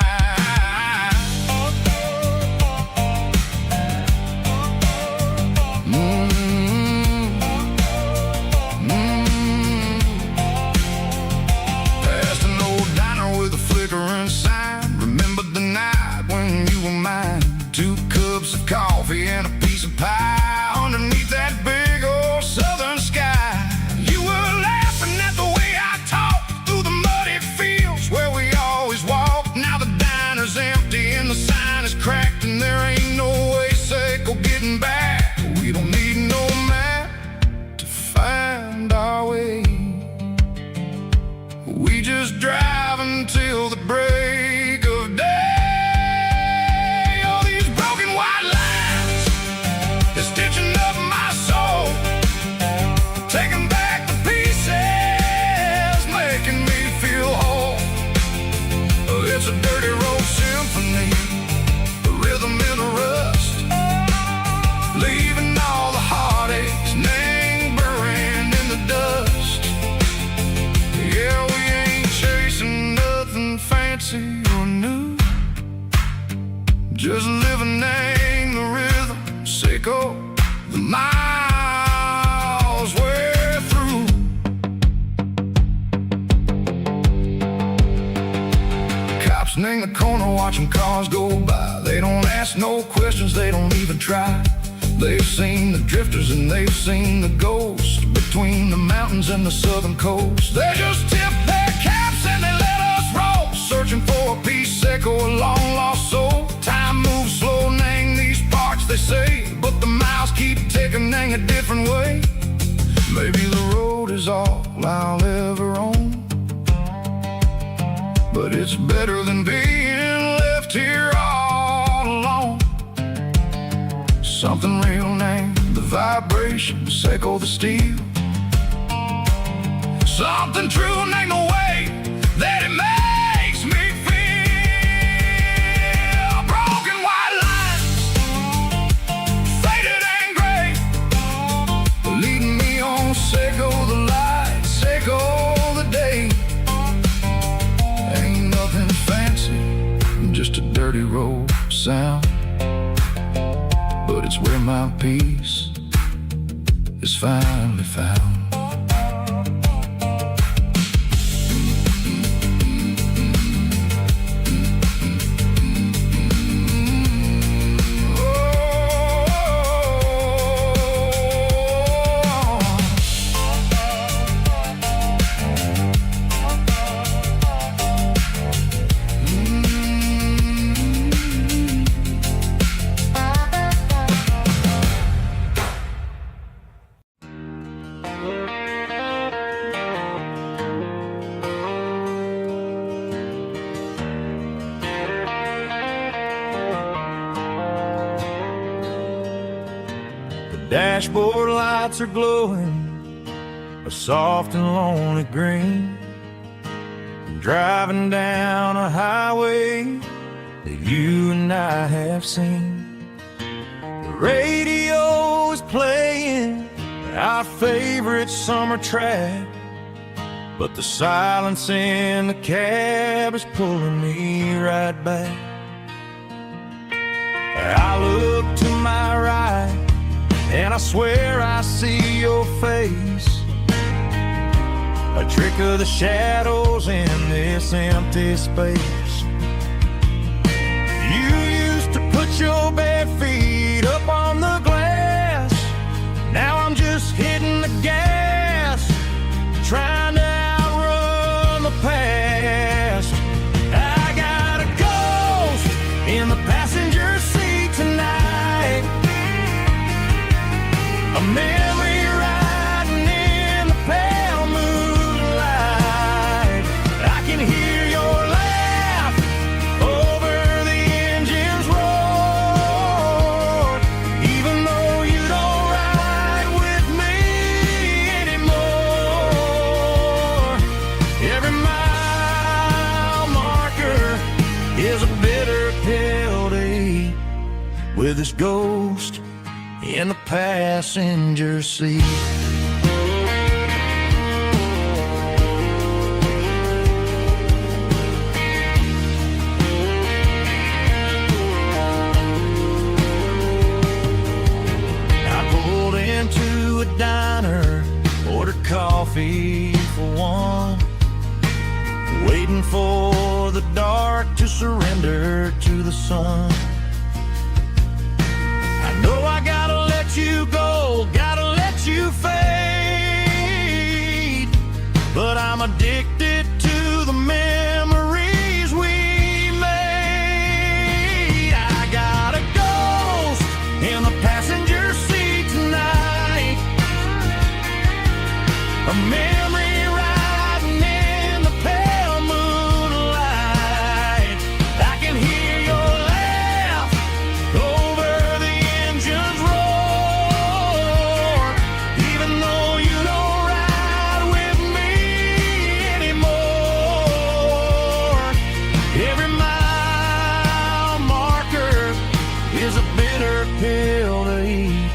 Coffee and a piece of pie underneath that big old southern sky. You were laughing at the way I talked through the muddy fields where we always walked. Now the diner's empty and the sign is cracked, and there ain't no way Seco getting back. We don't need no map to find our way. We just drive until the break of day. It's a dirty road symphony, a rhythm in a rust, leaving all the heartaches lingering in the dust. Yeah, we ain't chasing nothing fancy or new, just living in the rhythm, Seco, the miles we're through. In the corner watching cars go by, they don't ask no questions, they don't even try. They've seen the drifters and they've seen the ghosts between the mountains and the southern coast. They just tip their caps and they let us roll, searching for a piece, Seco, a long lost soul. Time moves slow, nang these parts, they say, but the miles keep ticking, nang a different way. Maybe the road is all I'll ever own, but it's better than being left here all alone. Something real named the vibration, Seco the steel. Something true named the way that it makes me feel. Broken white lines, faded and gray, leading me on, Seco the light, Seco the day. Just a dirty road sound, but it's where my peace is finally found. Dashboard lights are glowing a soft and lonely green. I'm driving down a highway that you and I have seen. The radio is playing our favorite summer track, but the silence in the cab is pulling me right back. I look to my right and I swear I see your face. a trick of the shadows in this empty space. You used to put your bare feet up on the glass. Now I'm just hitting the gas, trying to outrun the past. I got a ghost in the passenger seat tonight, a memory riding in the pale moonlight. I can hear your laugh over the engine's roar, even though you don't ride with me anymore. Every mile marker is a bitter pill to eat, with this ghost in the passenger seat. I pulled into a diner, ordered coffee for one, waiting for the dark to surrender to the sun. I know I gotta let you go, gotta let you fade, but I'm addicted to the memories we made. I got a ghost in the passenger seat tonight, a memory riding in the pale moonlight. I can hear your laugh over the engine's roar, even though you don't ride with me anymore. Every mile marker is a bitter pill to eat,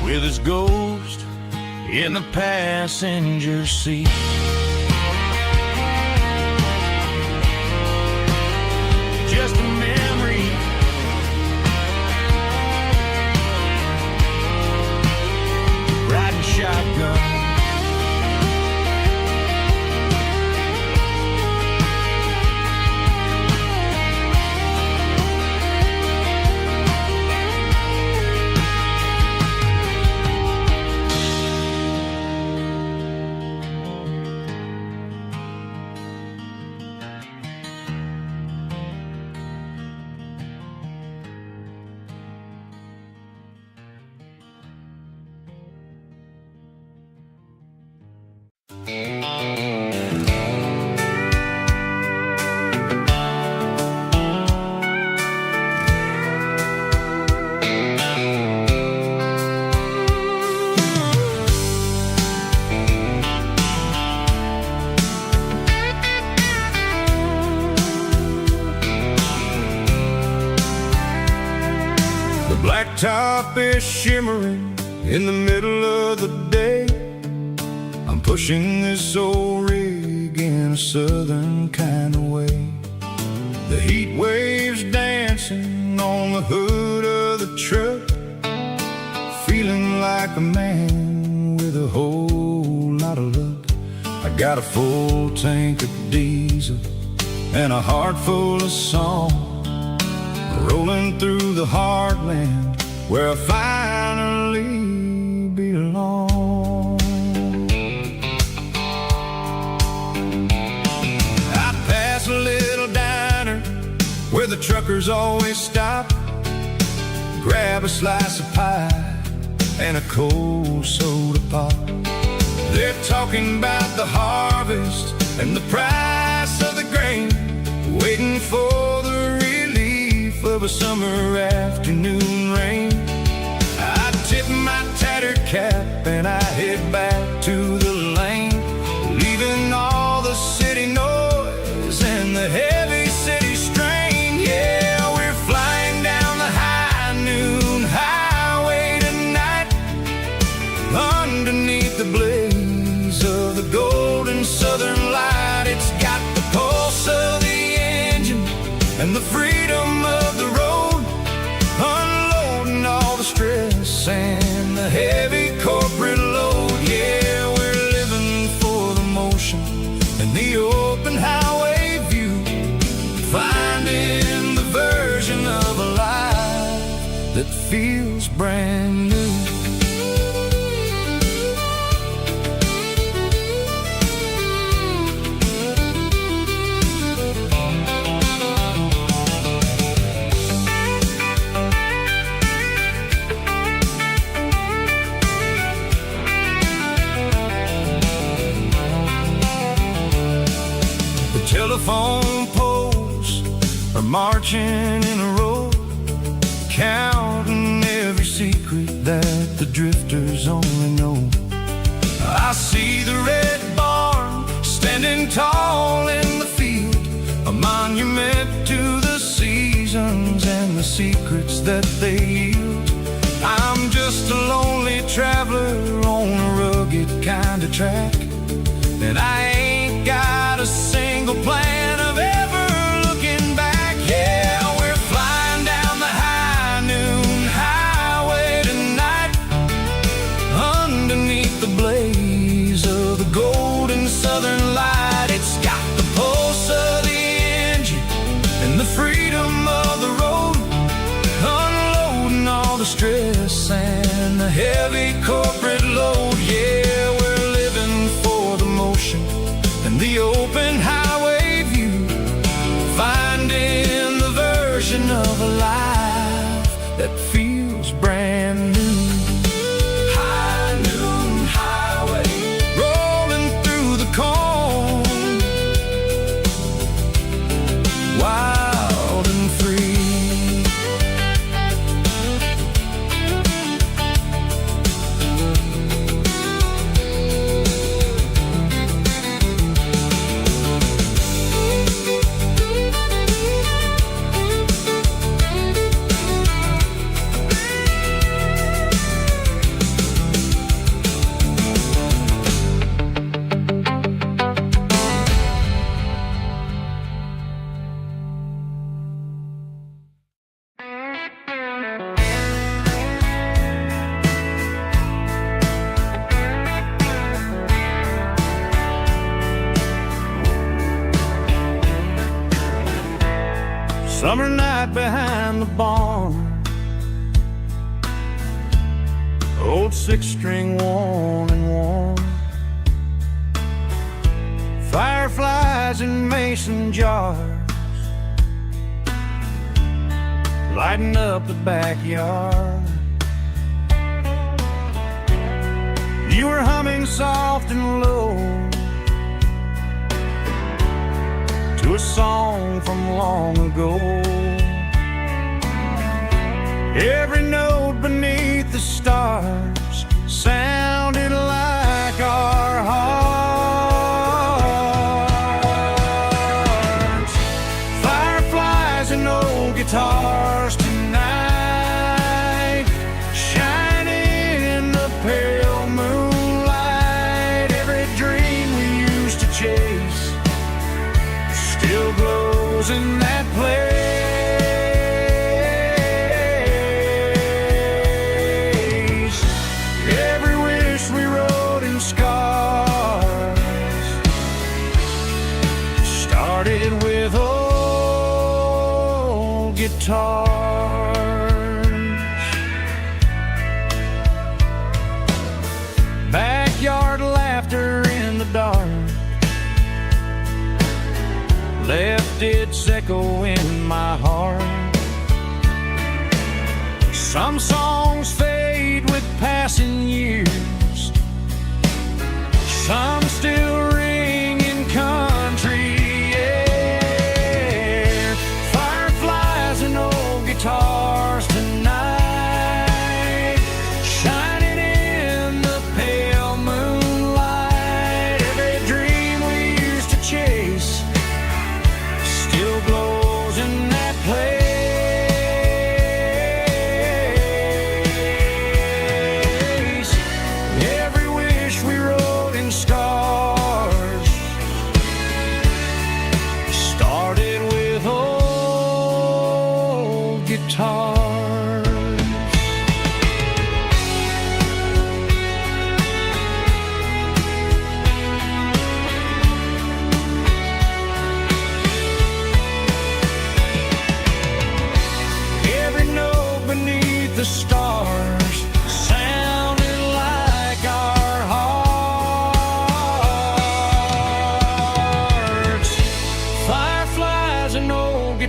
with his ghost in the passenger seat. Just a memory, riding shotgun. The blacktop is shimmering in the middle of the day. I'm pushing this old rig in a southern kind of way. The heat waves dancing on the hood of the truck, feeling like a man with a whole lot of luck. I got a full tank of diesel and a heart full of song, rolling through the heartland where I finally belong. I pass a little diner where the truckers always stop, grab a slice of pie and a cold soda pop. They're talking about the harvest and the price of the grain, waiting for the relief of a summer afternoon rain. I tip my tattered cap and I head back to the lane, leaving all the city noise and the heavy city strain. Yeah, we're flying down the high noon highway tonight, underneath the blaze of the golden southern light. It's got the pulse of the engine and the freedom of the road, unloading all the stress and the heavy corporate load. motion and the open highway view, finding the version of a life that feels brand new. Telephone poles are marching in a row, counting every secret that the drifters only know. I see the red barn standing tall in the field, a monument to the seasons and the secrets that they yield. I'm just a lonely traveler on a rugged kind of track, and I ain't got a single plan of ever looking back. Yeah, we're flying down the high noon highway tonight, underneath the blaze of the golden southern light. It's got the pulse of the engine and the freedom of the road, unloading all the stress and the heavy corporate load. Yeah, we're living for the motion and the open highway view, finding the version of a life that feels brand new. High noon highway, rolling through the corn, wild and free. Summer night behind the barn, old six-string worn and worn, fireflies in mason jars, lighting up the backyard. You were humming soft and low to a song from long ago. Every note beneath the stars sounded like our hearts. Fireflies and old guitars tonight, shining in the pale moonlight. Every dream we used to chase still glows in that place. Every wish we wrote in scars started with old guitars. Backyard laughter in the dark left its echo in my heart. Some songs fade with passing years, some still ring in country air. Fireflies and old guitars tonight, shining in the pale moonlight. Every dream we used to chase still glows in that place.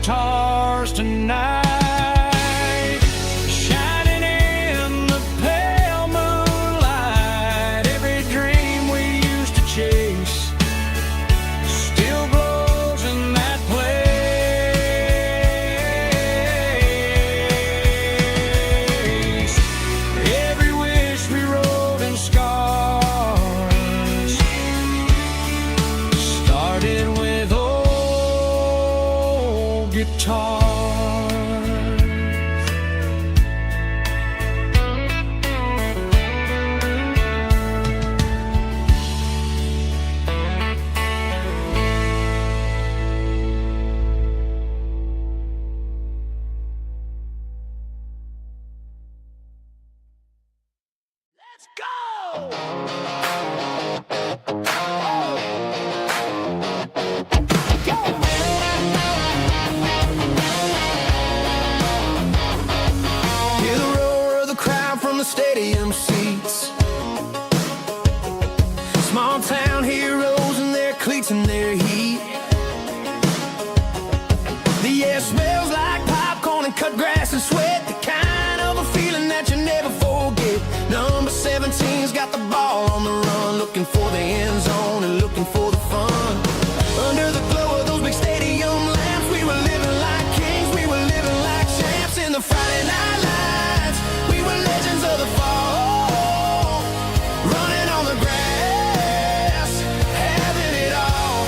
guitars tonight, shining in the pale moonlight. Every dream we used to chase still glows in that place. Every wish we wrote in scars started with old guitars. Let's go! Hear the roar of the crowd from the stadium seats. Small town heroes in their cleats and their heat. The air smells like popcorn and cut grass and sweat. The kind of a feeling that you never forget. Number 17's got the ball on the run, looking for the end zone and looking for the fun. Under the glow of those big stadium lamps, we were living like kings, we were living like champs in the Friday night lights. We were legends of the fall, running on the grass, having it all.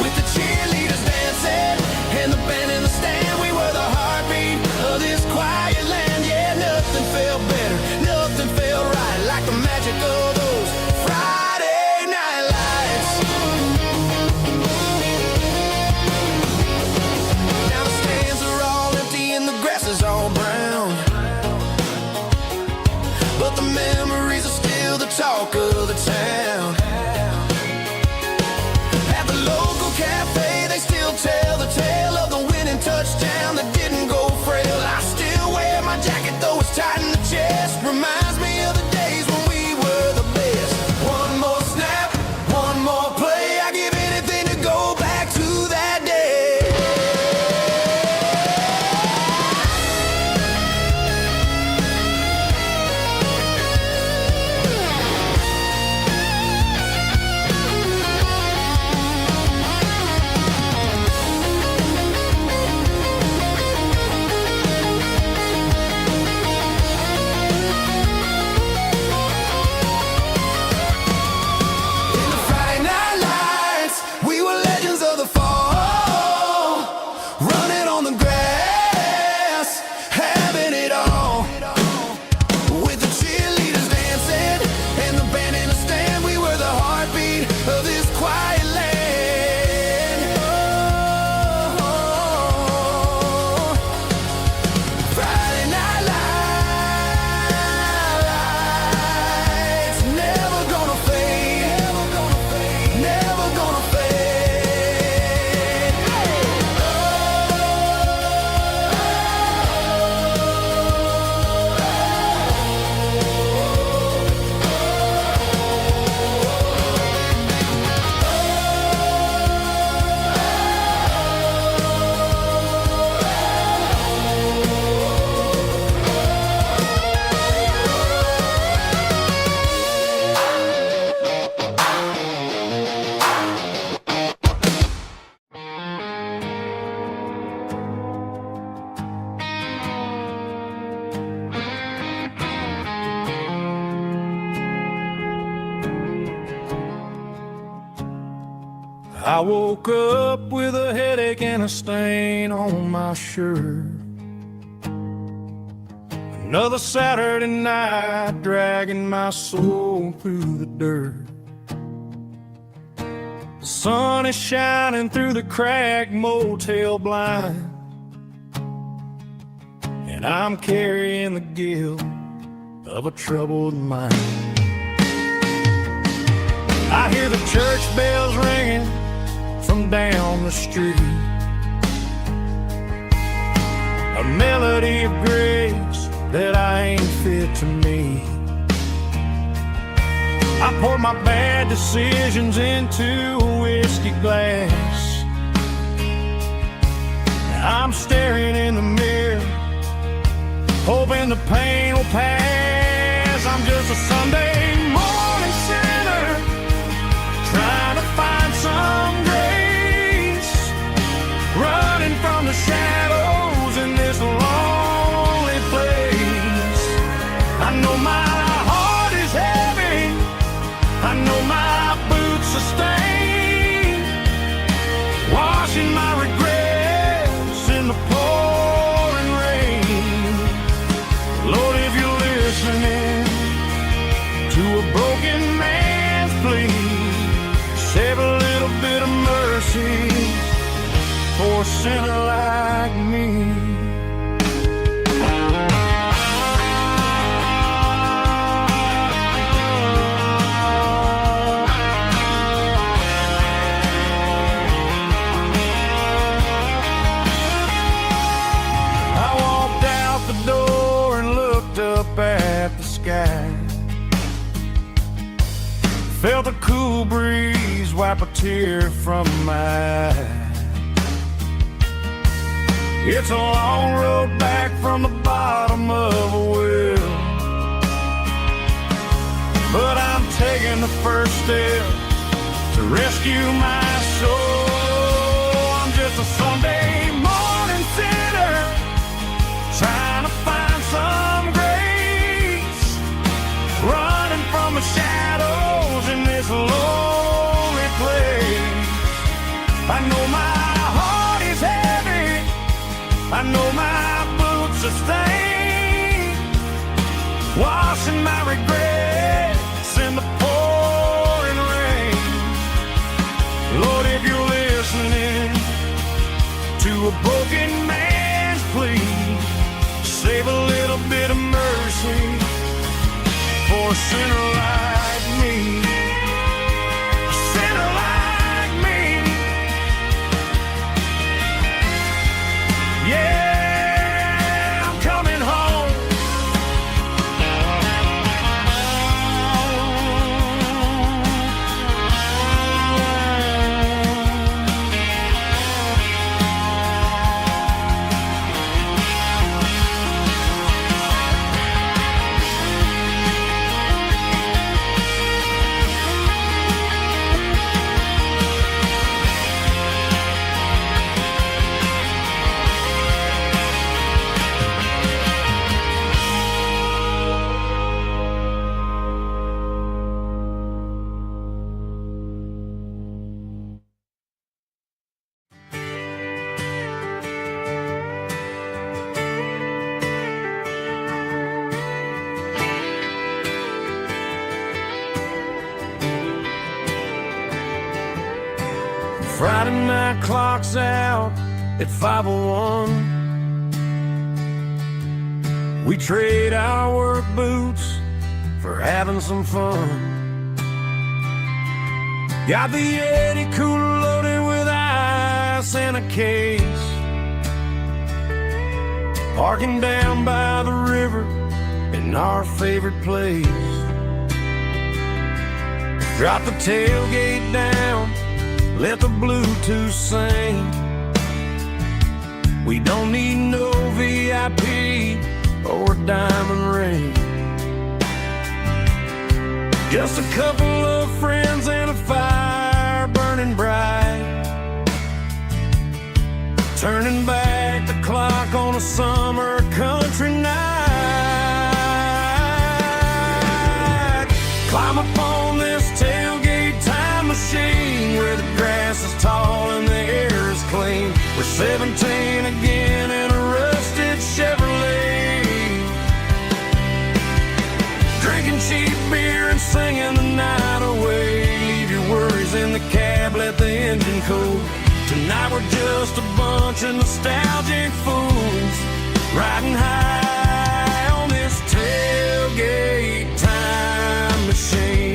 With the cheerleaders dancing and the band in the stand, we were the heartbeat of this quiet land. Yeah, nothing felt better, nothing felt right like the magic of those Friday night lights. Now the stands are all empty and the grass is all brown, but the memories are still the talk of the town. At the local cafe, they still tell the tale of the winning touchdown that didn't go frail. I still wear my jacket, though it's tight in the chest. Reminds me of the days when we were the best. One more snap, one more play. I give anything to go back to that day. In the Friday night lights, we were legends of the fall, running on the grass, having it all. With the cheerleaders dancing and the band in the stand, we were the heartbeat of this quiet land. Oh, Friday night lights, never gonna fade, never gonna fade. I woke up with a headache and a stain on my shirt. Another Saturday night dragging my soul through the dirt. The sun is shining through the cracked motel blind, and I'm carrying the guilt of a troubled mind. I hear the church bells ringing from down the street, a melody of grace that I ain't fit to meet. I poured my bad decisions into a whiskey glass, I'm staring in the mirror, hoping the pain will pass. I'm just a Sunday morning sinner, trying to find some grace, running from the shadows in this lonely place. I know my heart is heavy, I know my boots are stained, washing my regrets in the pouring rain. Lord, if you're listening to a broken man's plea, save a little bit of mercy for a sinner like me. At the sky, felt a cool breeze wipe a tear from my eye. It's a long road back from the bottom of a well, but I'm taking the first step to rescue my soul. I'm just a Sunday morning sinner, trying to find some running from the shadows in this lonely place. I know my heart is heavy, I know my boots are stained, washing my regrets in the pouring rain. Lord, if you're listening to a broken man's plea, save a little bit of mercy for a sinner like me. A sinner like me. Yeah, I'm coming home. Friday night clock's out at 5:01. We trade our work boots for having some fun. Got the Yeti cooler loaded with ice and a case, parking down by the river in our favorite place. Drop the tailgate down, let the Bluetooth sing. We don't need no VIP or a diamond ring. Just a couple of friends and a fire burning bright, turning back the clock on a summer country night. Climb up on this tailgate time machine where the grass is tall and the air is clean. We're 17 again in a rusted Chevrolet, drinking cheap beer and singing the night away. Leave your worries in the cab, let the engine cool. Tonight we're just a bunch of nostalgic fools, riding high on this tailgate time machine.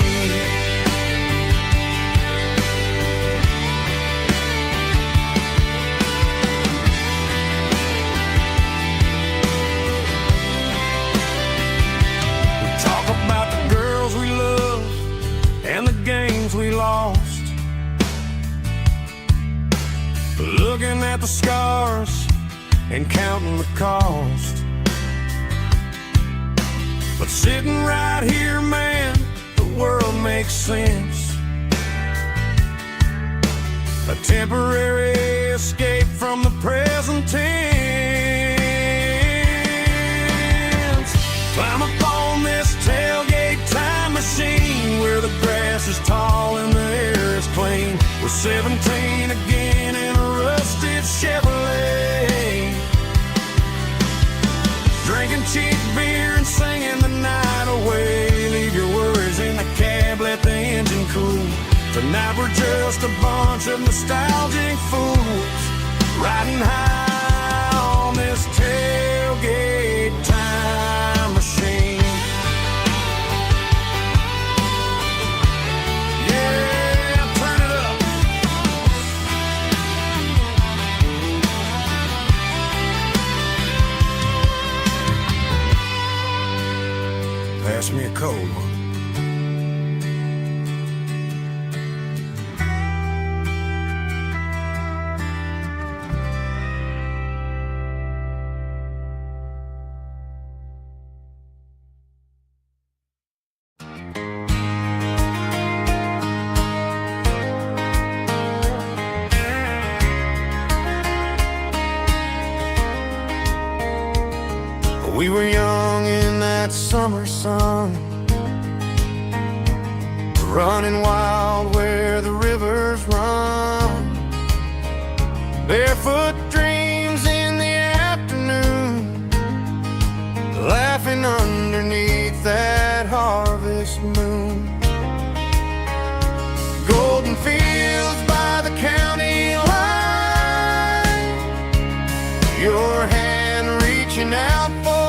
Looking at the scars and counting the cost. But sitting right here, man, the world makes sense. A temporary escape from the present tense. Climb upon this tailgate time machine, where the grass is tall and the air is clean. We're 17 again in a rusted Chevrolet, drinking cheap beer and singing the night away. Leave your worries in the cab, let the engine cool. Tonight we're just a bunch of nostalgic fools, riding high on this tailgate time machine. Yeah, turn it up. Pass me a cold one. We were young in that summer sun, running wild where the rivers run. Barefoot dreams in the afternoon, laughing underneath that harvest moon. Golden fields by the county line, your hand reaching out for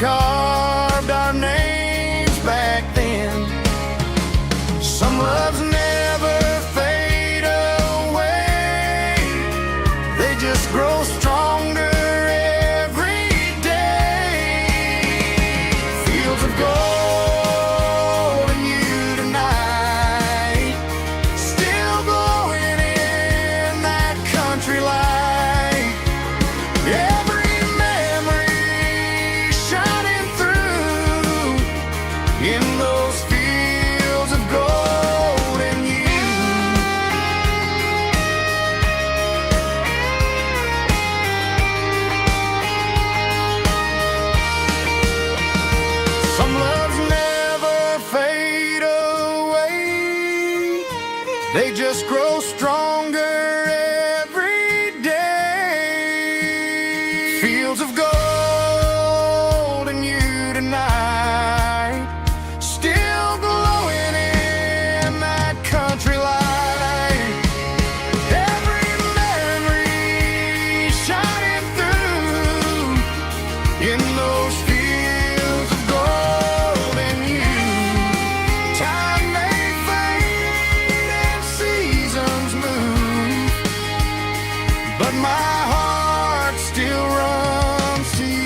carved our names back then. Some loves never fade away, they just grow stronger every day. Fields of gold and you tonight, still glowing in that country light. They just grow stronger every day. Fields of gold and you tonight, still glowing in that country light. Every memory shining through in those fields of gold and you. Time may fade and seasons move, but my heart still runs to you.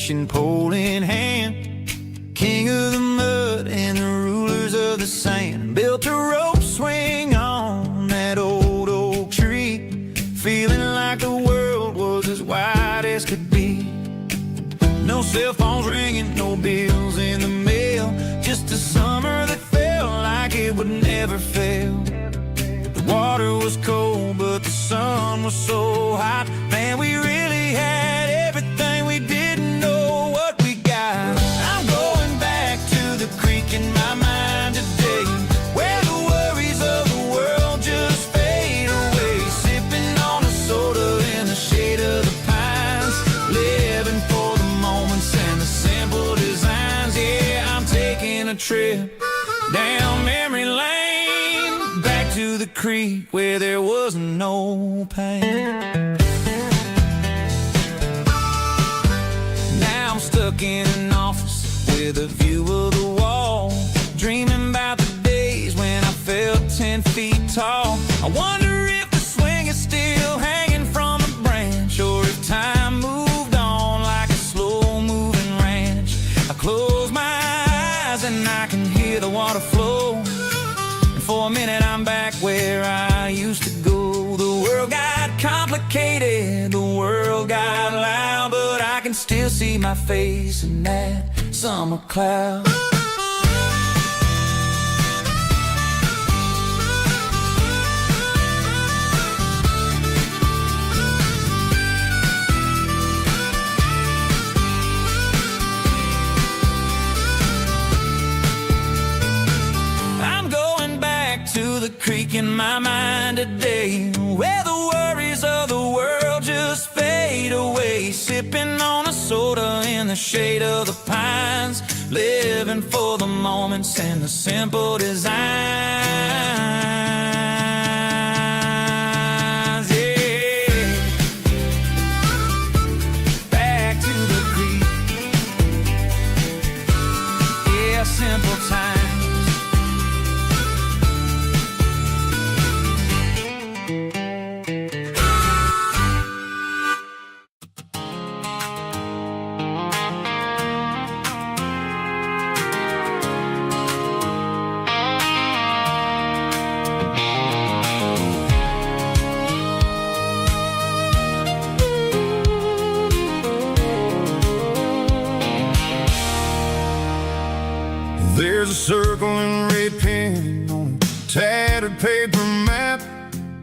fishing pole in hand, king of the mud and the rulers of the sand. Built a rope swing on that old oak tree, feeling like the world was as wide as could be. No cell phones ringing, no bills in the mail, just a summer that felt like it would never fail. The water was cold, but the sun was so hot. Man, we really had everything, we didn't know what we got. I'm going back to the creek in my mind today, where the worries of the world just fade away. Sipping on a soda in the shade of the pines, living for the moments and the simple designs. Yeah, I'm taking a trip down memory lane, back to the creek where there was no pain. Now I'm stuck in an office with a view of the wall, dreaming about the days when I felt 10 feet tall. I wonder if the swing is still hanging from a branch, or if time moved on like a slow-moving ranch. I close my eyes and I can hear the water flow, and for a minute I'm back where I used to go. The world got complicated, the world got loud, but I can still see my face in that summer cloud. To the creek in my mind today, where the worries of the world just fade away. Sipping on a soda in the shade of the pines, living for the moments and the simple designs. Yeah, back to the creek. Yeah, simple times. There's a circle and red pen on a tattered paper map,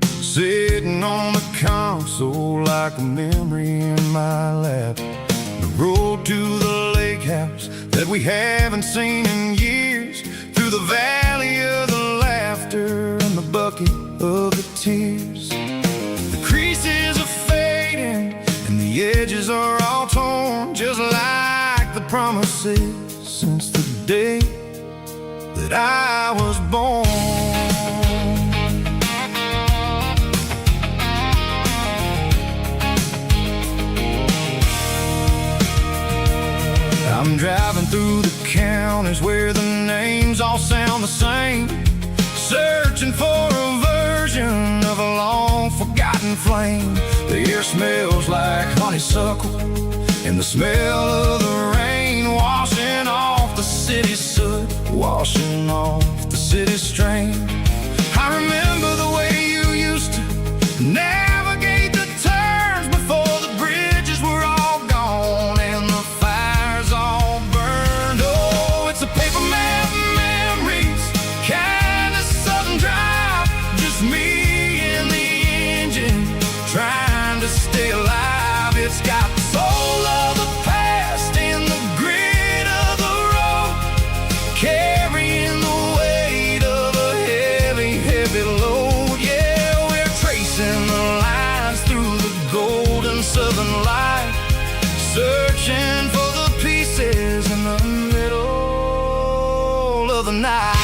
sitting on the console like a memory in my lap. The road to the lake house that we haven't seen in years, through the valley of the laughter and the bucket of the tears. The creases are fading and the edges are all torn, just like the promises since the day that I was born. I'm driving through the counties where the names all sound the same, searching for a version of a long forgotten flame. The air smells like honeysuckle and the smell of the rain, washing off the city's soot, washing off the city's strain. I remember the way you used to navigate the turns before the bridges were all gone and the fires all burned. Oh, it's a paper map memories, kind of sudden drive, just me and the engine trying to stay alive. It's got the soul of the past in the grit of the road, carrying the weight of a heavy, heavy load. Yeah, we're tracing the lines through the golden southern light, searching for the pieces in the middle of the night.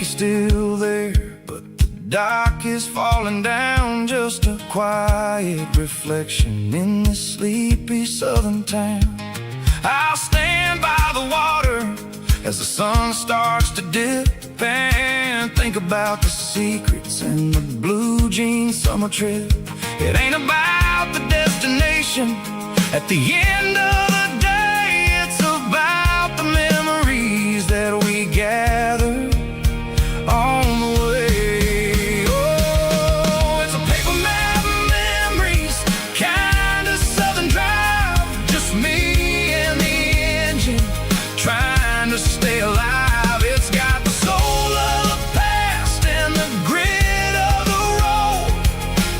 Still there, but the dock is falling down just a quiet reflection in this sleepy southern town. I'll stand by the water as the sun starts to dip and think about the secrets and the blue jean summer trip. It ain't about the destination at the end of the day, it's about the memories that we gather on the way. Oh, it's a paper map of memories, kind of southern drive, just me and the engine trying to stay alive. It's got the soul of the past and the grit of the road,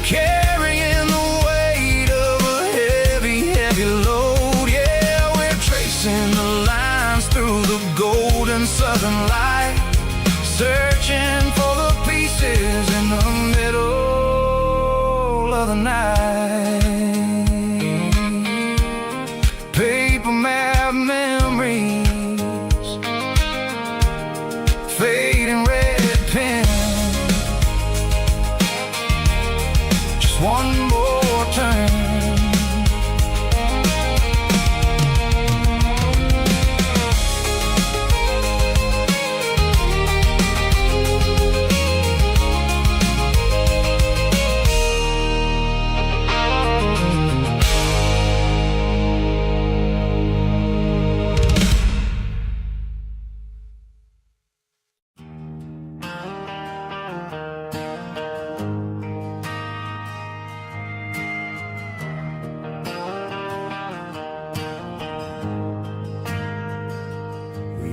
carrying the weight of a heavy, heavy load. Yeah, we're tracing the lines through the golden southern light, searching for the pieces in the middle of the night. Paper map memories, fading red pen, just one more turn.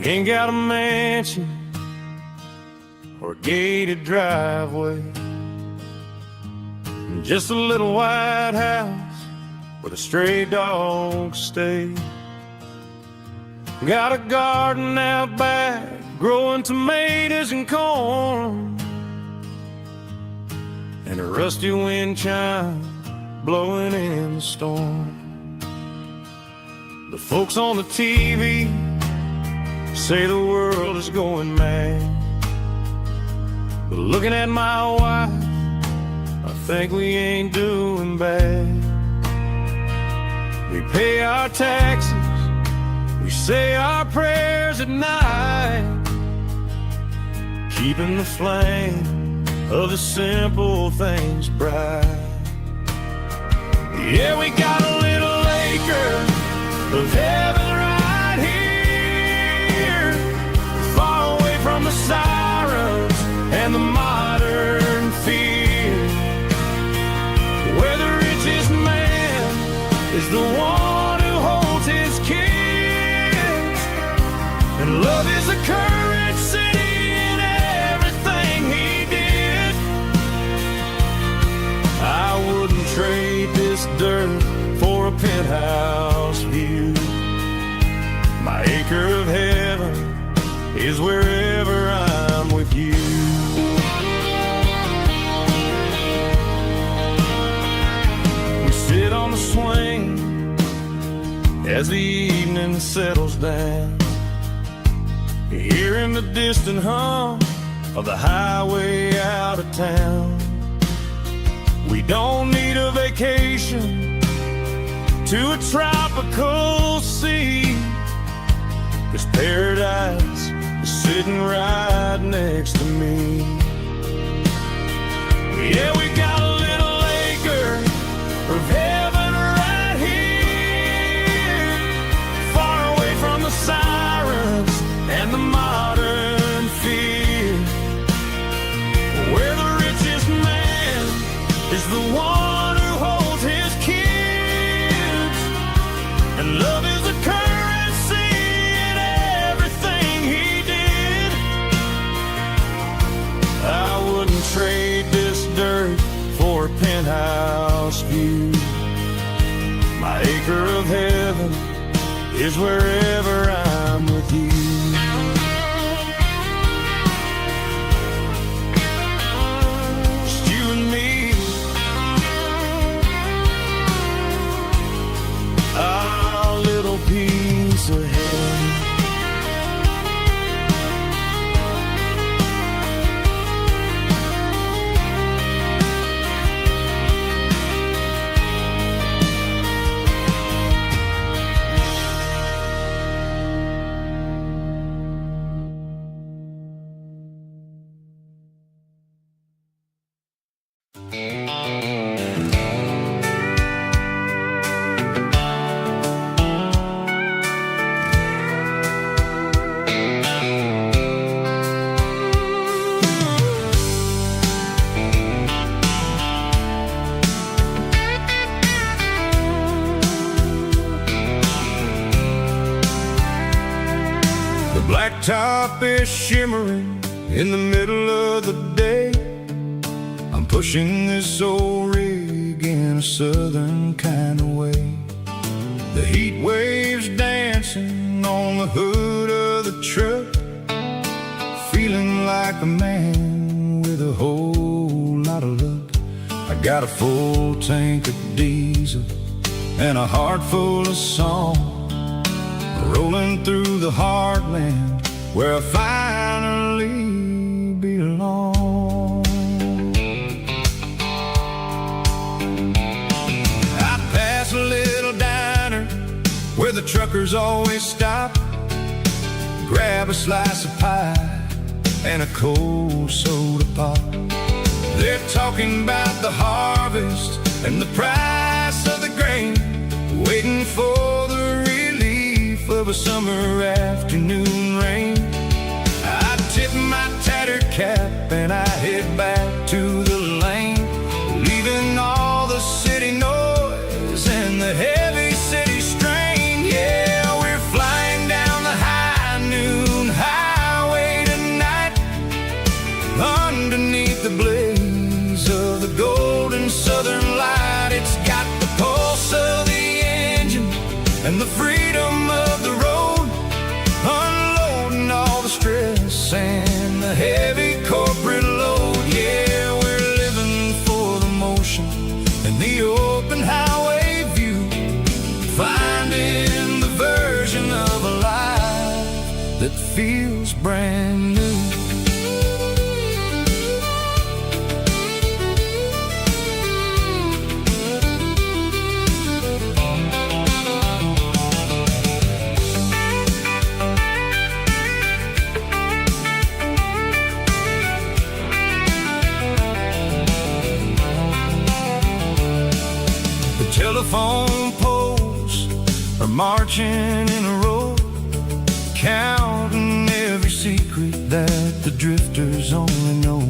Ain't got a mansion or a gated driveway, just a little white house where the stray dogs stay. Got a garden out back, growing tomatoes and corn, and a rusty wind chime blowing in the storm. The folks on the TV say the world is going mad, but looking at my wife, I think we ain't doing bad. We pay our taxes, we say our prayers at night, keeping the flame of the simple things bright. Yeah, we got a little acre of heaven right here, far away from the sirens and the modern fear, where the richest man is the one who holds his kids, and love is a currency in everything he did. I wouldn't trade this dirt for a penthouse view. My acre of heaven is wherever I'm with you. We sit on the swing as the evening settles down, hearing the distant hum of the highway out of town. We don't need a vacation to a tropical sea, 'cause paradise is sitting right next to me. Yeah, we got a little acre of heaven right here, far away from the sirens and the modern fear, where the richest man is the one who holds his kids, and love is a currency in everything he did. I wouldn't trade this dirt for a penthouse view. My acre of heaven is wherever I'm with you. Just you and me, our little piece of heaven. blacktop is shimmering in the middle of the day. I'm pushing this old rig in a southern kind of way. The heat waves dancing on the hood of the truck, feeling like a man with a whole lot of luck. I got a full tank of diesel and a heart full of song, rolling through the heartland where I finally belong. I pass a little diner where the truckers always stop, grab a slice of pie and a cold soda pop. They're talking about the harvest and the price of the grain, waiting for the relief of a summer afternoon rain. I tip my tattered cap and I head back to the lane, leaving all the city noise and the heavy city strain. Yeah, we're flying down the high noon highway tonight, underneath the blaze of the golden southern light. It's got the pulse of the engine and the freedom of the road, unloading all the stress and the heavy corporate load. Yeah, we're living for the motion and the open highway view, finding the version of a life that feels brand new. Telephone poles are marching in a row, counting every secret that the drifters only know.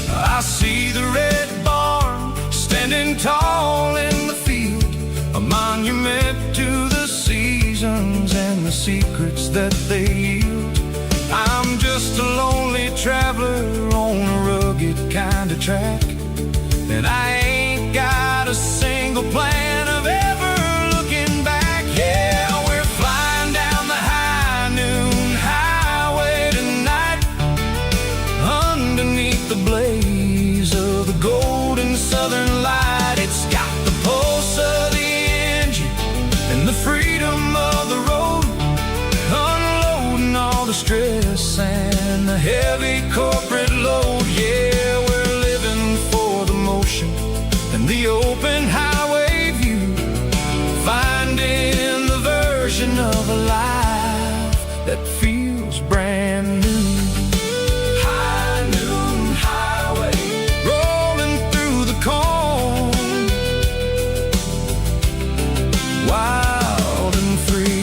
I see the red barn standing tall in the field, a monument to the seasons and the secrets that they yield. I'm just a lonely traveler on a rugged kind of track, and I ain't got a single plan of ever looking back. Yeah, we're flying down the high noon highway tonight, underneath the blaze of the golden southern light. It's got the pulse of the engine and the freedom of the road, unloading all the stress and the heavy corporate load. Yeah, we're living for the motion and the open highway view, finding the version of a life that feels brand new. High noon highway, rolling through the corn, wild and free.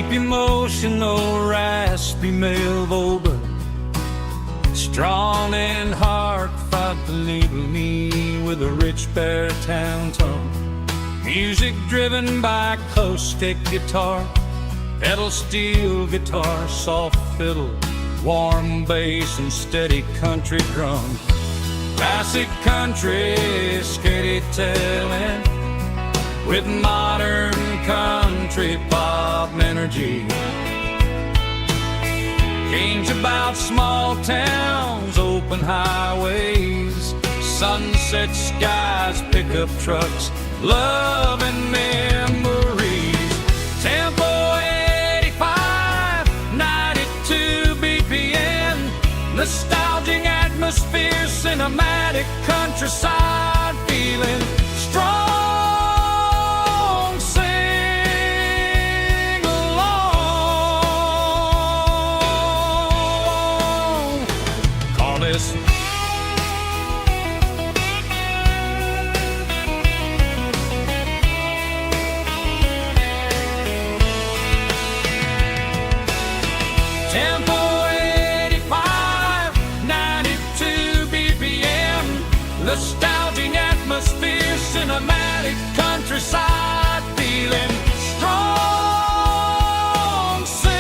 Emotional, raspy male vocal, strong and heartfelt, believe me, with a rich baritone tone. Music driven by acoustic guitar, pedal steel guitar, soft fiddle, warm bass and steady country drums. Classic country storytelling with modern country pop energy. Kings about small towns, open highways, sunset skies, pickup trucks, love and memories. Tempo 85, 92 BPM, nostalgic atmosphere, cinematic countryside feeling strong. Sing along. Call this Tempo 85, 92 BPM, nostalgic atmosphere, cinematic countryside feeling strong. Sing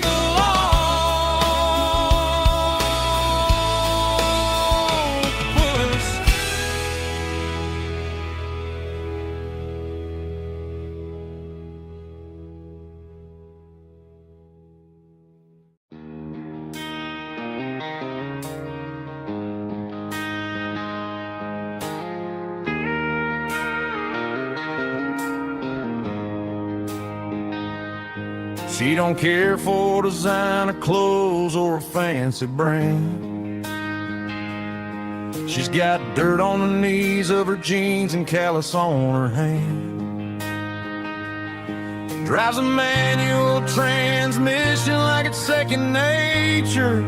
along with us. She don't care for designer clothes or a fancy brand. She's got dirt on the knees of her jeans and callus on her hand. Drives a manual transmission like it's second nature.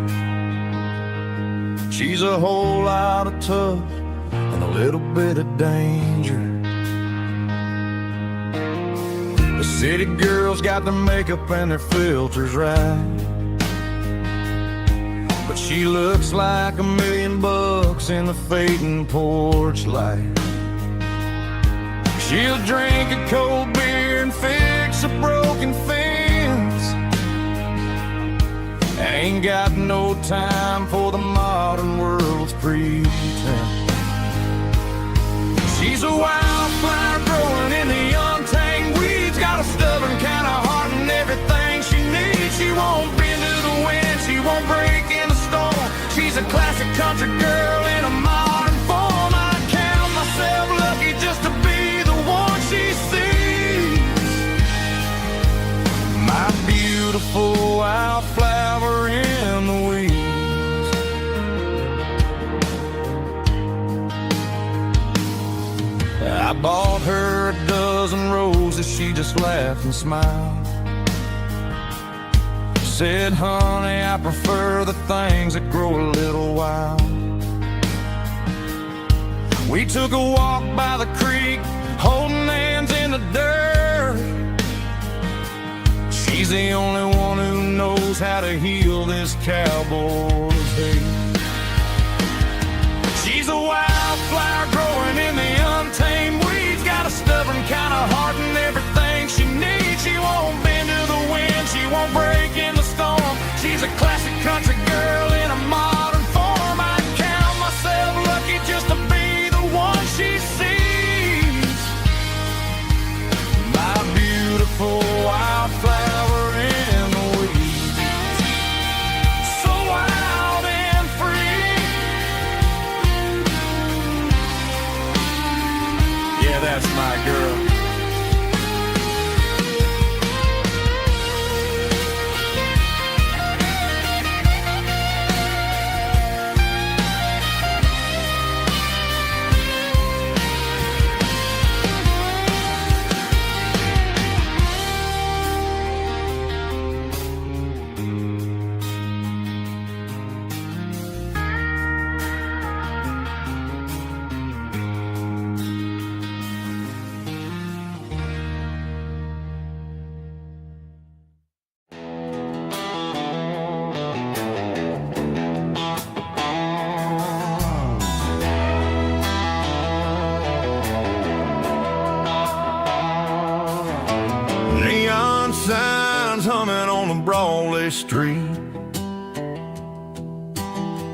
She's a whole lot of tough and a little bit of danger. The city girls got their makeup and their filters right, but she looks like $1 million in the fading porch light. She'll drink a cold beer and fix a broken fence. Ain't got no time for the modern world's pretense. She's a wildflower growing in the untamed weeds. Got a stubborn kind of heart and everything she needs. She won't bend to the wind, she won't break in the storm. She's a classic country girl in a modern form. I count myself lucky just to be the one she sees. My beautiful wildflower in the weeds. I bought her a dozen roses, she just laughed and smiled. Said, honey, I prefer the things that grow a little wild. We took a walk by the creek, holding hands in the dirt. She's the only one who knows how to heal this cowboy's hate. She's a wildflower growing in the untamed weeds. Got a stubborn kind of heart and everything she needs. She won't bend to the wind, she won't break in the storm. She's a classic country girl in a modern form. I count myself lucky just to be the one she sees. My beautiful wildflower in the weeds. So wild and free. Yeah, that's my girl. Neon signs humming on the Broadway street.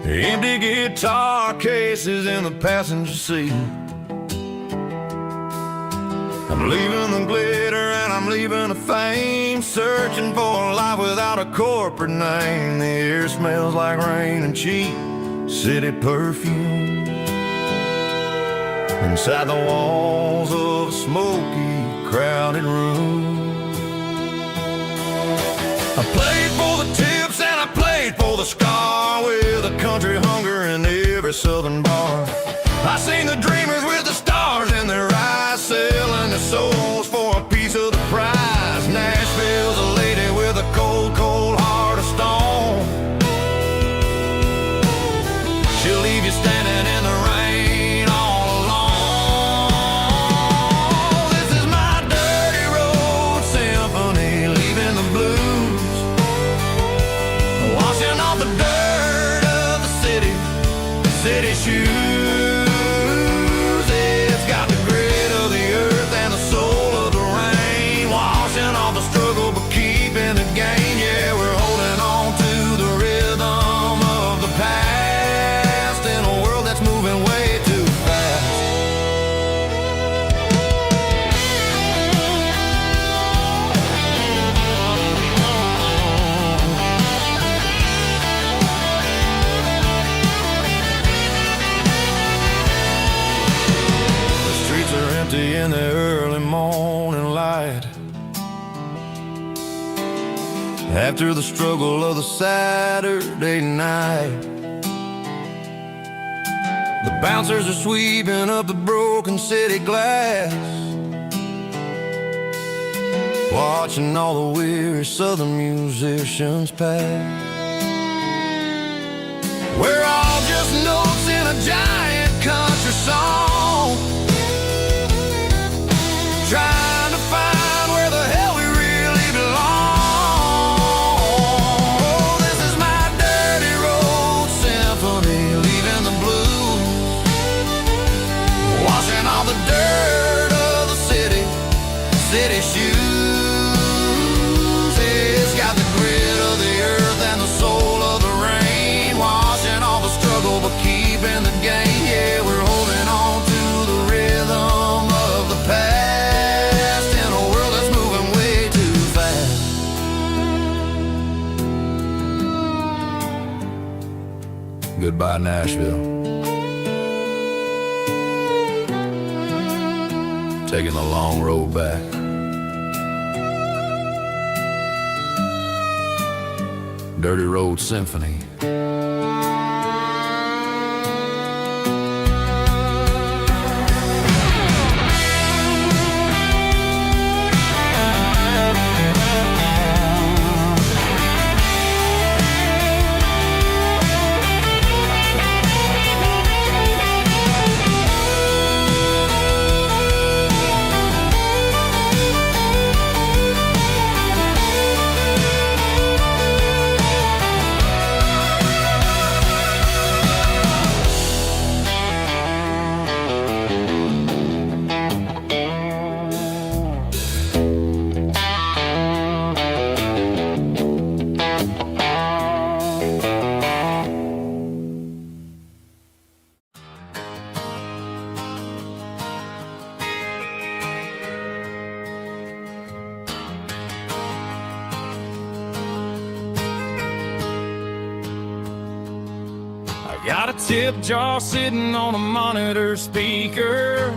Empty guitar cases in the passenger seat. I'm leaving the glitter and I'm leaving the fame, searching for a life without a corporate name. The air smells like rain and cheap city perfume inside the walls of a smoky, crowded room. I played for the tips and I played for the scar, with a country hunger in every southern bar. I seen the dreamers with the stars in their eyes, selling their souls for a piece of the prize. Nashville's a lady with a cold, cold heart of stone. She'll leave you standing in the rain all alone. This is my dirty road symphony, leaving the blues, washing off the dirt of the city shoes. It's got the grit of the earth and the soul of the rain, washing off the struggle but keeping the gain. Yeah, we're holding on to the rhythm of the past in a world that's moving way too fast. In the early morning light, after the struggle of the Saturday night, the bouncers are sweeping up the broken city glass, watching all the weary southern musicians pass. We're all just notes in a giant country song, trying to find where the hell we really belong. Oh, this is my dirty road symphony, leaving the blues, washing all the dirt of the city shoes. It's got the grit of the earth and the soul of the rain, washing all the struggle but keeping the gain. Yeah, we're holding on to the rhythm of the past. Goodbye, Nashville. Taking the long road back. Dirty Road Symphony. Got a tip jar sitting on a monitor speaker,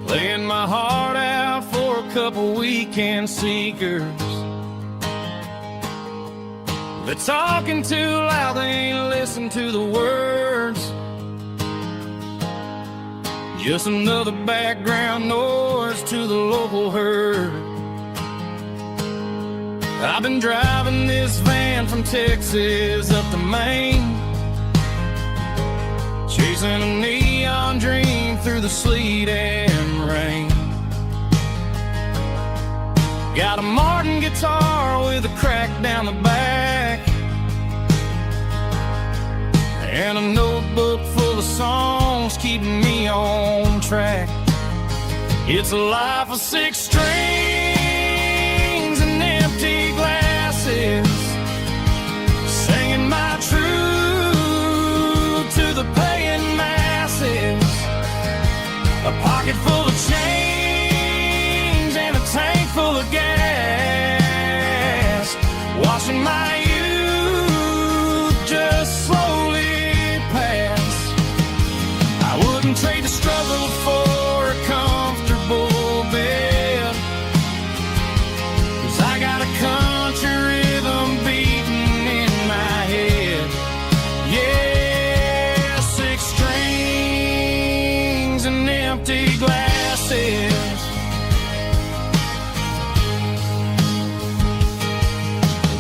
playing my heart out for a couple weekend seekers. They're talking too loud, they ain't listen to the words. Just another background noise to the local herd. I've been driving this van from Texas up to Maine, chasing a neon dream through the sleet and rain. Got a Martin guitar with a crack down the back, and a notebook full of songs keeping me on track. It's a life of 6 strings and empty glasses, singing my truth to the paying masses. A pocket full of change and a tank full of gas, watching my youth just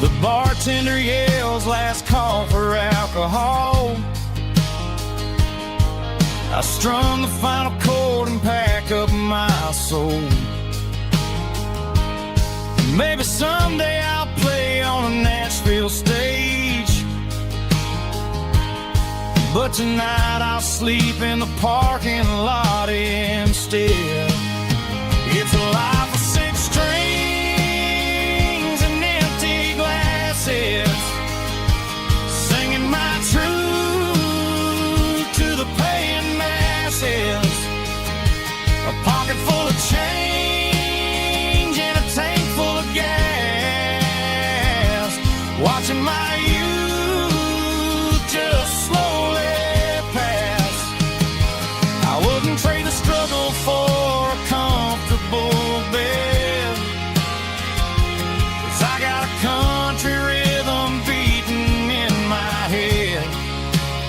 The bartender yells last call for alcohol. I strum the final chord and pack up my soul. Maybe someday I'll play on a Nashville stage, but tonight I'll sleep in the parking lot instead. It's a life of 6 strings and empty glasses, singing my truth to the paying masses. A pocket full of change and a tank full of gas, watching my youth just slowly pass. I wouldn't trade the struggle for a comfortable bed, 'cause I got a country rhythm beating in my head.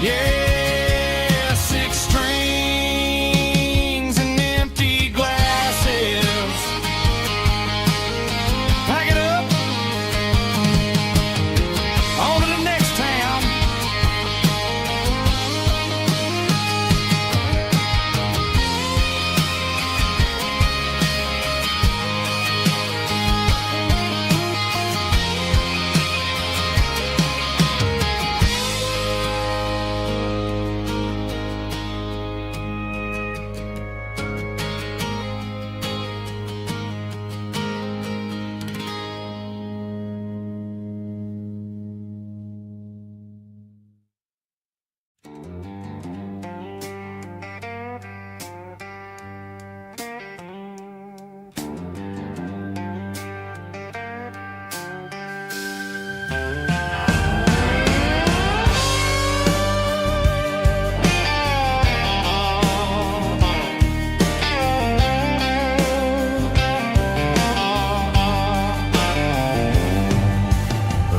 Yeah, 6 strings and empty glasses. Pack it up, on to the next town.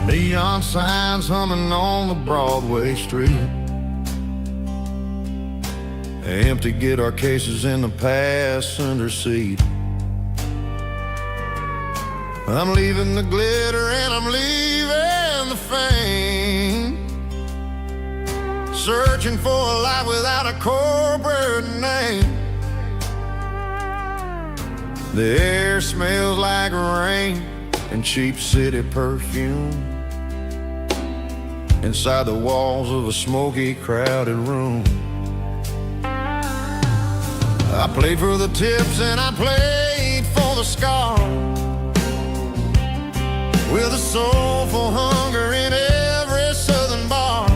Neon signs humming on the Broadway street, empty guitar cases in the passenger seat. I'm leaving the glitter and I'm leaving the fame, searching for a life without a corporate name. The air smells like rain and cheap city perfume inside the walls of a smoky, crowded room. I played for the tips and I played for the scars, with a soulful hunger in every southern bar.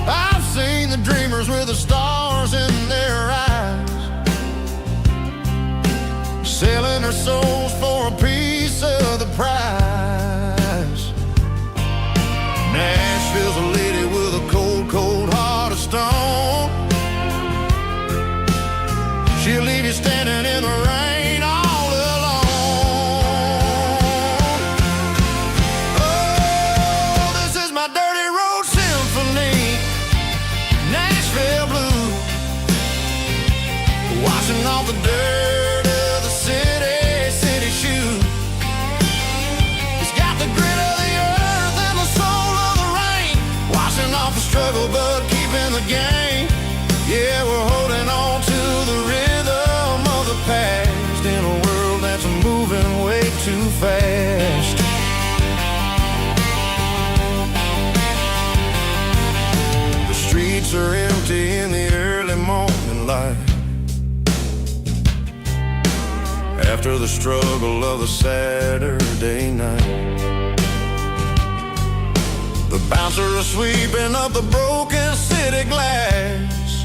I've seen the dreamers with the stars in their eyes, selling their souls for a piece of the prize. Nashville's a lady with a cold, cold heart of stone. She'll leave you standing in the rain all alone. Oh, this is my dirty road symphony, Nashville blues, washing off the dirt of the city shoes. It's got the grit of the earth and the soul of the rain, washing off the struggle but keeping the game. Yeah, we're holding on to the rhythm of the past in a world that's moving way too fast. The streets are empty in the early morning light, after the struggle of the Saturday night. The bouncer is sweeping up the broken city glass,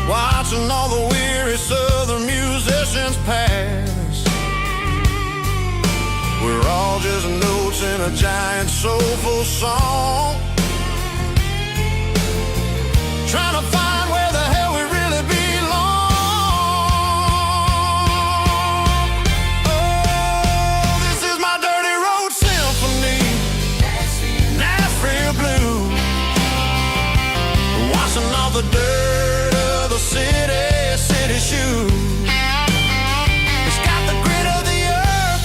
watching all the weary southern musicians pass. We're all just notes in a giant soulful song, trying to find where the hell we really belong. Oh, this is my dirty road symphony, Nashville blues, washing off the dirt of the city shoes. It's got the grit of the earth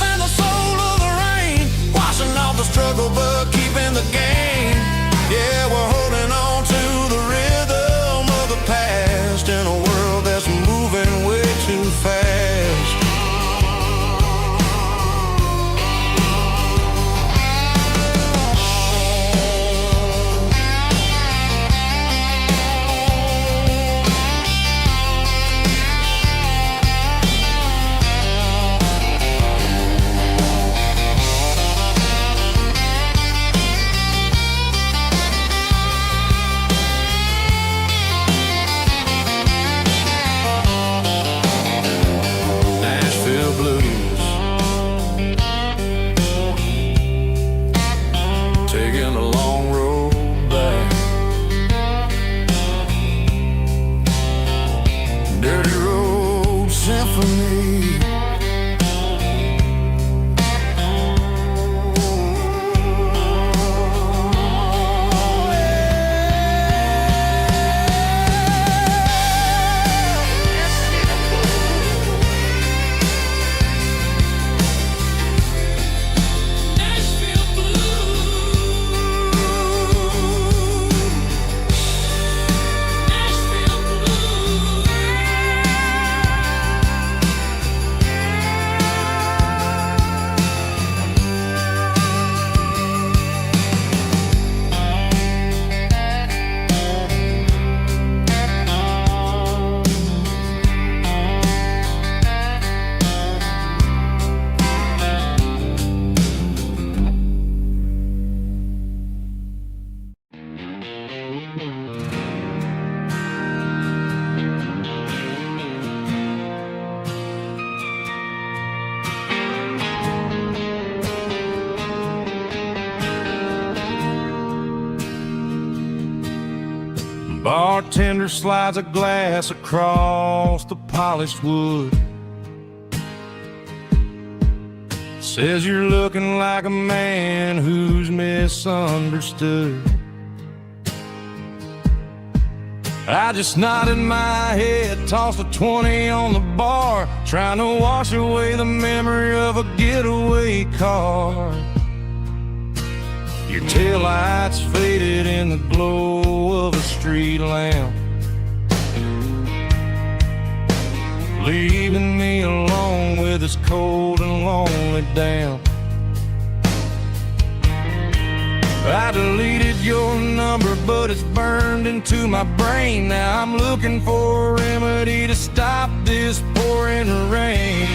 bartender slides a glass across the polished wood. Says you're looking like a man who's misunderstood. I just nodded my head, tossed a 20 on the bar, trying to wash away the memory of a getaway car. Your taillights faded in the glow of a street lamp, leaving me alone with this cold and lonely damp. I deleted your number, but it's burned into my brain. Now I'm looking for a remedy to stop this pouring rain.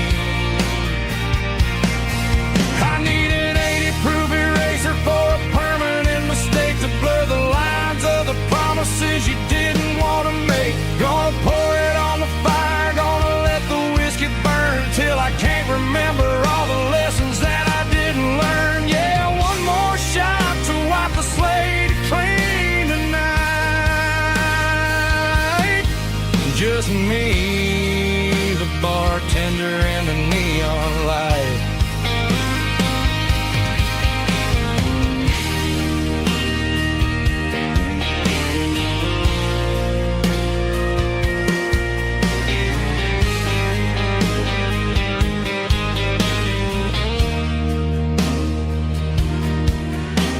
I need an 80-proof eraser for a permanent mistake to blur the lines of the promises you didn't want to make. Gonna pour it on the fire, gonna let the whiskey burn till I can't remember all the lessons that I didn't learn. Yeah, one more shot to wipe the slate clean tonight. Just me, the bartender, and the neon light.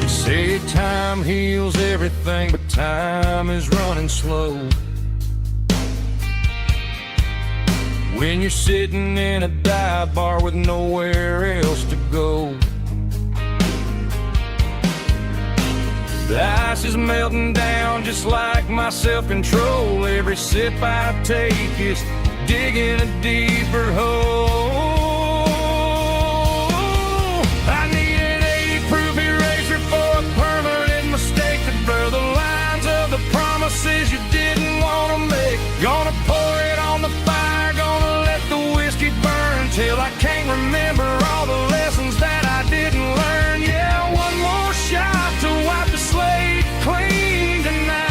Say time heals everything, but time is running slow. When you're sitting in a dive bar with nowhere else to go, the ice is melting down just like my self-control. Every sip I take is digging a deeper hole. I need an 80-proof eraser for a permanent mistake to blur the lines of the promises you didn't want to make. Gonna pour it on the fire, gonna let the whiskey burn till I can't remember all the lessons that I didn't learn. Yeah, one more shot to wipe the slate clean tonight.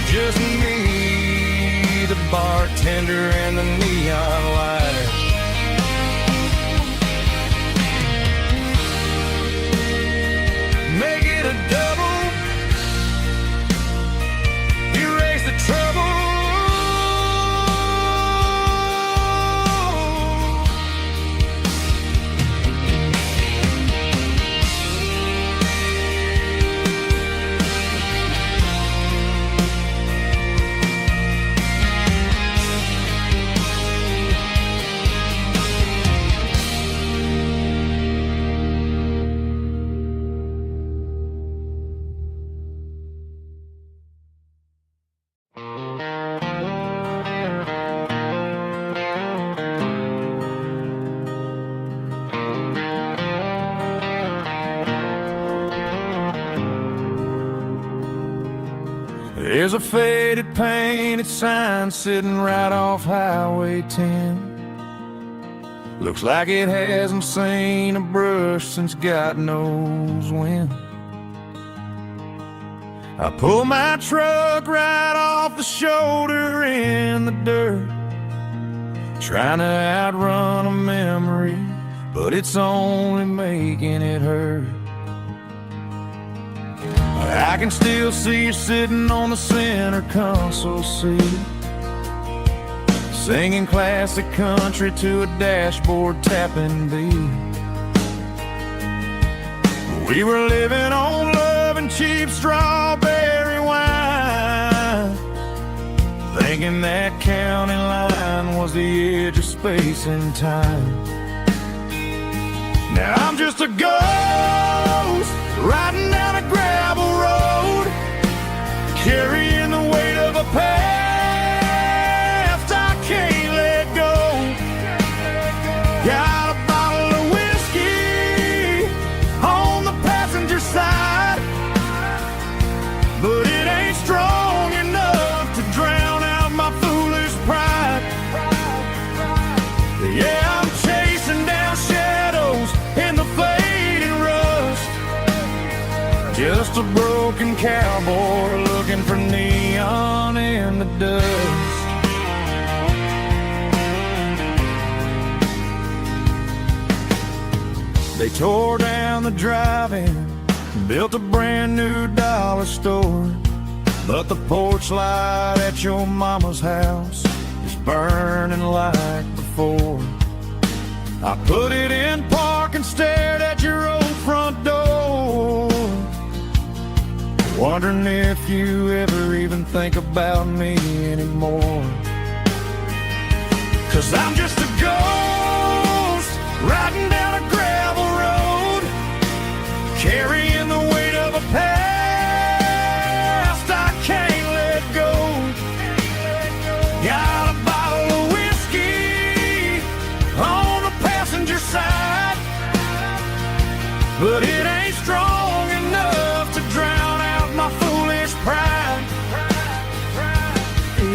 Just me, the bartender, and the neon light. Make it a double, erase the trouble. There's a faded painted sign sitting right off Highway 10. Looks like it hasn't seen a brush since God knows when. I pull my truck right off the shoulder in the dirt, trying to outrun a memory, but it's only making it hurt. I can still see you sitting on the center console seat, singing classic country to a dashboard tapping beat. We were living on love and cheap strawberry wine, thinking that county line was the edge of space and time. Now I'm just a ghost riding down a gravel road, carrying the weight of a past I can't let go. Got a bottle of whiskey on the passenger side, but it ain't strong enough to drown out my foolish pride. Yeah, I'm chasing down shadows in the fading rust, just Just a broken cowboy looking for neon in the dust. They tore down the drive-in, built a brand new dollar store, but the porch light at your mama's house is burning like before. I put it in park and stared at your old front door, wondering if you ever even think about me anymore. 'Cause I'm just a ghost riding down a gravel road, carrying the weight of a past I can't let go. Got a bottle of whiskey on the passenger side, but it ain't strong enough to drown out my foolish pride.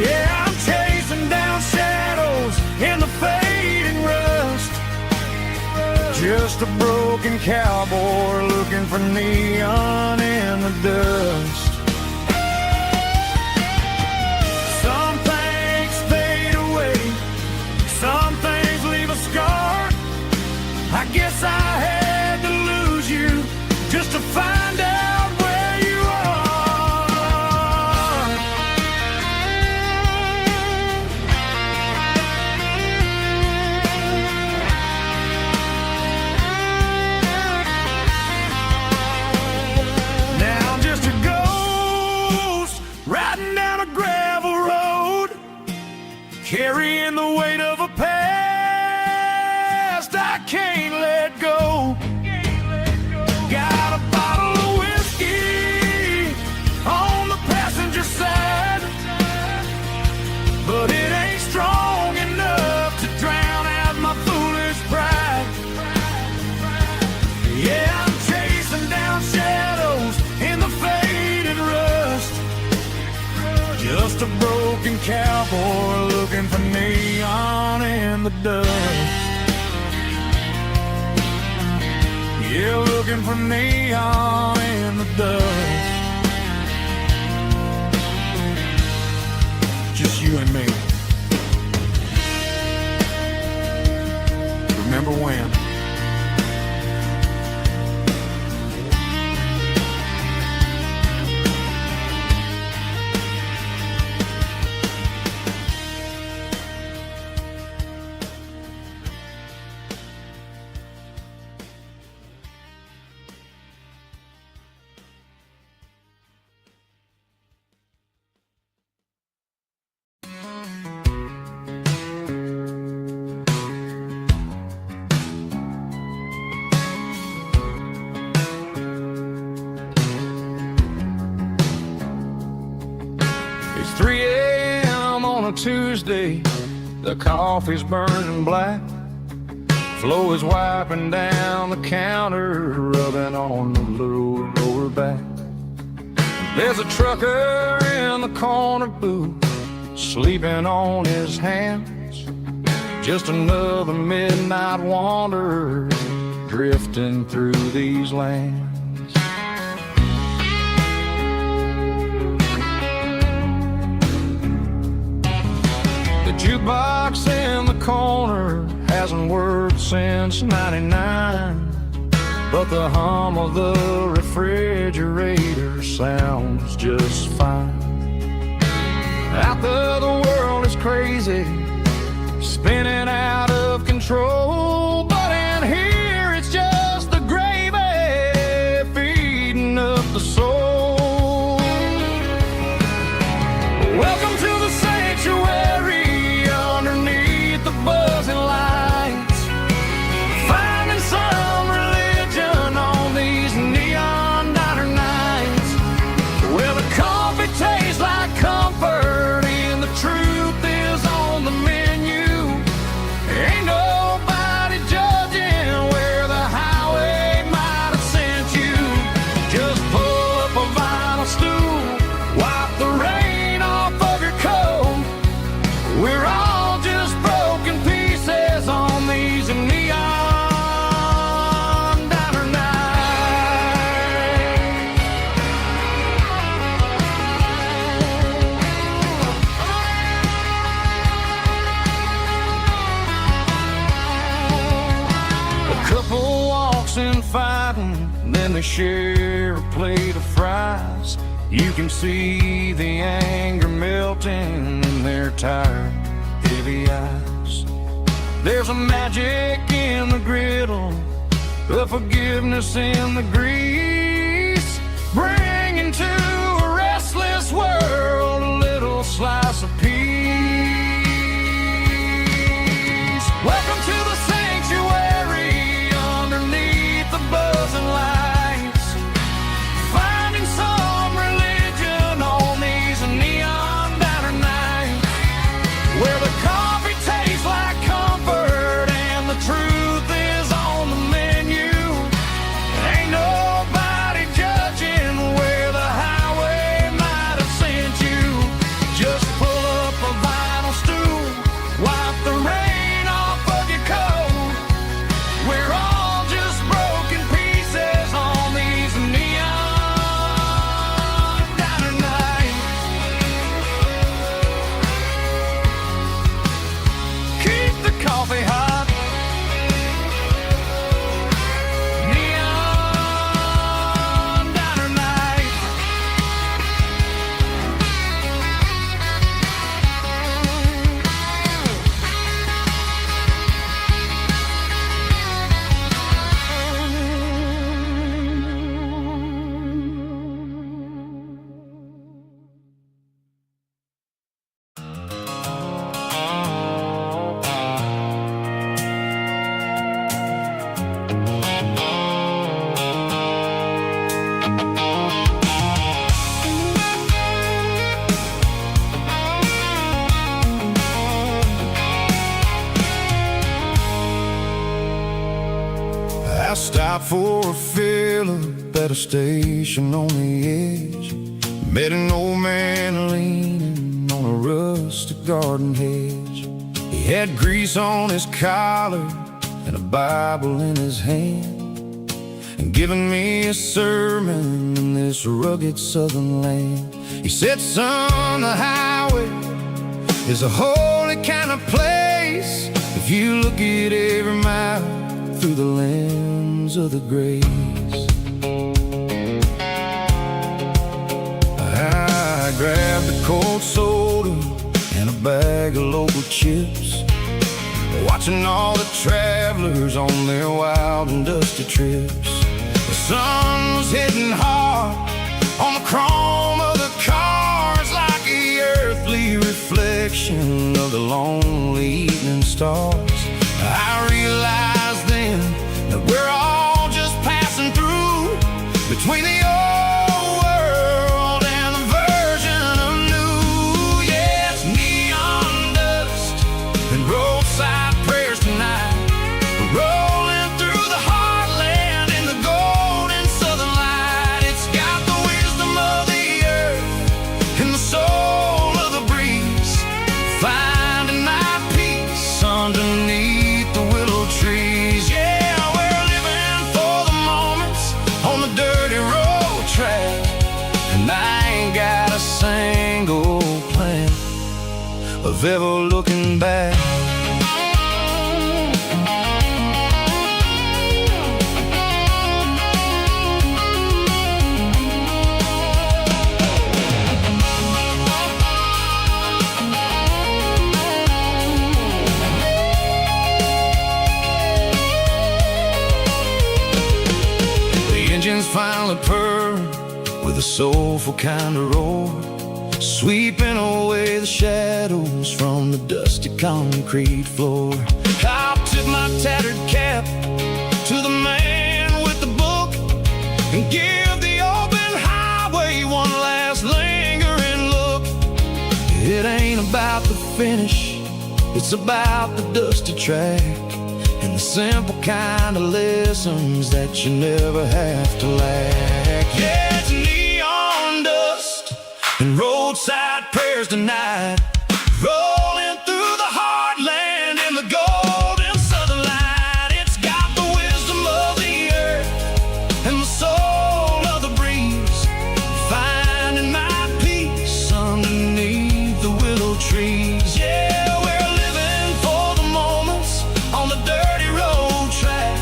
Yeah, I'm chasing down shadows in the fading rust, just a broken cowboy looking for neon in the dust. Some things fade away, some things leave a scar. I guess I had to lose you just to find out where you are. Now I'm just a ghost riding down a gravel road, carrying the weight of a past I can't let go. Got a bottle of whiskey on the passenger side, but it ain't strong enough to drown out my foolish pride. Yeah, I'm chasing down shadows in the faded rust, just a broken cowboy looking for neon in the dust. Yeah, looking for neon in the dust. Just you and me. Remember when? It's 3 a.m. on a Tuesday, the coffee's burning black. Flo is wiping down the counter, rubbing on the little lower back. There's a trucker in the corner booth, sleeping on his hands. Just another midnight wanderer, drifting through these lands. The jukebox in the corner hasn't worked since '99, but the hum of the refrigerator sounds just fine. Out there the world is crazy, spinning out of control, but in here it's just the gravy feeding up the soul. Welcome to the sanctuary underneath the buzzing lights, finding some religion on these neon diner nights, where the coffee tastes like comfort and the truth is on the menu. Ain't nobody Couple walks and fighting, then they share a plate of fries. You can see the anger melting in their tired, heavy eyes. There's a magic in the griddle, a forgiveness in the grease, bringing to a restless world a little slice of peace. Welcome to the sanctuary underneath the buzzing lights, finding some religion on these neon diner nights, where the coffee tastes like comfort and the truth is on the menu. Ain't nobody judging where the highway might have sent you. Just pull up a vinyl stool, wipe the rain off of your coat. We're all just broken pieces on these neon diner nights. Keep the coffee hot. Neon diner nights. I stopped for a fill-up at a station on the edge. Met an old man leaning on a rustic garden hedge. He had grease on his collar and a Bible in his hand, and giving me a sermon in this rugged southern land. He said, son, the highway is a holy kind of place if you look at every mile through the lens of the grace. I grabbed a cold soda and a bag of local chips, watching all the travelers on their wild and dusty trips. The sun was hitting hard on the chrome of the cars, like the earthly reflection of the lonely evening stars. I realized then that we're all just passing through between the old world and the version of new. Yeah, it's neon dust and roadside prayers tonight, rolling through the heartland in the golden southern light. It's got the wisdom of the earth and the soul of the breeze, finding my peace underneath the willow trees. Yeah, we're living for the moments on the dirty road track, and I ain't got a single plan of ever looking back. Engines finally purr with a soulful kind of roar, sweeping away the shadows from the dusty concrete floor. I'll tip my tattered cap to the man with the book and give the open highway one last lingering look. It ain't about the finish, it's about the dusty track and the simple kind of lessons that you never have to lack. Yeah, it's neon dust and roadside prayers tonight, rolling through the heartland in the golden southern light. It's got the wisdom of the earth and the soul of the breeze, finding my peace underneath the willow trees. Yeah, we're living for the moments on the dirty road track,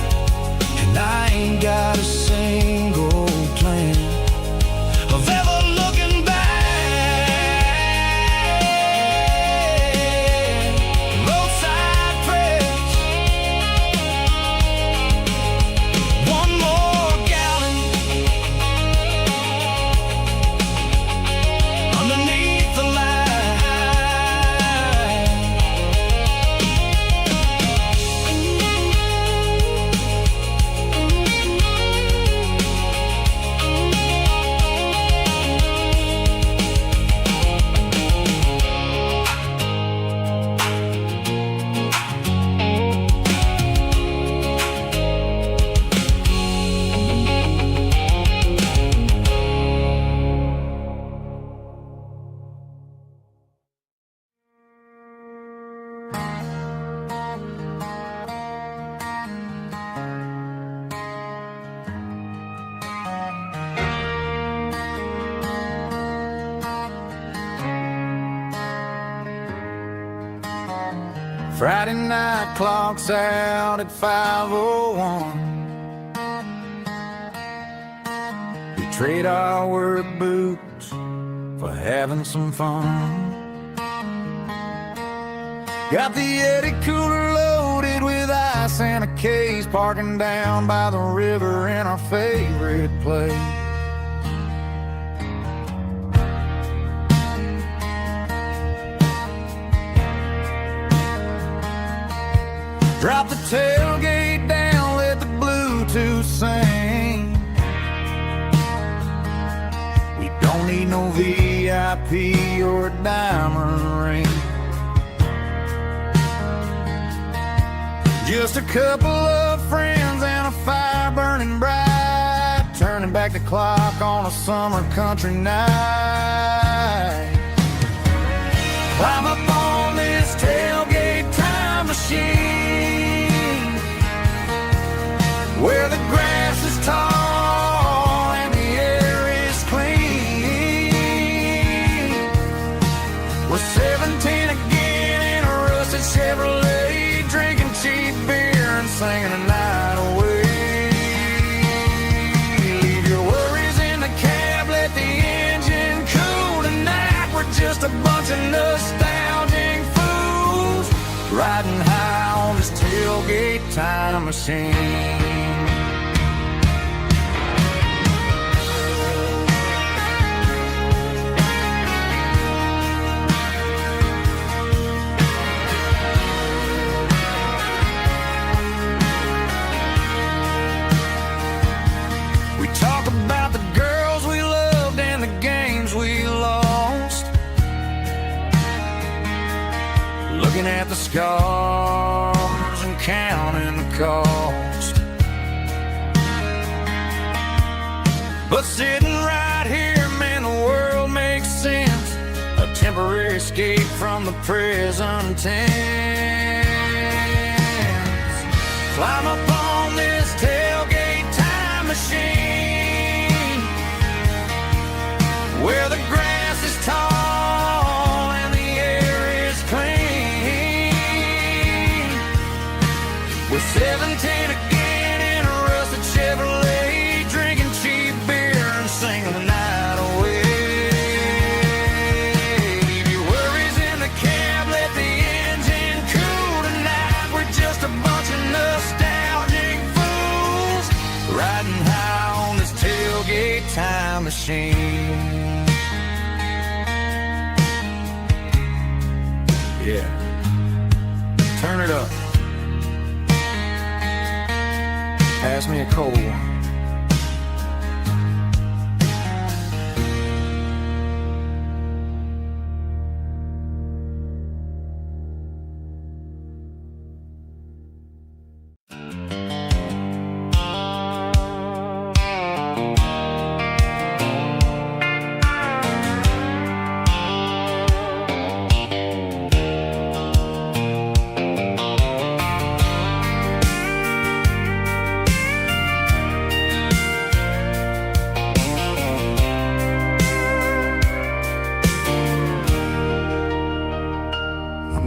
Friday night clocks out at 5:01. We trade our work boots for having some fun. Got the Yeti cooler loaded with ice and a case, parking down by the river in our favorite place. Drop the tailgate down, let the Bluetooth sing. We don't need no VIP or a diamond ring. Just a couple of friends and a fire burning bright, turning back the clock on a summer country night. Climb up on this tailgate time machine, where the grass is tall and the air is clean. We're 17 again in a rusted Chevrolet, drinking cheap beer and singing the night away. Leave your worries in the cab, let the engine cool tonight. We're just a bunch of nostalgic fools, riding high on this tailgate time machine. Talk about the girls we loved and the games we lost, looking at the scars and counting the cost. But sitting right here, man, the world makes sense, a temporary escape from the present tense. Climb up on this tailgate time machine, where the grass is tall and the air is clean. We're 17 again in a rusted Chevrolet, drinking cheap beer and singing the night away. Leave your worries in the cab, let the engine cool tonight. We're just a bunch of nostalgic fools, riding high on this tailgate time machine. Yeah, turn it up. Pass me a cold one.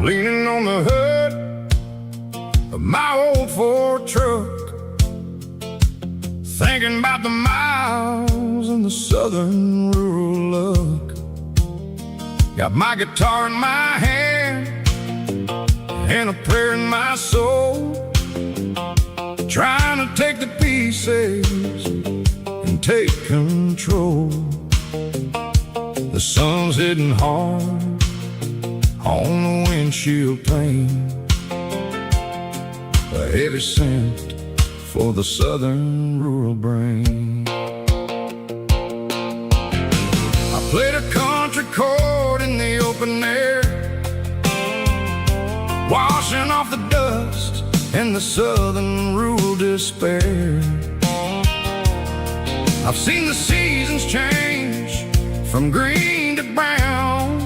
Leaning on the hood of my old Ford truck, thinking about the miles and the southern rural look. Got my guitar in my hand and a prayer in my soul, trying to take the pieces and take control. The sun's hitting hard on the windshield pane, a heavy scent for the southern rural brain. I played a country chord in the open air, washing off the dust and the southern rural despair. I've seen the seasons change from green to brown,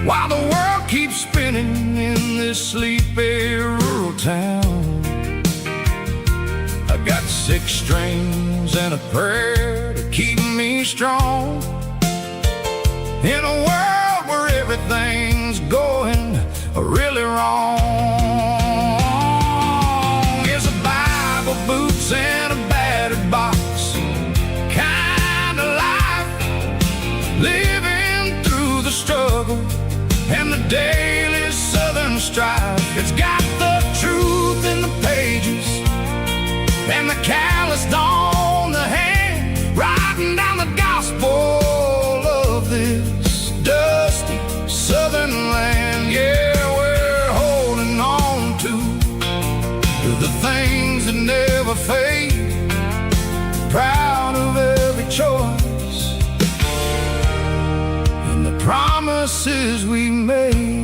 while the world keeps spinning in this sleepy rural town. I got 6 strings and a prayer to keep me strong, in a world where everything's going are really wrong. Is a Bible, boots, and a battered box kind of life, living through the struggle and the daily southern strife. It's got the truth in the pages and the calloused on the hand, writing down the gospel of this dusty southern land. Yeah, we're holding on to the things that never fade, proud of every choice and the promises we made.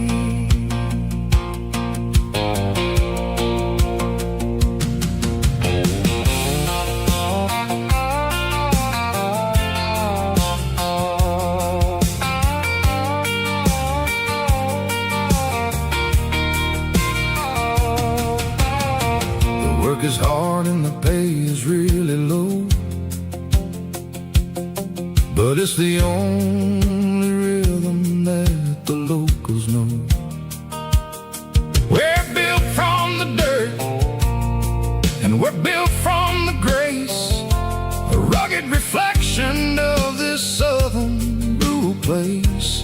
Work is hard and the pay is really low, but it's the only rhythm that the locals know. We're built from the dirt and we're built from the grace, a rugged reflection of this southern rural place.